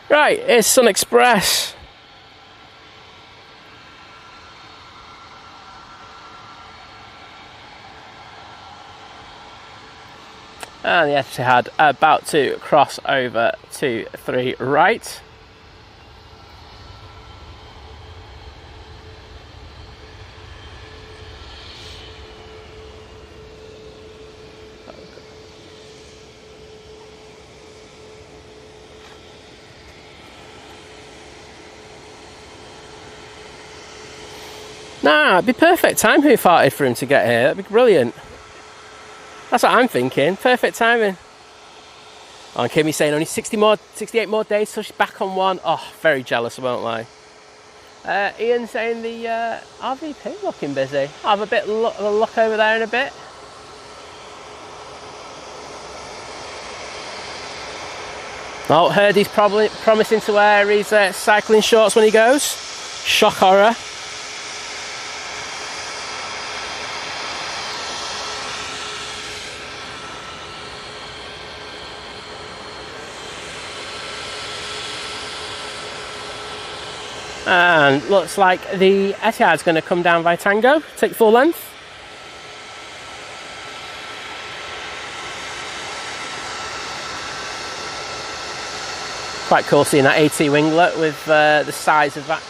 Right, it's Sun Express. And the Etihad about to cross over to 3 right. Nah, it'd be perfect time who farted for him to get here. That'd be brilliant. That's what I'm thinking. Perfect timing. Oh, and Kimmy's saying only 68 more days till she's back on one. Oh, very jealous, I won't lie. Ian saying the RVP looking busy. I'll have a look over there in a bit. Oh, heard he's probably promising to wear his cycling shorts when he goes. Shock horror. And looks like the Etihad's going to come down by Tango, take full length. Quite cool seeing that AT winglet with the size of that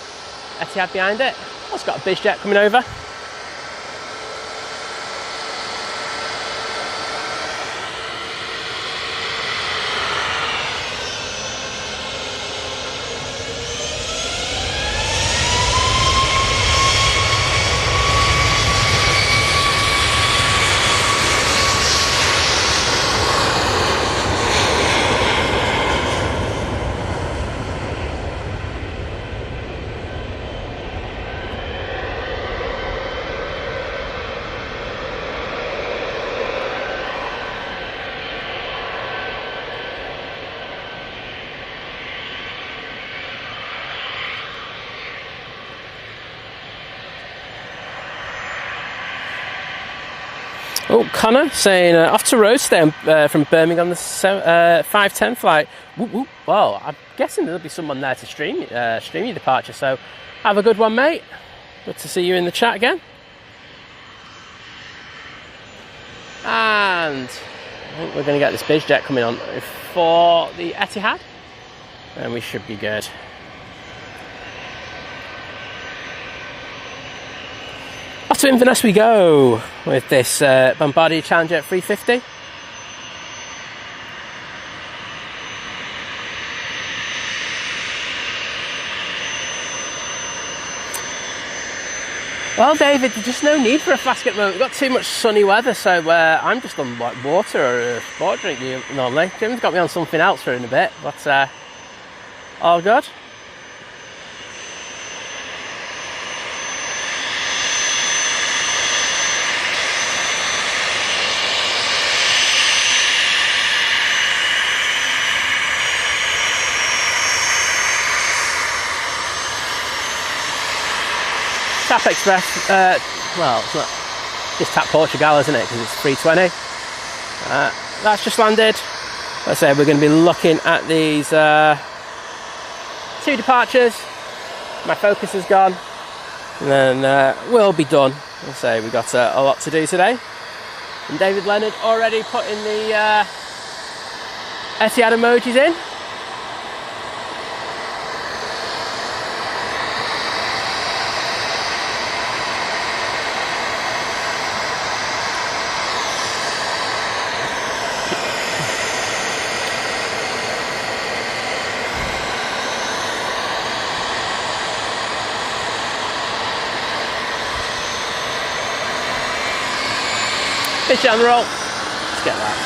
Etihad behind it. Oh, it's got a bizjet coming over. Oh, Connor saying off to Roadstay from Birmingham, the 5:10 flight. Whoop, whoop. Well, I'm guessing there'll be someone there to stream your departure, so have a good one, mate. Good to see you in the chat again. And I think we're going to get this bizjet coming on for the Etihad, and we should be good. Off to Inverness we go with this Bombardier Challenger 350. Well, David, there's just no need for a flask at the moment. We've got too much sunny weather, so I'm just on like water or a sport drink normally. Jim's got me on something else for in a bit, but all good. Tap Express, well, it's not just Tap Portugal, isn't it? Because it's 320. That's just landed. Like I said, we're going to be looking at these 2 departures. My focus is gone, and then we'll be done. I'll say we've got a lot to do today. And David Leonard already putting the Etihad emojis in. Pitch it on the roll. Let's get that.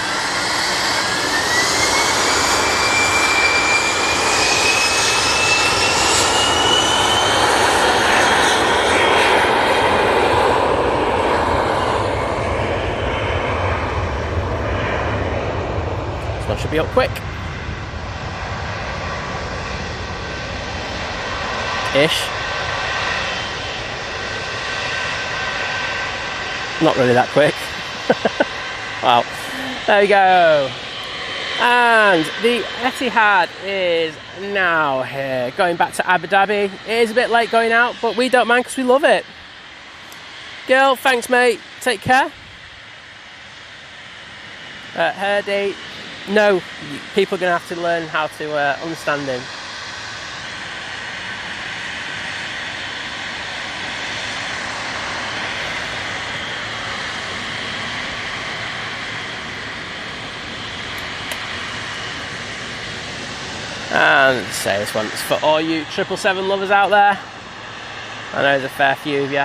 This one should be up quick. Ish. Not really that quick. Wow. There we go. And the Etihad is now here, going back to Abu Dhabi. It is a bit late going out, but we don't mind because we love it. Girl, thanks mate. Take care. Herdy. No, people are going to have to learn how to understand him. And say this one's for all you 777 lovers out there. I know there's a fair few of you.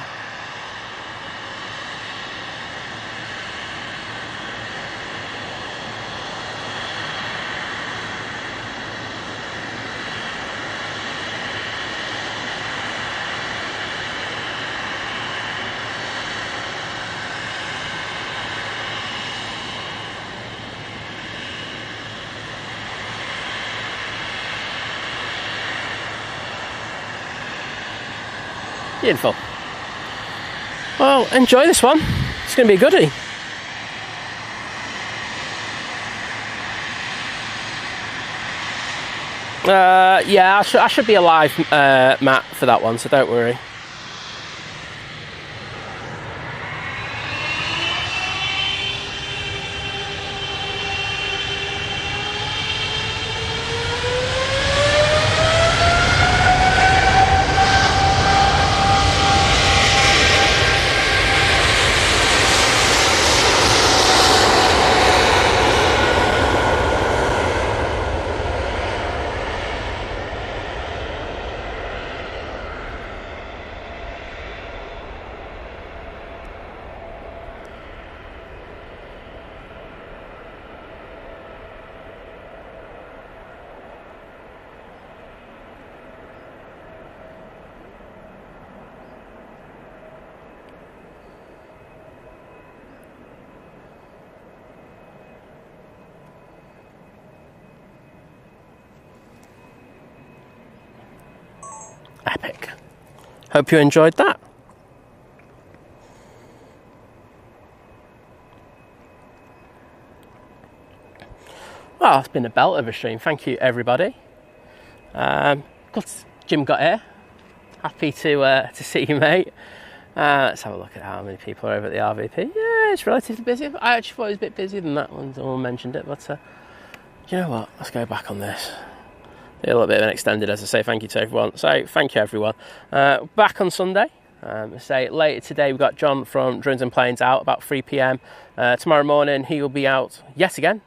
Beautiful. Well, enjoy this one. It's going to be a goodie. Yeah, I should be alive, Matt, for that one, so don't worry. Epic. Hope you enjoyed that. Well, it's been a belt of a stream. Thank you, everybody. Good, Jim got here. Happy to see you, mate. Let's have a look at how many people are over at the RVP. Yeah, it's relatively busy. I actually thought it was a bit busier than that one. Someone mentioned it, but you know what? Let's go back on this. A little bit of an extended, as I say. Thank you to everyone. So, thank you, everyone. Back on Sunday. Say later today, we've got John from Drones and Planes out about 3 p.m. Tomorrow morning, he will be out yet again.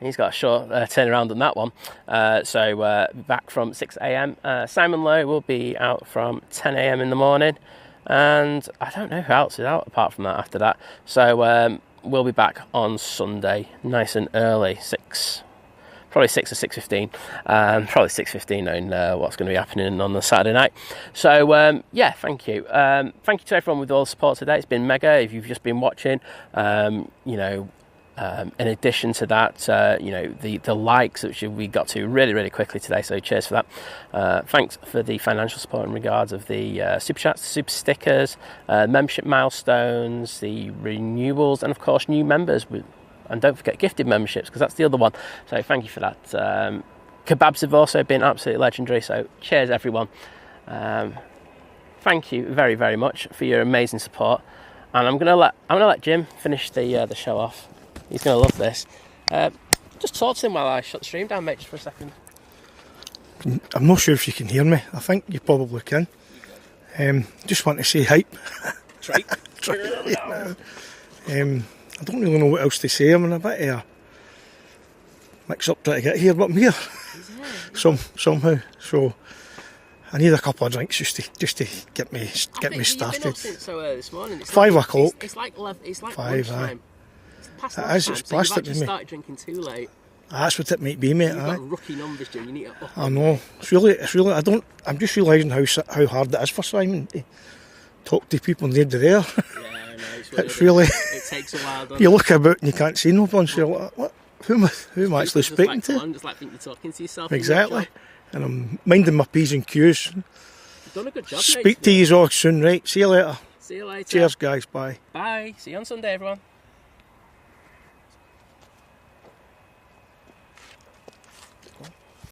He's got a short turnaround on that one. So back from 6 a.m. Simon Lowe will be out from 10 a.m. in the morning. And I don't know who else is out apart from that after that. So we'll be back on Sunday, nice and early, probably 6 or 6:15. Probably 6:15 knowing what's going to be happening on the Saturday night. So yeah, thank you. Thank you to everyone with all the support today. It's been mega. If you've just been watching, you know, in addition to that, you know, the likes which we got to really quickly today, so cheers for that. Thanks for the financial support in regards of the super chats, super stickers, membership milestones, the renewals, and of course new members. And don't forget gifted memberships, because that's the other one. So thank you for that. Kebabs have also been absolutely legendary, so cheers everyone. Thank you very much for your amazing support. And I'm gonna let Jim finish the show off. He's going to love this. Just talk to him while I shut the stream down, mate, just for a second. I'm not sure if you can hear me. I think you probably can. Just want to say hype. That's right. I don't really know what else to say. I'm in a bit mixed up trying to get here, but I'm here. Somehow. So I need a couple of drinks just to get me started. You've been up since so early this morning. It's 5 o'clock. It's like 5, lunchtime. It's past It lunchtime, is, it's so you've plastic, actually mate. started drinking too late. That's what it might be, mate. You've Aye. got rookie numbers, Jim. You need to up I know. It's really. I'm just realising how hard it is for Simon to talk to people near the there. Yeah, I know. It's really. It takes a while, doesn't You it? look about and you can't see no one, so you're like, what? Who am I actually Just speaking like, to? come on, just like think you're talking to yourself. in your Exactly. job. And I'm minding my P's and Q's. You've done a good job, Speak mate. to you all soon, right? See you later. See you later. Cheers, guys. Bye. Bye. See you on Sunday, everyone.